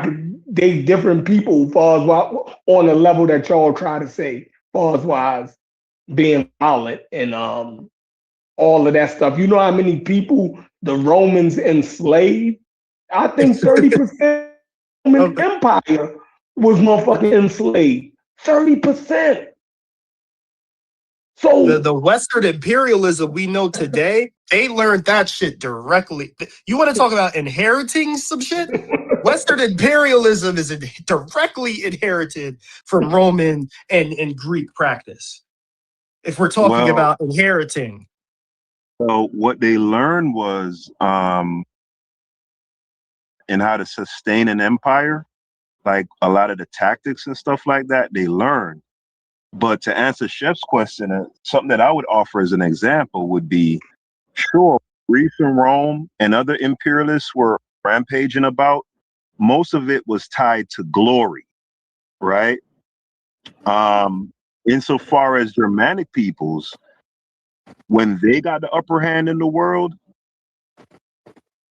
could they different people far as on the level that y'all try to say, far as wise being violent and all of that stuff. You know how many people the Romans enslaved? I think 30% of the Roman Empire was motherfucking enslaved. 30%. So the Western imperialism we know today, they learned that shit directly. You want to talk about inheriting some shit? Western imperialism is directly inherited from Roman and Greek practice. If we're talking about inheriting. So what they learned was in how to sustain an empire. like a lot of the tactics and stuff like that, they learn. But to answer Chef's question, something that I would offer as an example would be, sure, Greece and Rome and other imperialists were rampaging about. Most of it was tied to glory, right? Insofar as Germanic peoples, when they got the upper hand in the world,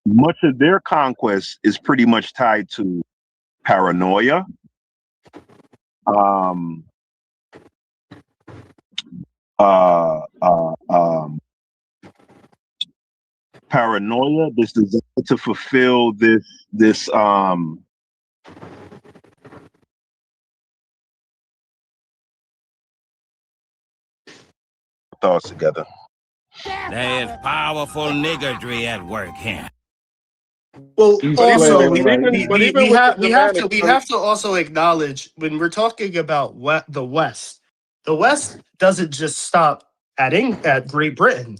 much of their conquest is pretty much tied to paranoia, paranoia, this desire to fulfill this thoughts together. There is powerful niggardry at work here. Well, also we Germanic have to also acknowledge when we're talking about the West doesn't just stop at Great Britain,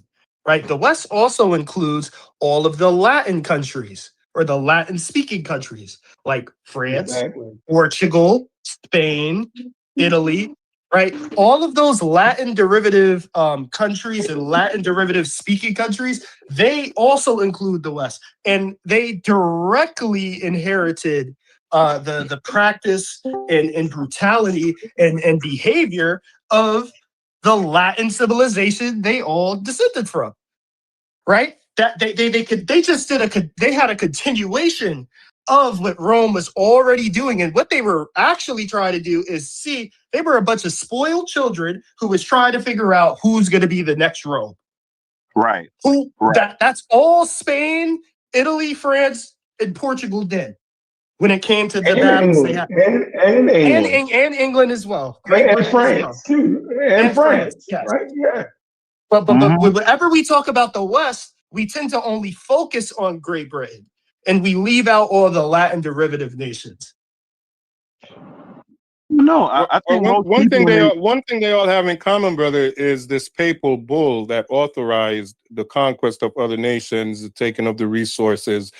right? The West also includes all of the Latin countries or the Latin speaking countries like France, Portugal, Spain, Italy, right? All of those Latin derivative countries and Latin derivative speaking countries, they also include the West, and they directly inherited the practice and brutality and behavior of the Latin civilization they all descended from, right? That they had a continuation of what Rome was already doing, and what they were actually trying to do is they were a bunch of spoiled children who was trying to figure out who's going to be the next Rome. Right. That's all Spain, Italy, France, and Portugal did when it came to the battles they had. And England. And England as well. And France, too. And France, yes. right? Yeah. But whenever we talk about the West, we tend to only focus on Great Britain, and we leave out all the Latin derivative nations. No, I think one thing they all have in common, brother, is this papal bull that authorized the conquest of other nations, the taking of the resources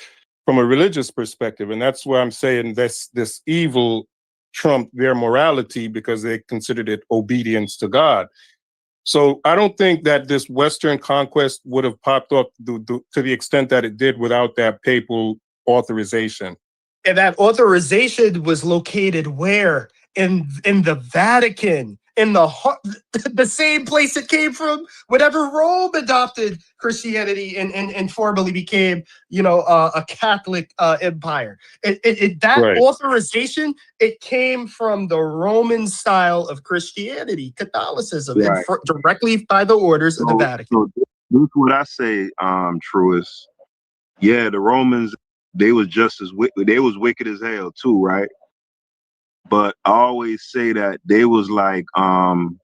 from a religious perspective, and that's where I'm saying this evil trumped their morality because they considered it obedience to God. So I don't think that this Western conquest would have popped up to the extent that it did without that papal authorization. And that authorization was located where? In the Vatican, in the same place it came from whenever Rome adopted Christianity and formally became, a Catholic empire. Authorization, it came from the Roman style of Christianity, Catholicism, right. Directly by the orders of the Vatican. So this is what I say, Truist. Yeah, the Romans, they was just as wicked. They was wicked as hell too, right? But I always say that they was like Avon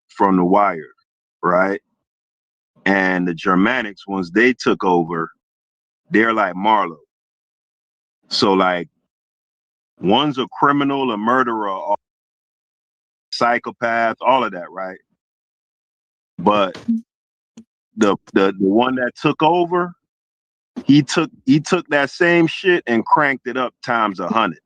from The Wire, right? And the Germanics, once they took over, they're like Marlowe. So like, one's a criminal, a murderer, psychopath, all of that, right? But the one that took over, he took that same shit and cranked it up times 100.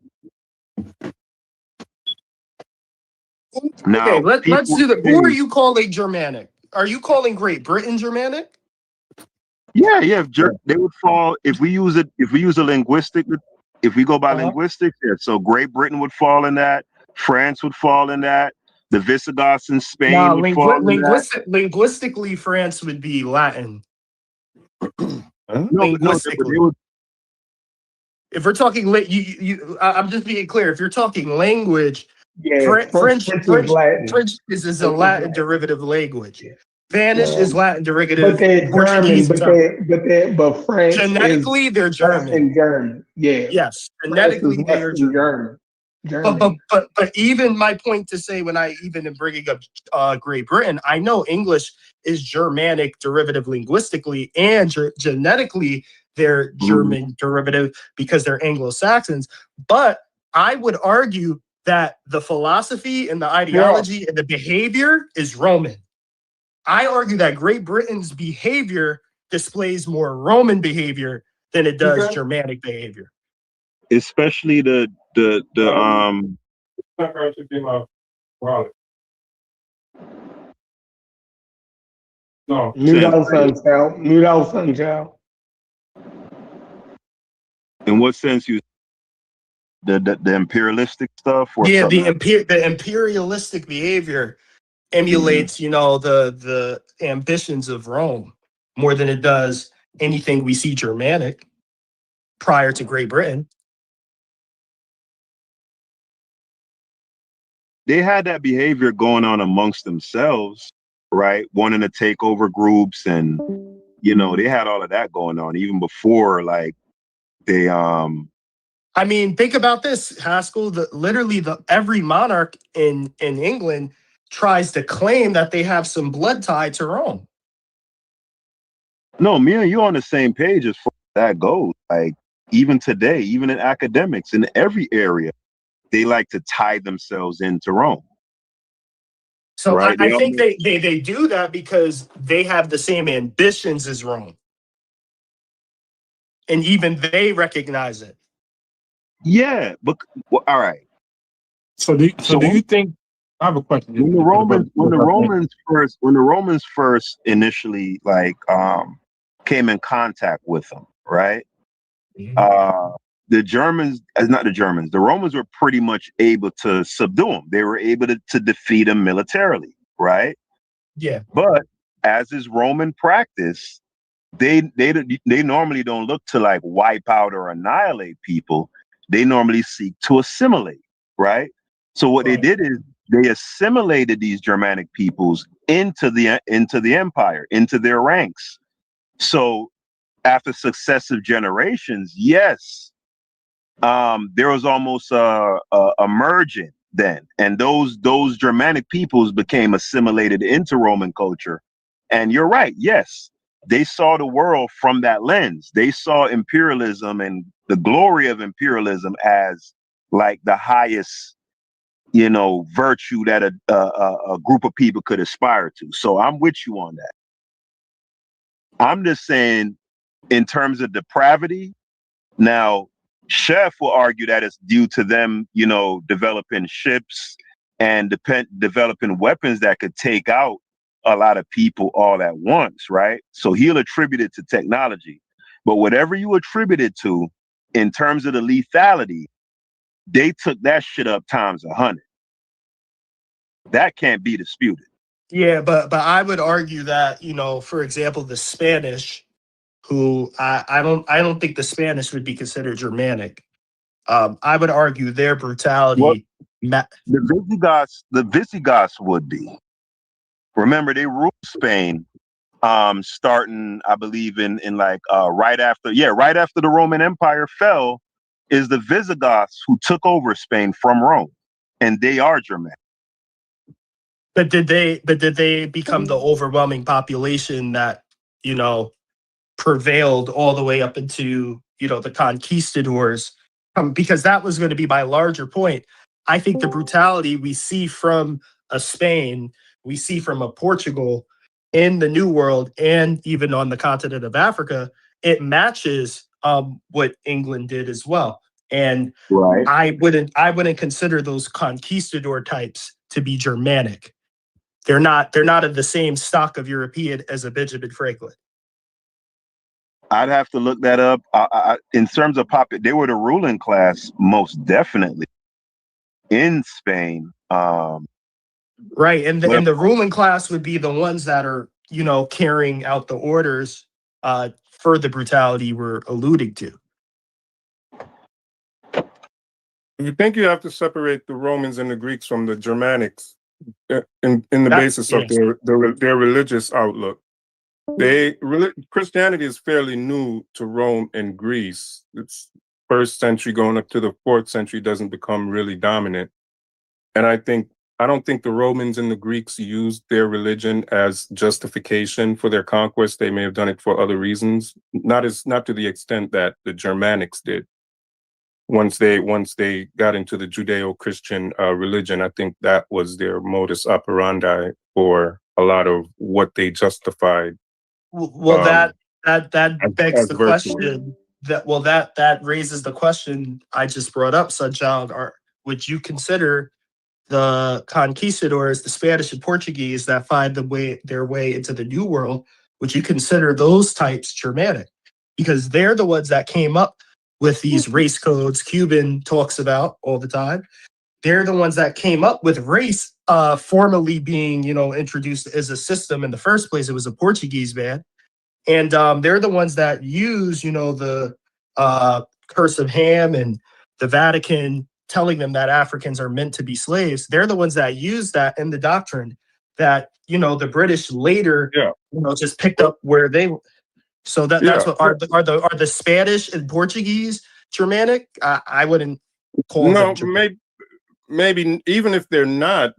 Now, okay, let's do that. Who are you calling Germanic? Are you calling Great Britain Germanic? Yeah. They would fall if we use it. If we use a linguistic, if we go by linguistics, yeah. So Great Britain would fall in that. France would fall in that. The Visigoths in Spain would fall in that. Linguistically, France would be Latin. Linguistically. If we're talking, I'm just being clear. If you're talking language, French is a Latin derivative language. Spanish is Latin derivative. But they're German. But French genetically they're German. German. Yeah. Yes, genetically they are German. But even my point to say when I even am bringing up Great Britain, I know English is Germanic derivative linguistically, and genetically they're German derivative because they're Anglo-Saxons. But I would argue that the philosophy and the ideology and the behavior is Roman. I argue that Great Britain's behavior displays more Roman behavior than it does Germanic behavior. especially the No. Mute out, Sunchild. Mute out, Sunchild. in what sense you the imperialistic stuff or Yeah, something? the imperialistic behavior emulates, the ambitions of Rome more than it does anything we see Germanic prior to Great Britain. They had that behavior going on amongst themselves, right? Wanting to take over groups, and they had all of that going on even before, like they I mean, think about this, Haskell. Every monarch in England tries to claim that they have some blood tie to Rome. No, me and you on the same page as far as that goes. Like even today, even in academics, in every area, they like to tie themselves into Rome. So right? I think they do that because they have the same ambitions as Rome. And even they recognize it. Yeah, but all right. So do you think? I have a question. When the Romans first initially came in contact with them, right? The Romans were pretty much able to subdue them. They were able to defeat them militarily, right? Yeah. But as is Roman practice, they normally don't look to like wipe out or annihilate people. They normally seek to assimilate, right? So what they did is they assimilated these Germanic peoples into the empire, into their ranks. So after successive generations, yes, there was almost a merging then, and those Germanic peoples became assimilated into Roman culture. And you're right, yes, they saw the world from that lens. They saw imperialism and the glory of imperialism as like the highest, virtue that a group of people could aspire to. So I'm with you on that. I'm just saying, in terms of depravity, now Chef will argue that it's due to them, developing ships and developing weapons that could take out a lot of people all at once, right? So he'll attribute it to technology. But whatever you attribute it to, in terms of the lethality, they took that shit up times 100. That can't be disputed. Yeah, but I would argue that, for example, the Spanish, who I don't think the Spanish would be considered Germanic. I would argue their brutality. The Visigoths would be. Remember, they ruled Spain, starting, I believe, in right after the Roman Empire fell, is the Visigoths who took over Spain from Rome, and they are Germanic. But did they become the overwhelming population that, prevailed all the way up into, the conquistadors? Because that was going to be my larger point. I think the brutality we see from a Spain, we see from a Portugal in the New World, and even on the continent of Africa, it matches what England did as well. And right. I wouldn't consider those conquistador types to be Germanic. They're not of the same stock of European as a Benjamin Franklin. I'd have to look that up. In terms of they were the ruling class, most definitely in Spain. Right, and the ruling class would be the ones that are, carrying out the orders for the brutality we're alluding to. You think you have to separate the Romans and the Greeks from the Germanics in the basis of their religious outlook? Christianity is fairly new to Rome and Greece. It's 1st century going up to the 4th century doesn't become really dominant. And I don't think the Romans and the Greeks used their religion as justification for their conquest. They may have done it for other reasons, not to the extent that the Germanics did. Once they got into the Judeo-Christian religion, I think that was their modus operandi for a lot of what they justified. Well, that begs the question. that raises the question I just brought up, Sunchild. Would you consider the conquistadors, the Spanish and Portuguese that find their way into the New World? Would you consider those types Germanic? Because they're the ones that came up with these race codes Cuban talks about all the time. They're the ones that came up with race formally being, introduced as a system in the first place. It was a Portuguese man. And they're the ones that use, the curse of Ham and the Vatican telling them that Africans are meant to be slaves. They're the ones that use that in the doctrine that, the British later, just picked up where they. So that's what are the Spanish and Portuguese Germanic? I wouldn't call them Germanic. Maybe even if they're not,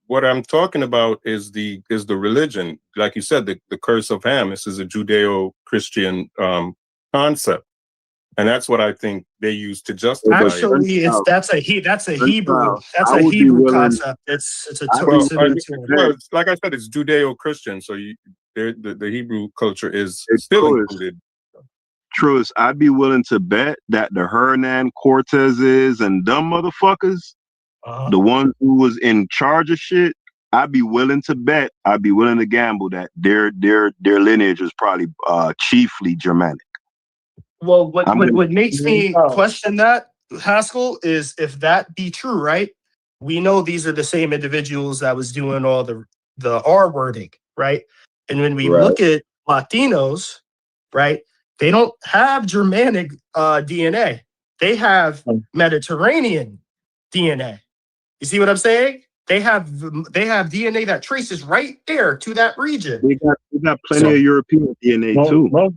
what I'm talking about is the religion. Like you said, the curse of Ham. This is a Judeo-Christian concept, and that's what I think they use to justify. Actually, that's a Hebrew concept. It's like I said, it's Judeo-Christian. So the Hebrew culture is still included. Truist, I'd be willing to bet that the Hernan Cortezes and dumb motherfuckers, the ones who was in charge of shit, I'd be willing to gamble that their lineage is probably chiefly Germanic. Well, what makes me question that, Haskell, is if that be true, right? We know these are the same individuals that was doing all the R wording, right? And when we look at Latinos, right, they don't have Germanic DNA. They have Mediterranean DNA. You see what I'm saying? They have DNA that traces right there to that region. We got plenty of European DNA too. But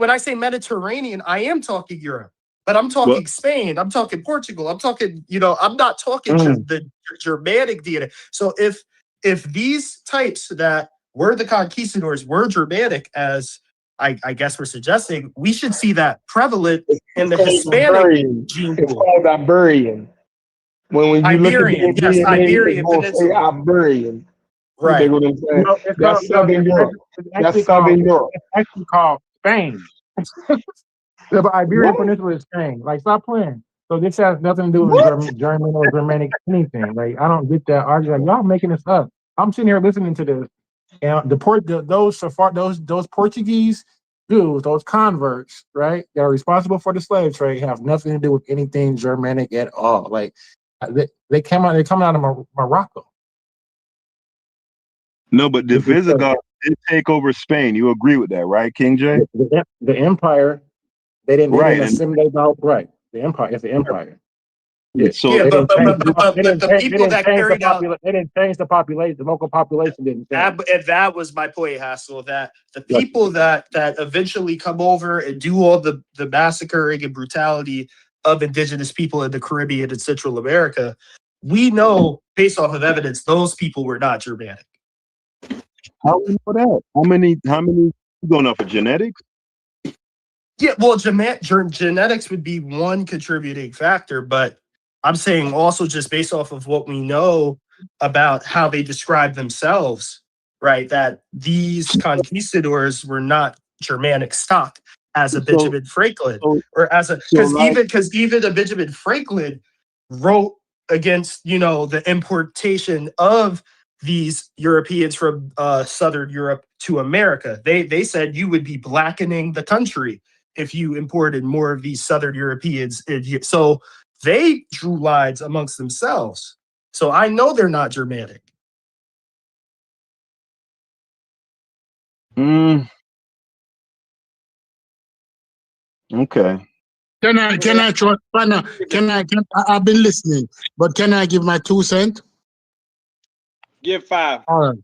when I say Mediterranean, I am talking Europe. But I'm talking Spain. I'm talking Portugal. I'm talking, I'm not talking just the Germanic DNA. So if these types that were the conquistadors were Germanic, as I guess we're suggesting, we should see that prevalent in the Hispanic gene pool. It's called Iberian. When you Iberian, look at the DNA, Iberian Peninsula. Iberian. Right. You know what I'm saying? That's Southern Europe. That's Southern Europe. It's actually called Spain. The Iberian Peninsula is Spain. Like, stop playing. So this has nothing to do with German or Germanic anything. Like, I don't get that argument. Y'all making this up. I'm sitting here listening to this, and those Portuguese Jews, those converts, right, that are responsible for the slave trade, have nothing to do with anything Germanic at all. Like, they come out of Morocco. No, but the Visigoths did take over Spain. You agree with that, right, King J? The empire, they didn't assimilate the whole, right? The empire, it's the empire. Yeah. So but the people that carried out, they didn't change the population. The local population didn't change. And that was my point, Haskell. That the people that eventually come over and do all the massacring and brutality of indigenous people in the Caribbean and Central America, we know based off of evidence those people were not Germanic. How do we know that? How many going off of genetics? Yeah, well, genetics would be one contributing factor, but I'm saying also just based off of what we know about how they describe themselves, right? That these conquistadors were not Germanic stock, as a Benjamin Franklin, or as a because even a Benjamin Franklin wrote against the importation of these Europeans from Southern Europe to America. They said you would be blackening the country if you imported more of these Southern Europeans in here. So they drew lines amongst themselves. So I know they're not Germanic. Okay. I've been listening, but can I give my 2 cents? Give 5. All right.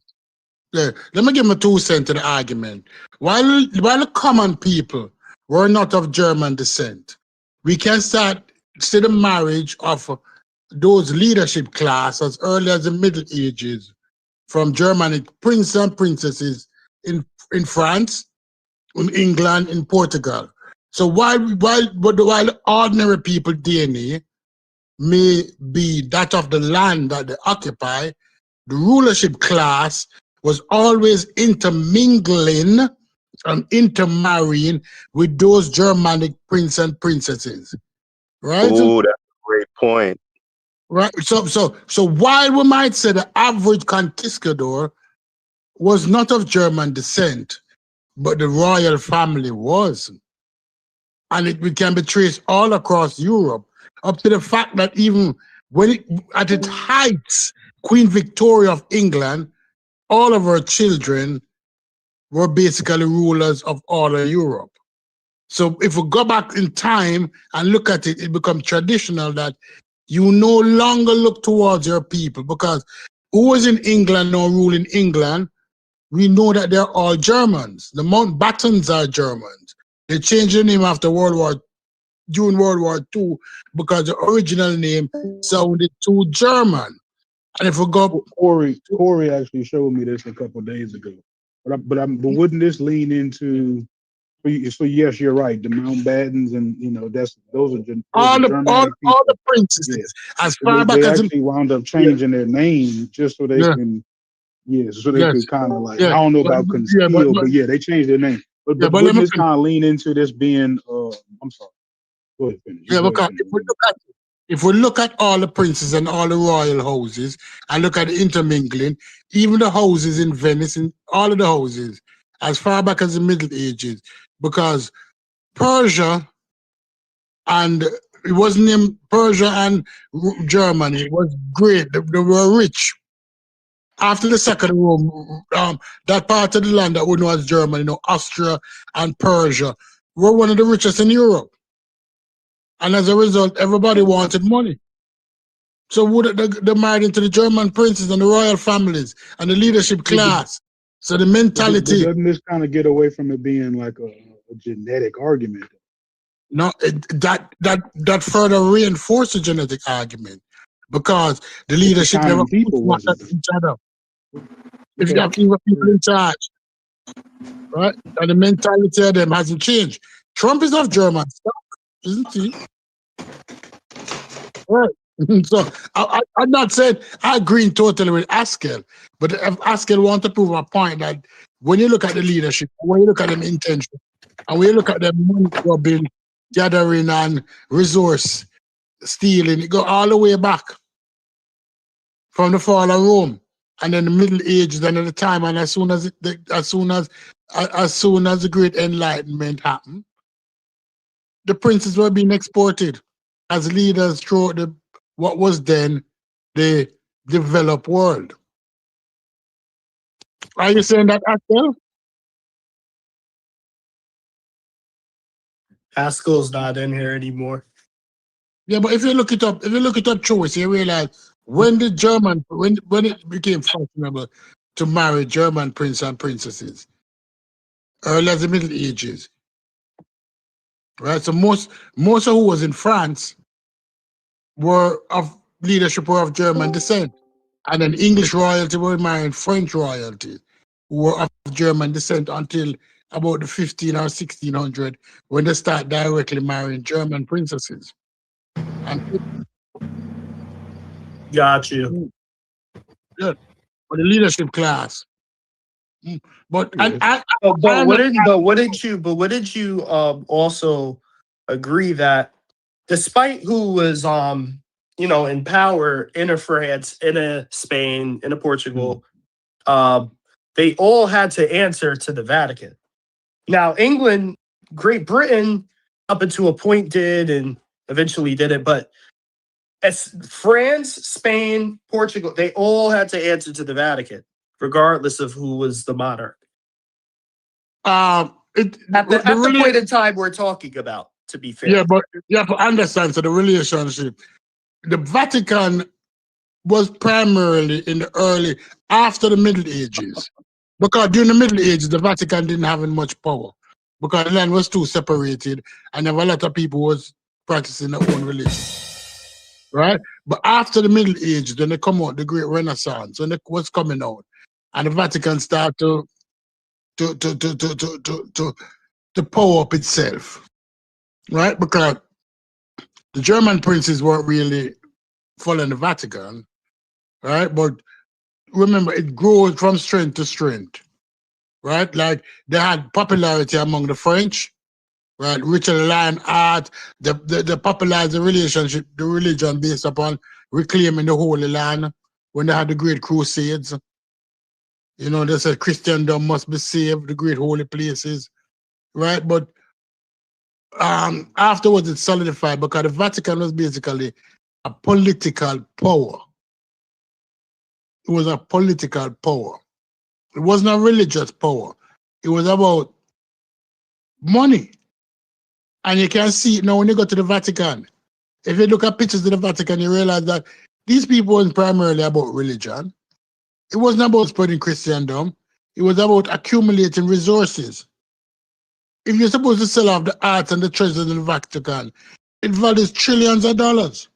Yeah, let me give my 2 cents to the argument. While the common people were not of German descent, we can start see the marriage of those leadership class as early as the Middle Ages from Germanic princes and princesses in France, in England, in Portugal. So while ordinary people DNA may be that of the land that they occupy, the rulership class was always intermingling and intermarrying with those Germanic prince and princesses, right? Oh, that's a great point. Right. So while we might say the average conquistador was not of German descent, but the royal family was, and it can be traced all across Europe, up to the fact that even at its heights, Queen Victoria of England, all of her children were basically rulers of all of Europe. So if we go back in time and look at it, it becomes traditional that you no longer look towards your people, because who was in England or ruling England, we know that they're all Germans. The Mountbattens are Germans. They changed the name after during World War II, because the original name sounded too German. And if we go, Corey actually showed me this a couple of days ago. But wouldn't this lean into? So yes, you're right. The Mountbattens and those are all Germanic people. the princesses, Yeah. as far They back as actually wound up changing their name just so they can, could kind of like, I don't know about conceal, but they changed their name. But wouldn't this kind of lean into this being? I'm sorry. Go ahead, finish. Because if we look at all the princes and all the royal houses and look at the intermingling, even the houses in Venice and all of the houses, as far back as the Middle Ages, because Persia and it wasn't in Persia and Germany, it was great. They were rich. After the Second Rome, that part of the land that we know as Germany, Austria and Persia, were one of the richest in Europe. And as a result, everybody wanted money. So they married into the German princes and the royal families and the leadership class. So the mentality. But doesn't this kind of get away from it being like a genetic argument? No, that further reinforced the genetic argument, because the leadership never pushed each other. If you have people in charge, right, and the mentality of them hasn't changed. Trump is of German stock, isn't he? Right. So I'm not saying I agree totally with Askell, but if Askell wants to prove a point that when you look at the leadership, when you look at them intention, and when you look at them money grubbing, gathering and resource stealing, it go all the way back from the fall of Rome, and then the Middle Ages, and at the time, and as soon as the Great Enlightenment happened, the princes were being exported as leaders throughout what was then the developed world. Are you saying that, Askell? Haskell's not in here anymore. Yeah, but if you look it up, Choice, you realize when it became fashionable to marry German prince and princesses, early as the Middle Ages, right? So most of who was in France were of German descent, and then English royalty were marrying French royalty, who were of German descent until about the 15 or 1600, when they start directly marrying German princesses. Got you. Yeah, for the leadership class. But wouldn't you also agree that despite who was in power in France, in Spain, in Portugal, they all had to answer to the Vatican. Now, England, Great Britain, up until a point did and eventually didn't, but as France, Spain, Portugal, they all had to answer to the Vatican, regardless of who was the monarch. At the point in time we're talking about, to be fair. Yeah, but you have to understand, so the relationship, the Vatican was primarily in the after the Middle Ages. Because during the Middle Ages, the Vatican didn't have much power, because the land was too separated, and there were a lot of people who was practicing their own religion. Right? But after the Middle Ages, then they come out, the Great Renaissance, when it was coming out, and the Vatican started to power up itself. Right? Because the German princes weren't really following the Vatican, right? But remember, it grows from strength to strength. right? Like they had popularity among the French, right? Richard Lion art, the popularized the relationship, the religion based upon reclaiming the Holy Land when they had the Great Crusades. You know, they said Christendom must be saved, the great holy places, right? But afterwards it solidified because the Vatican was basically a political power. It was a political power. It wasn't a religious power. It was about money. And you can see it now when you go to the Vatican. If you look at pictures of the Vatican, you realize that these people weren't primarily about religion. It wasn't about spreading Christendom. It was about accumulating resources. If you're supposed to sell off the arts and the treasures in the Vatican, it values trillions of dollars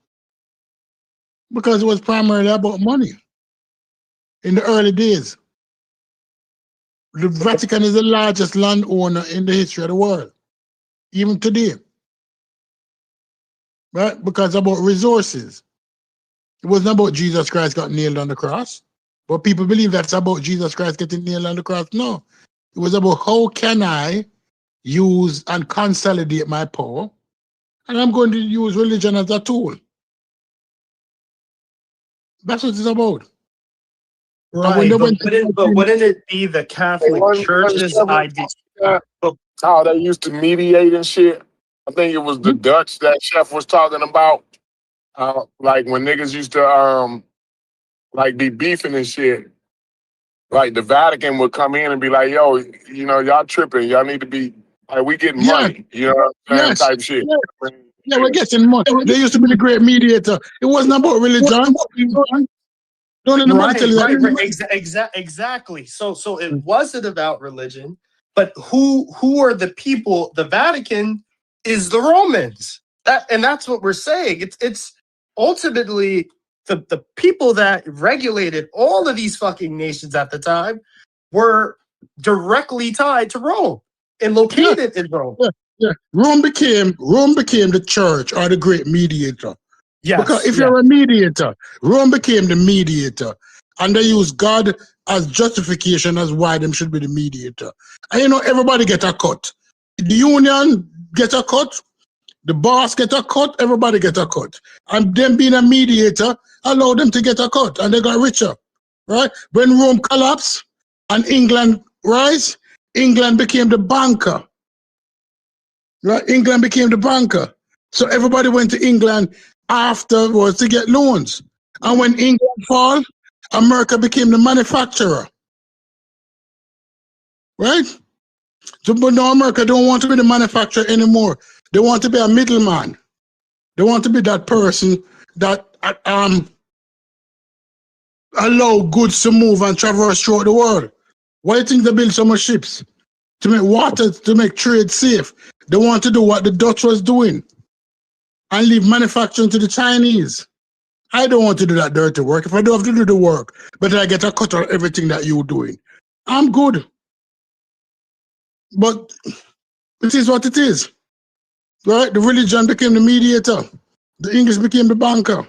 because it was primarily about money in the early days. The Vatican is the largest landowner in the history of the world, even today, right? Because it's about resources. It wasn't about Jesus Christ got nailed on the cross, but people believe that's about Jesus Christ getting nailed on the cross. No, it was about how can I use and consolidate my power, and I'm going to use religion as a tool. That's what it's about. Right, but wouldn't it be the Catholic Church's idea? How they used to mediate and shit. I think it was the Dutch that Chef was talking about. Like when niggas used to like be beefing and shit. Like the Vatican would come in and be like, yo, you know, y'all tripping. Y'all need to be like we getting money. You know what I'm saying? Yes. Type shit. Yeah, we're getting money. They used to be the great mediator. It wasn't about religion. Exactly. So it wasn't about religion, but who are the people? The Vatican is the Romans. That's what we're saying. It's ultimately the people that regulated all of these fucking nations at the time were directly tied to Rome and located in Rome. Yeah. Rome became the church or the great mediator. Yes, because if you're a mediator, Rome became the mediator, and they use God as justification as why them should be the mediator. And you know, everybody get a cut. The union get a cut, the boss get a cut, everybody get a cut. And them being a mediator allowed them to get a cut, and they got richer, right? When Rome collapsed and England rise, England became the banker. Right? England became the banker. So everybody went to England afterwards to get loans. And when England fall, America became the manufacturer. Right? So, but now America don't want to be the manufacturer anymore. They want to be a middleman. They want to be that person that allow goods to move and traverse throughout the world. Why do you think they build so much ships? To make water, to make trade safe. They want to do what the Dutch was doing and leave manufacturing to the Chinese. I don't want to do that dirty work. If I don't have to do the work, but I get a cut of everything that you're doing, I'm good. But it is what it is, right? The religion became the mediator. The English became the banker.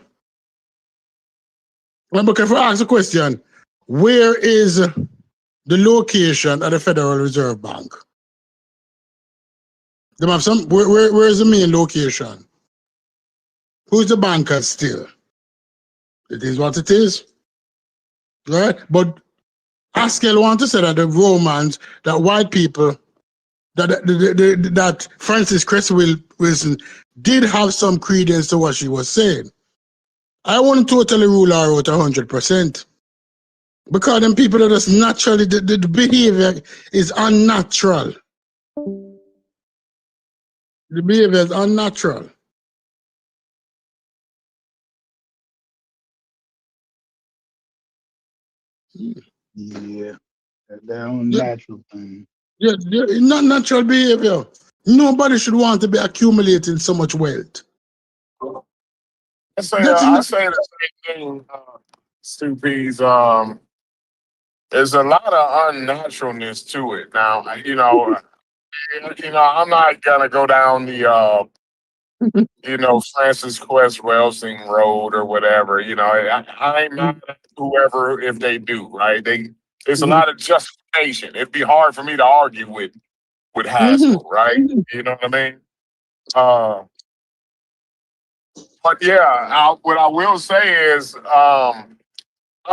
But if I ask the question, where is the location of the Federal Reserve Bank? They have some. Where is the main location? Who's the banker still? It is what it is, right? But Haskell want to say that the Romans, that white people, that Frances Cresswell Wilson did have some credence to what she was saying. I wouldn't totally rule her out 100%. Because them people are just naturally, the behavior is unnatural. The behavior is unnatural. Yeah, that unnatural thing. Yeah, not natural behavior. Nobody should want to be accumulating so much wealth. I say the same thing, Stupies. There's a lot of unnaturalness to it. Now, I'm not gonna go down the Francis Quest Welsing Road or whatever. I ain't mad at whoever if they do, right? There's a lot of justification information. It'd be hard for me to argue with Haskell, right? You know what I mean? But yeah, what I will say is, I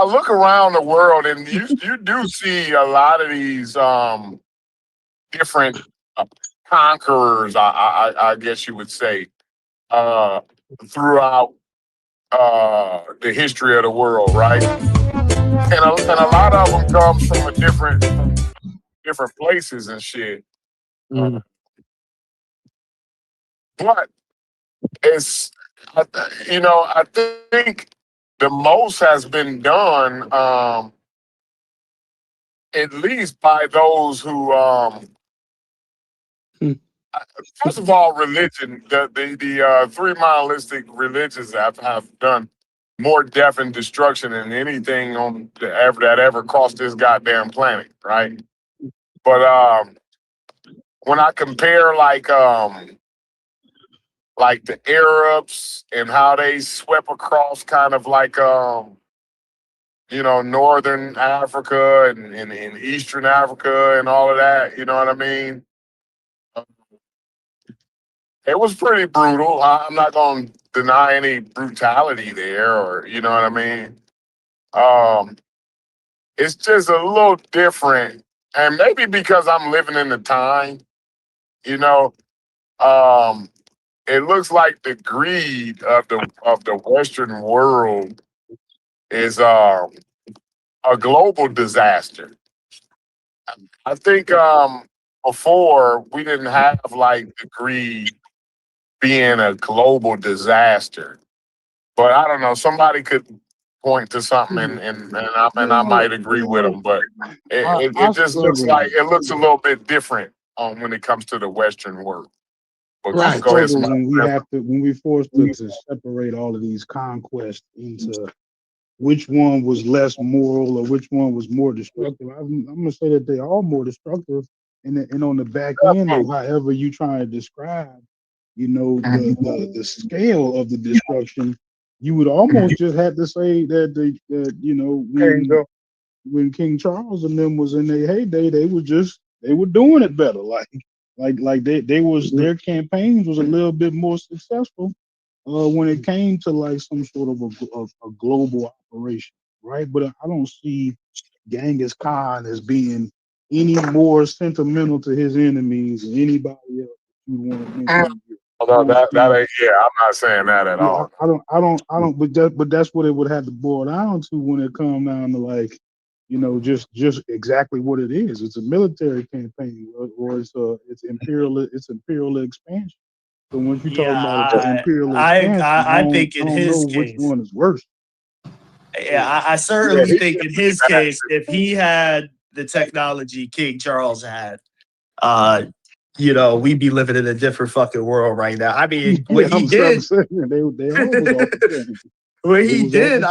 look around the world and you do see a lot of these different conquerors, I guess you would say, throughout the history of the world, right? And a lot of them come from different places and shit. But it's, I think the most has been done, at least by those who, first of all, religion. The three monolistic religions have done more death and destruction than anything on that ever crossed this goddamn planet, right? But when I compare like the Arabs and how they swept across kind of like northern Africa and eastern Africa and all of that, you know what I mean? It was pretty brutal. I'm not going to deny any brutality there, or you know what I mean. It's just a little different, and maybe because I'm living in the time, you know. It looks like the greed of the Western world is a global disaster. I think before we didn't have like the greed being a global disaster, but I don't know. Somebody could point to something, and I might agree with them, but it just looks like it looks a little bit different when it comes to the Western world. But I go ahead, struggle somebody. when we forced to separate all of these conquests into which one was less moral or which one was more destructive. I'm gonna say that they are more destructive, and on the back end of however you try to describe, the scale of the destruction, you would almost just have to say that when King Charles and them was in their heyday, they were doing it better. Their campaigns was a little bit more successful when it came to like some sort of a global operation, right? But I don't see Genghis Khan as being any more sentimental to his enemies than anybody else you want to mention. Although that ain't, I'm not saying that at all. I don't. But that's what it would have to boil down to when it comes down to like, just exactly what it is. It's a military campaign, or it's imperial expansion. So once you talk about imperial expansion, I think in I don't his know which case, one is worse. yeah, I certainly think in his case, if he had the technology King Charles had, we'd be living in a different fucking world right now. I mean, what he did, what he did,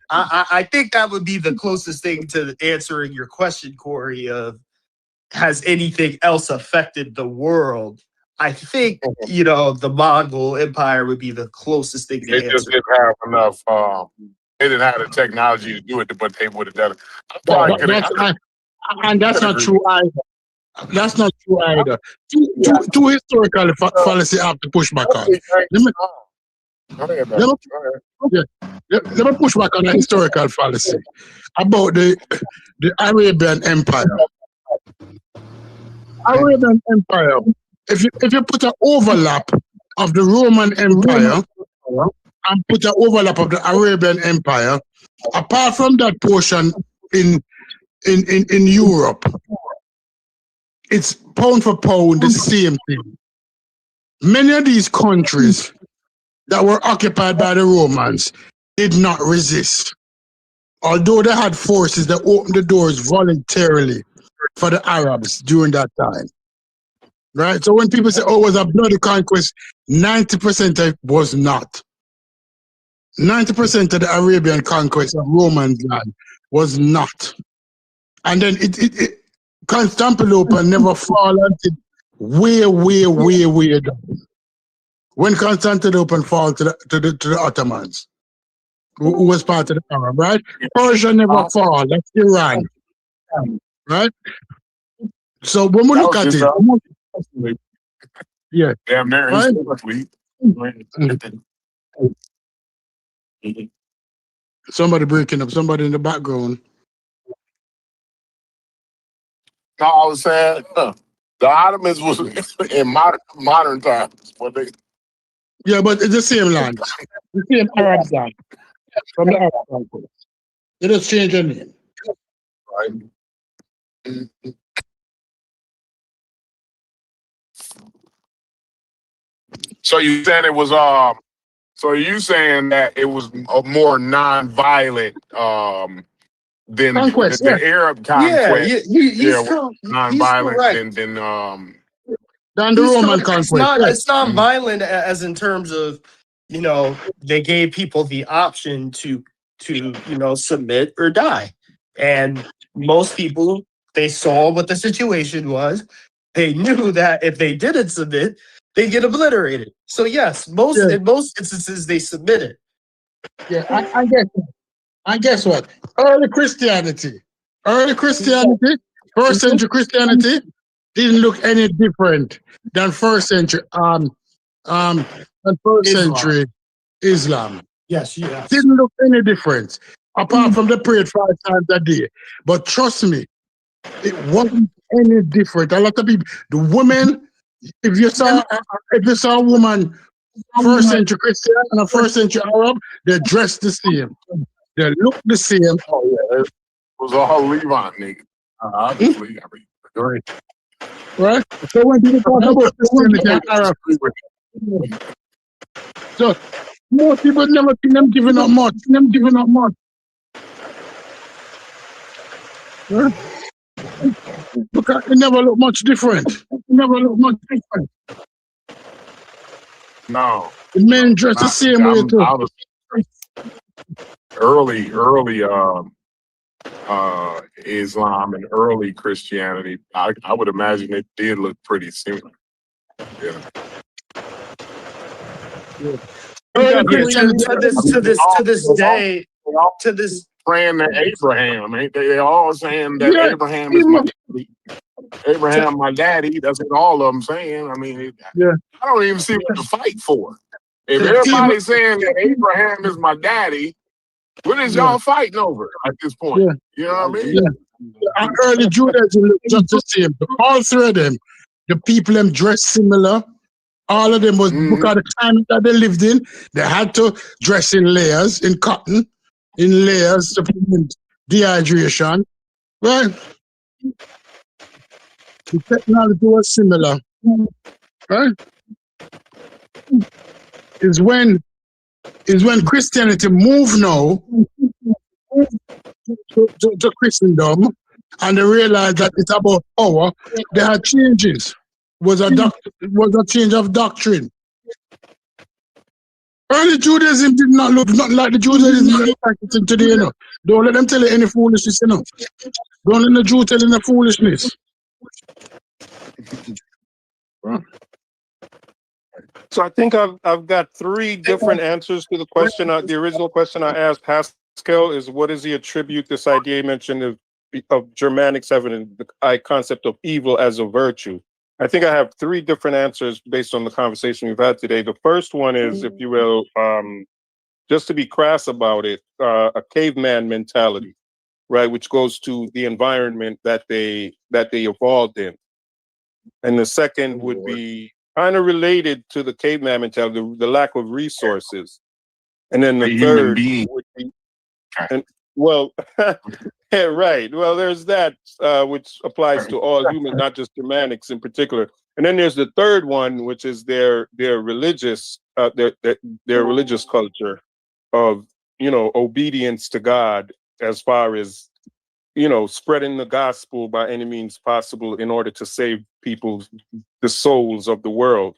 I think that would be the closest thing to answering your question, Corey, of has anything else affected the world? I think, the Mongol Empire would be the closest thing to They answer. just didn't have enough. They didn't have the technology to do it, but they would have done it. And that's not true either. That's not true either. Two historical fallacy I have to push back on. Let me push back on a historical fallacy about the Arabian Empire. Arabian Empire. If you put an overlap of the Roman Empire and put an overlap of the Arabian Empire, apart from that portion in Europe, it's pound for pound the same thing. Many of these countries that were occupied by the Romans did not resist. Although they had forces that opened the doors voluntarily for the Arabs during that time. Right? So when people say, oh, it was a bloody conquest, 90% of it was not. 90% of the Arabian conquest of Roman land was not. And then Constantinople never fall until way down. When Constantinople fall to the Ottomans, who was part of the Arab, right? Persia never fall. That's Iran. right? So when we That look was at just it, yeah, damn near right? historically. Somebody breaking up, somebody in the background. No, I was saying the Ottomans was in modern times. What they Yeah, but it's the same land. The same Arab land. From the Arab land. They just change their name. right? So you saying it was so you saying that it was a more non-violent than Conquest, the Arab Yeah, conquest. he's he's non-violent correct. than than the Roman conquest. Yes. It's not violent as in terms of, you know, they gave people the option to you know, submit or die. And most people, they saw what the situation was. They knew that if they didn't submit, they get obliterated. So yes, in most instances they submitted. Yeah, I guess what? Early Christianity, first century Christianity didn't look any different than first century than first century Islam. Yes. Didn't look any different apart from the prayed 5 times a day. But trust me, it wasn't any different. A lot of people, the women, if you saw a woman first century Christian and a first century Arab, they dress the same. They look the same. Oh yeah, it was all Levant niggas. Obviously, I mean, right. So when people talk about Christianity and Arab, so most people never see them giving up much. Right? Because it never look much different. no. The men dress the same way too. Early Islam and early Christianity, I would imagine it did look pretty similar. Yeah. To this day, praying to Abraham, ain't they? They all saying that Abraham is my daddy. That's what all of them saying. I mean, I don't even see what to fight for. If everybody's saying that Abraham is my daddy, what is y'all fighting over at this point? You know what I mean? And early Judaism look just the same. All 3 of them, the people them dress similar. All of them was because the time that they lived in, they had to dress in layers, in cotton, in layers to prevent dehydration. Right? The technology was similar. Right? Is when Christianity moved now to Christendom, and they realized that it's about power. They had changes. Was a change of doctrine. Early Judaism did not look nothing like the Judaism they're practicing today, you know. Don't let them tell you any foolishness, you know. Don't let the Jew tell you the foolishness. So I think I've got 3 different answers to the question. The original question I asked Haskell is, what does he attribute this idea he mentioned of Germanics having the concept of evil as a virtue? I think I have 3 different answers based on the conversation we've had today. The first one is, if you will, just to be crass about it, a caveman mentality, right, which goes to the environment that they evolved in. And the second would be kind of related to the caveman mentality, the lack of resources. And then the third would be, well, yeah, right. Well, there's that, which applies to all humans, not just Germanics in particular. And then there's the third one, which is their religious their religious culture of, you know, obedience to God, as far as, you know, spreading the gospel by any means possible in order to save the souls of the world,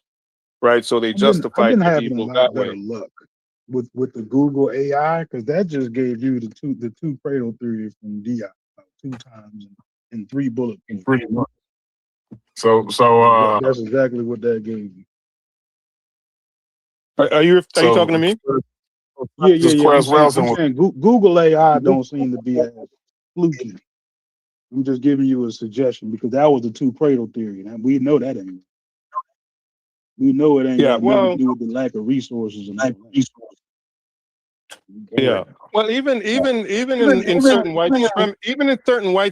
right? So they justify I've been the having evil a lot that better way. luck with the Google AI, because that just gave you the two cradle theories from Diop about 2 times in 3 bullet points. Pretty much. So that's exactly what that gave you. Are you talking to me? Yeah. I'm saying Google AI don't seem to be as fluky. I'm just giving you a suggestion because that was the two-cradle theory. And we know that ain't. We know it ain't got nothing to do with the lack of resources and all that. Yeah. Well, even in certain white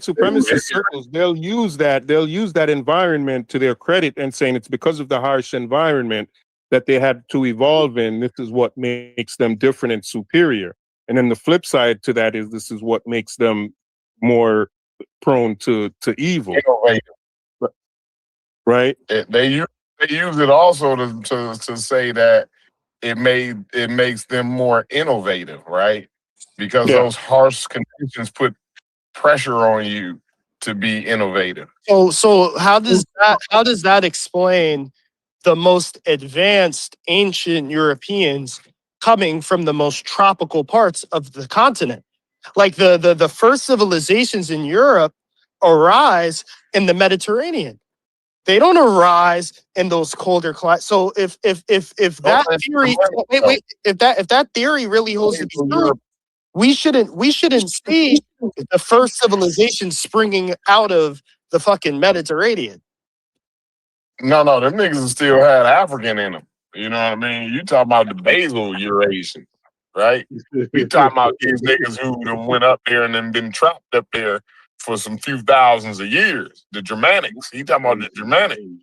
supremacist circles, they'll use that environment to their credit and saying it's because of the harsh environment that they had to evolve in. This is what makes them different and superior. And then the flip side to that is this is what makes them more prone to evil. Right? They use it also to say that it makes them more innovative, right? Because those harsh conditions put pressure on you to be innovative. So how does that explain the most advanced ancient Europeans coming from the most tropical parts of the continent? Like the first civilizations in Europe arise in the Mediterranean. They don't arise in those colder climates. So if that theory, if that theory really holds to be true, we shouldn't see the first civilization springing out of the fucking Mediterranean. No, them niggas still had African in them. You know what I mean? You talking about the basal Eurasian, right? We talking about these niggas who done went up there and then been trapped up there for some few thousands of years. The Germanics. He talking about the Germanics,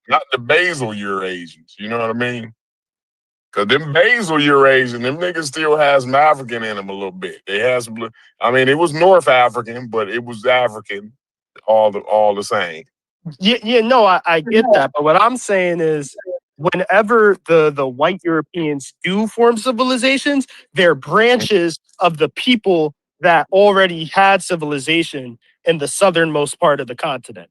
not the basal Eurasians. You know what I mean? Cause them basal Eurasian, them niggas still has some African in them a little bit. They has some. I mean, it was North African, but it was African, all the same. Yeah, no, I get that. But what I'm saying is whenever the white Europeans do form civilizations, they're branches of the people that already had civilization in the southernmost part of the continent.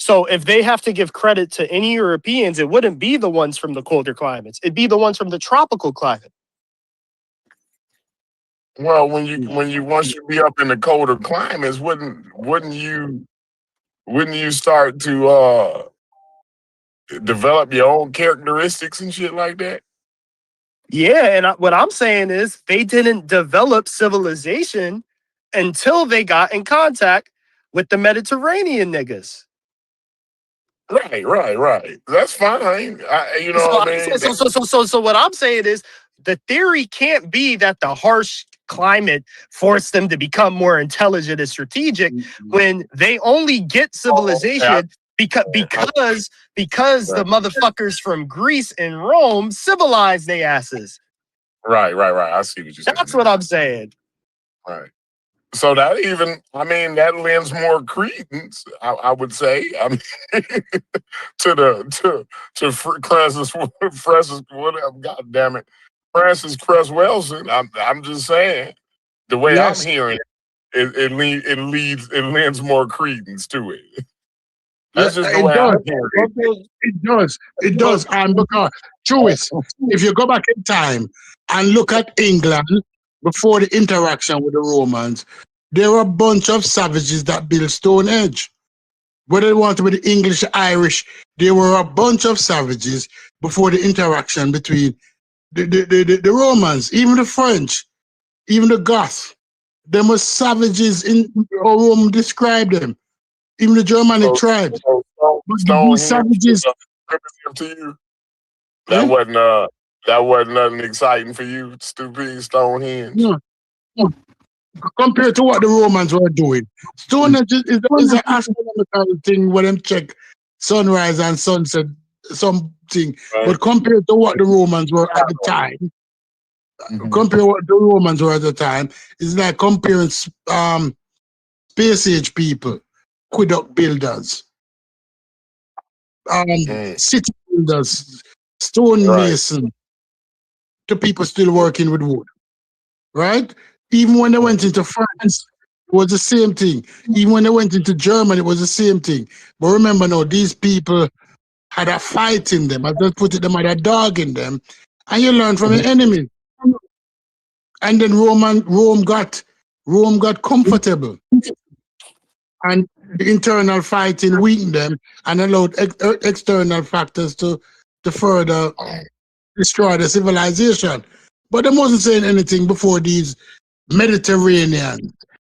So if they have to give credit to any Europeans, it wouldn't be the ones from the colder climates. It'd be the ones from the tropical climate. Well, once you be up in the colder climates, wouldn't you start to develop your own characteristics and shit like that? Yeah, and what I'm saying is they didn't develop civilization until they got in contact with the Mediterranean niggas. Right. That's fine. You know what I mean? So what I'm saying is the theory can't be that the harsh climate forced them to become more intelligent and strategic when they only get civilization because the motherfuckers from Greece and Rome civilized they asses. Right. I see what you're saying. That's what I'm saying. Right. So that that lends more credence, I would say, to Francis, whatever, God damn it, Francis Cress Wilson. I'm just saying, the way I'm hearing it lends more credence to it. That's just the way I'm hearing it. It does. And because, Jewish, if you go back in time and look at England before the interaction with the Romans, there were a bunch of savages that built Stonehenge. Whether they want to be the English or Irish, there were a bunch of savages before the interaction between the Romans, even the French, even the Goths. There were savages in how Rome described them. Even the Germanic tribes. Stonehenge savages. Primitive to you? That wasn't nothing exciting for you, stupid Stonehenge. No. Compared to what the Romans were doing. Stonehenge is an astronomical thing where them check sunrise and sunset, something. Right. But compared to what the Romans were at the time, it's like comparing space age people, aqueduct builders, city builders, stone mason, to people still working with wood. Right? Even when they went into France, it was the same thing. Even when they went into Germany, it was the same thing. But remember now, these people had a fight in them. I just put it, them had a dog in them. And you learn from your enemy. And then Rome got comfortable. And the internal fighting weakened them and allowed external factors to further destroy the civilization. But they wasn't saying anything before these Mediterranean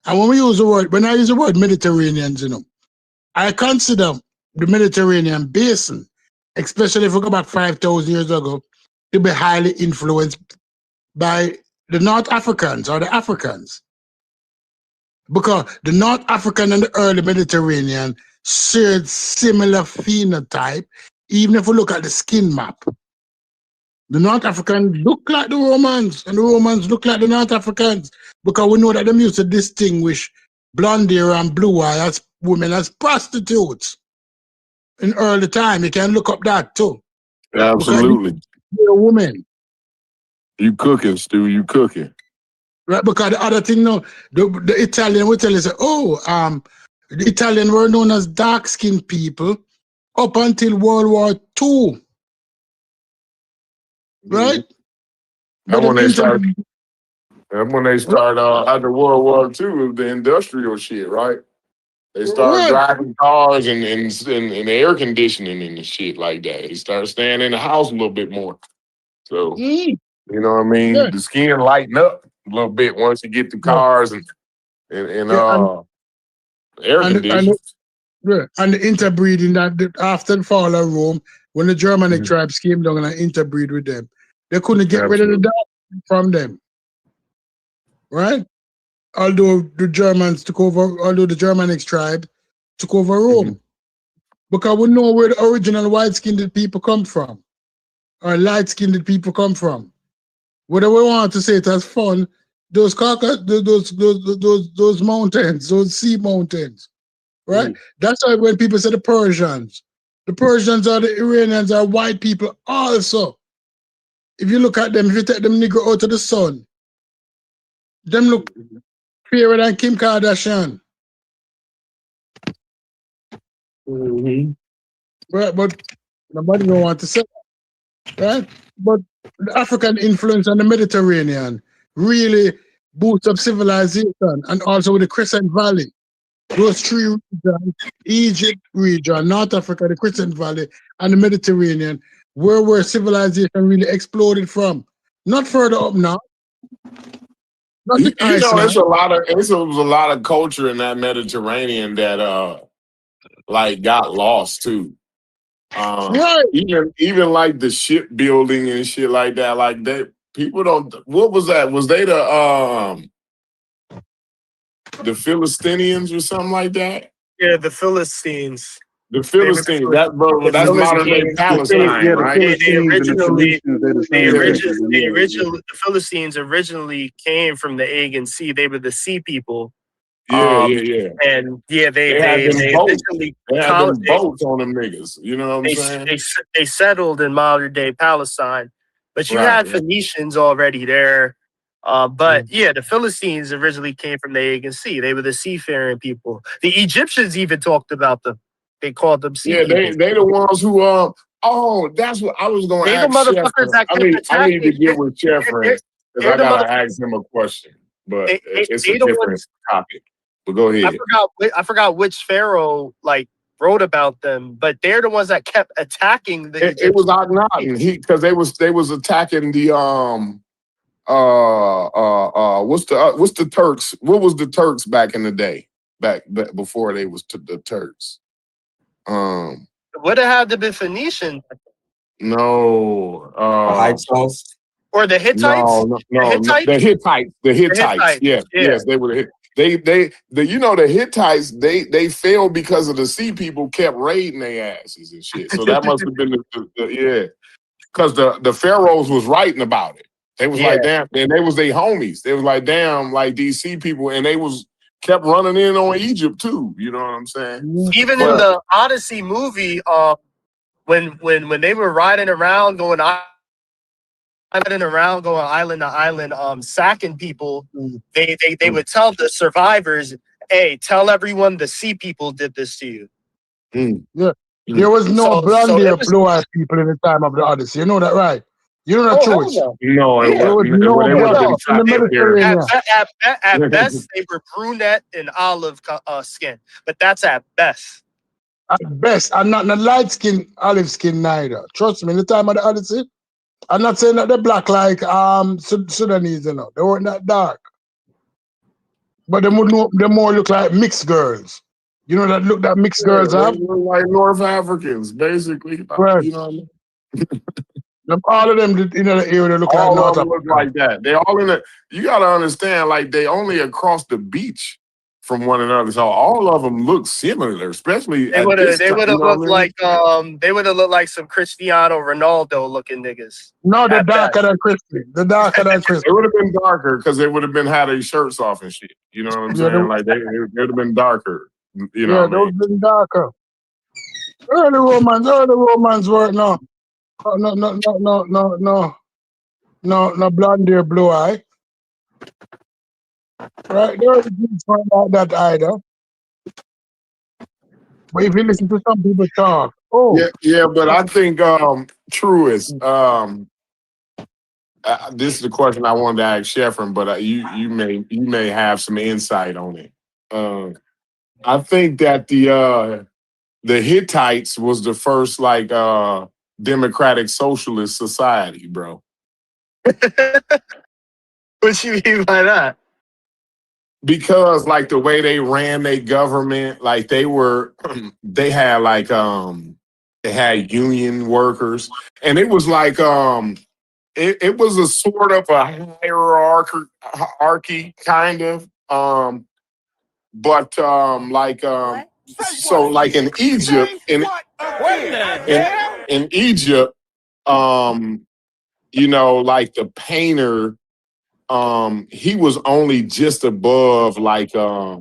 And when I use the word Mediterraneans, you know, I consider the Mediterranean basin, especially if we go back 5,000 years ago, to be highly influenced by the North Africans or the Africans. Because the North African and the early Mediterranean shared similar phenotype, even if we look at the skin map. The North Africans look like the Romans, and the Romans look like the North Africans, because we know that they used to distinguish blonde hair and blue eye as women as prostitutes in early time. You can look up that too. Absolutely. You're a woman. You cooking, Stu, you cooking. Right, because the other thing now, the Italian will tell you, say, the Italian were known as dark-skinned people up until World War II. Right? And when they started after World War II, the industrial shit, right? They started driving cars and air conditioning and shit like that. They started staying in the house a little bit more. So, you know what I mean? Yeah. The skin lighten up a little bit once you get the cars and air conditioning. And the interbreeding that after the fall of Rome, when the Germanic tribes came down and interbreed with them, they couldn't get rid of the dark from them. Right? Although the Germanic tribe took over Rome. Because we know where the original white-skinned people come from, or light-skinned people come from. Whether we want to say it as fun, those mountains, those sea mountains, right? That's why when people say the Persians or the Iranians are white people also. If you look at them, if you take them nigger out of the sun, them look fairer than Kim Kardashian. Right, but nobody don't want to say that, right? But the African influence on the Mediterranean really boosts up civilization, and also with the Crescent Valley. Those three regions, Egypt region, North Africa, the Crescent Valley, and the Mediterranean, where civilization really exploded from. Not further up now. Not in Iceland. It's a lot of culture in that Mediterranean that like got lost too. Right. Even like the shipbuilding and shit like that. Like that, people don't. What was that? Was they the Philistinians or something like that? Yeah, the Philistines. The Philistines. That's modern day Palestine, right? The Philistines originally came from the Aegean Sea. They were the sea people. And they eventually had them boats on them niggas. You know what I'm saying? They settled in modern day Palestine, but you had Phoenicians already there. But the Philistines originally came from the Aegean Sea. They were the seafaring people. The Egyptians even talked about them. They called them sea people. They the ones who that's what I was going to ask. The motherfuckers that kept attacking. I need to get with Jeffrey because I gotta ask him a question. But it's a different topic. But go ahead. I forgot which pharaoh wrote about them, but they're the ones that kept attacking the Egyptians. It was Akhenaten. Because they was attacking the what's the Turks? What was the Turks back in the day? Back before they was to the Turks. Would it have to be Phoenician? No. Or the Hittites? No. The Hittites. Yes, they were the Hittites. The Hittites, they failed because of the sea people kept raiding their asses and shit. So that must have been because the pharaohs was writing about it. They was like, damn, and they was their homies. They was like, damn, like these sea people, and they kept running in on Egypt too. You know what I'm saying? Even in the Odyssey movie, when they were riding around going island to island, sacking people, they would tell the survivors, "Hey, tell everyone the sea people did this to you." Yeah. There was no blonde hair blue-eyed people in the time of the Odyssey. You know that, right? You know that, choice. No, it was no in the Mediterranean. At best, they were brunette and olive skin, but that's at best. At best, I'm not a light skin, olive skin neither. Trust me, in the time of the Odyssey, I'm not saying that they're black like Sudanese, you know. They weren't that dark. But they more look like mixed girls. You know that look that mixed girls they have? look like North Africans, basically. Right. You know what I mean? All of them, you know, the area they look like All of North them look Africa. like that. They all in the. You got to understand, like they only across the beach from one another, so all of them look similar, especially They at would have this time. You know what I mean? they would have looked like some Cristiano Ronaldo looking niggas. No, they're At darker best. than Christy. They're darker than Christy. They would have been darker because they would have been had their shirts off and shit. You know what I'm Yeah, saying? Like they would have been darker. You know yeah, what I those mean? been darker. Early Romans were no blonde hair, blue eye. Right? There are things like that either. But if you listen to some people talk, Yeah, but I think true is this is the question I wanted to ask Sheffrin, but you may have some insight on it. I think that the Hittites was the first like democratic socialist society, bro. What you mean by that? Because like the way they ran their government, like they had like they had union workers, and it was like it was a sort of a hierarchy kind of but so like in Egypt in Egypt you know, like the painter he was only just above like a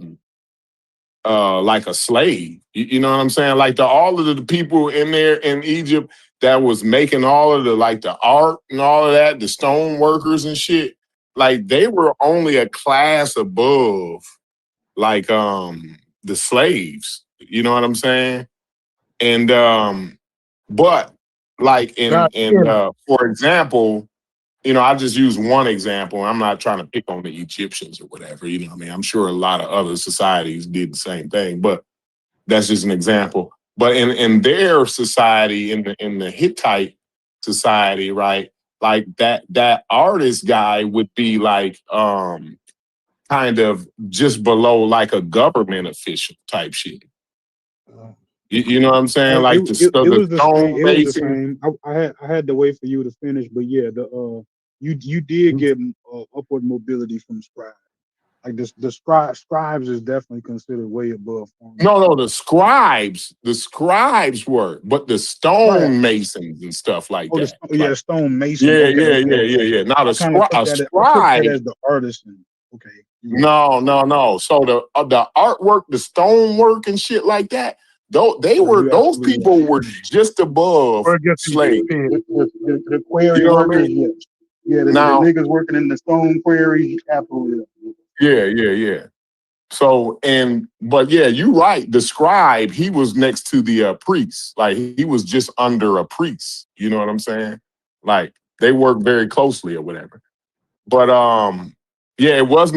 slave. You know what I'm saying? Like all of the people in there in Egypt that was making all of the like the art and all of that, the stone workers and shit, like they were only a class above like the slaves. You know what I'm saying? And but like for example, you know, I just use one example. I'm not trying to pick on the Egyptians or whatever. You know what I mean? I'm sure a lot of other societies did the same thing, but that's just an example. But in their society, in the Hittite society, right? Like that artist guy would be like kind of just below like a government official type shit. You know what I'm saying? Like the was the same. stone It was the mason. same. I had to wait for you to finish, but yeah, you did get upward mobility from scribes. Like the scribes is definitely considered way above farmers. No, the scribes were, but the Right. stone masons and stuff like that. The stone mason. Yeah, Okay. yeah. Now I kind of took that. I took that as the artisan. Okay. No. So the artwork, the stonework and shit like that, those people were just above slaves. The quarry workers, yes. Yeah, the niggas working in the stone quarry, absolutely. Yeah. So but yeah, you're right. The scribe, he was next to the priest. Like he was just under a priest. You know what I'm saying? Like they worked very closely or whatever. But yeah, it was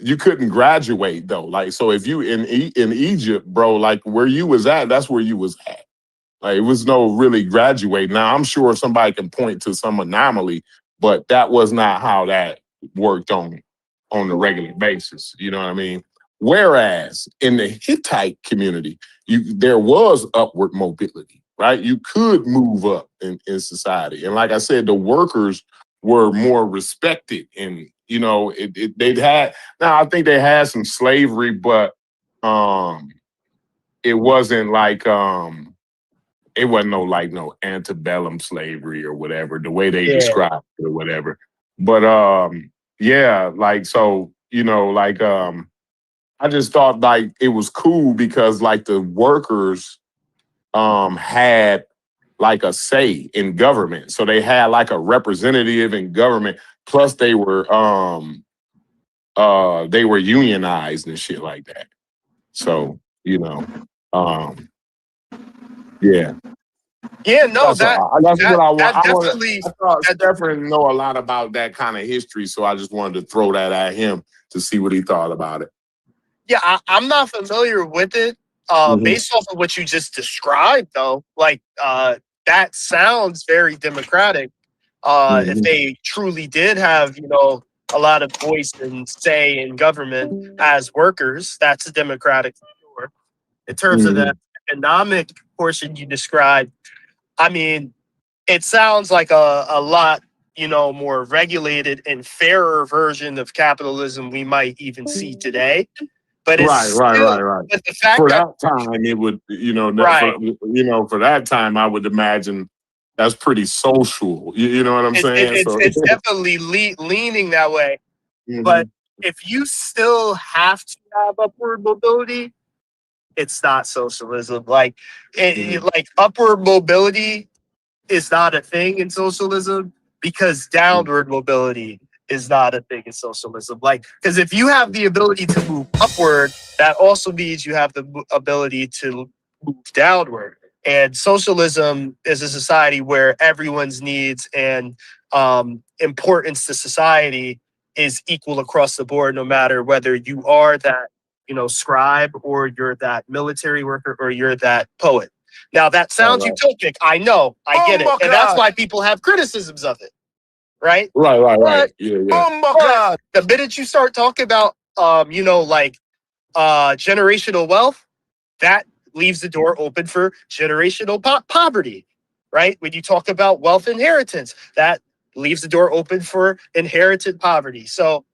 you couldn't graduate though. Like so, if you in Egypt, bro, like where you was at, that's where you was at. Like it was no really graduate. Now I'm sure somebody can point to some anomaly, but that was not how that worked on the regular basis. You know what I mean? Whereas in the Hittite community, there was upward mobility, right? You could move up in society. And like I said, the workers were more respected. And, you know, they'd had, now I think they had some slavery, but it wasn't like, it wasn't no antebellum slavery or whatever, the way they described it or whatever. But yeah, like so, you know, like I just thought like it was cool because like the workers had like a say in government. So they had like a representative in government, plus they were unionized and shit like that. So, you know, yeah. Yeah, no, that's what I want. I thought that Stefan know a lot about that kind of history, so I just wanted to throw that at him to see what he thought about it. Yeah, I'm not familiar with it. Based off of what you just described, though, like that sounds very democratic. If they truly did have, you know, a lot of voice and say in government as workers. That's a democratic sure. In terms of the economic portion you described, I mean, it sounds like a lot, more regulated and fairer version of capitalism we might even see today. But it's right. But the fact For that that time, it would, right, for that time, I would imagine that's pretty social. You know what I'm saying? it's definitely leaning that way. But if you still have to have upward mobility, it's not socialism. Like, like upward mobility is not a thing in socialism because downward mobility is not a thing in socialism. Like, because if you have the ability to move upward, that also means you have the ability to move downward. And socialism is a society where everyone's needs and importance to society is equal across the board, no matter whether you are that, scribe, or you're that military worker, or you're that poet. Now that sounds utopic. I know, I get it, and that's why people have criticisms of it, right? Right. But, Yeah. oh my God! The minute you start talking about, generational wealth, that leaves the door open for generational poverty, right? When you talk about wealth inheritance, that leaves the door open for inherited poverty. So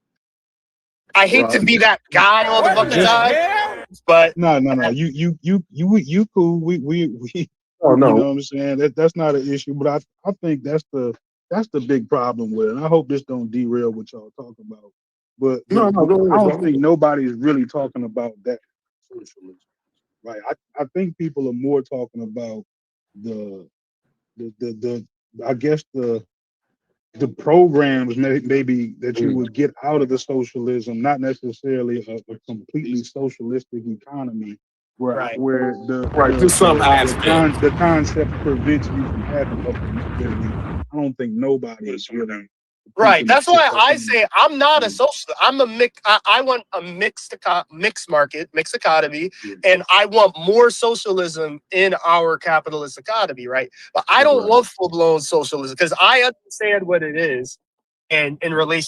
I hate to be that guy all the fucking time, but No. You cool. We Oh you know no. what I'm saying? That's not an issue, but I think that's the big problem with it. And I hope this don't derail what y'all talking about. But No. Go I ahead, don't bro. think nobody's really talking about that socialism. Right. I think people are more talking about the I guess the programs maybe that you would get out of the socialism, not necessarily a completely socialistic economy right. where Just some aspect. the concept prevents you from having upward mobility. I don't think nobody is really Right. thinking to That's put why that I in. say I'm not a socialist. I'm a mix. I want a mixed market, mixed economy, and I want more socialism in our capitalist economy. Right. But I don't want full blown socialism because I understand what it is, and in relation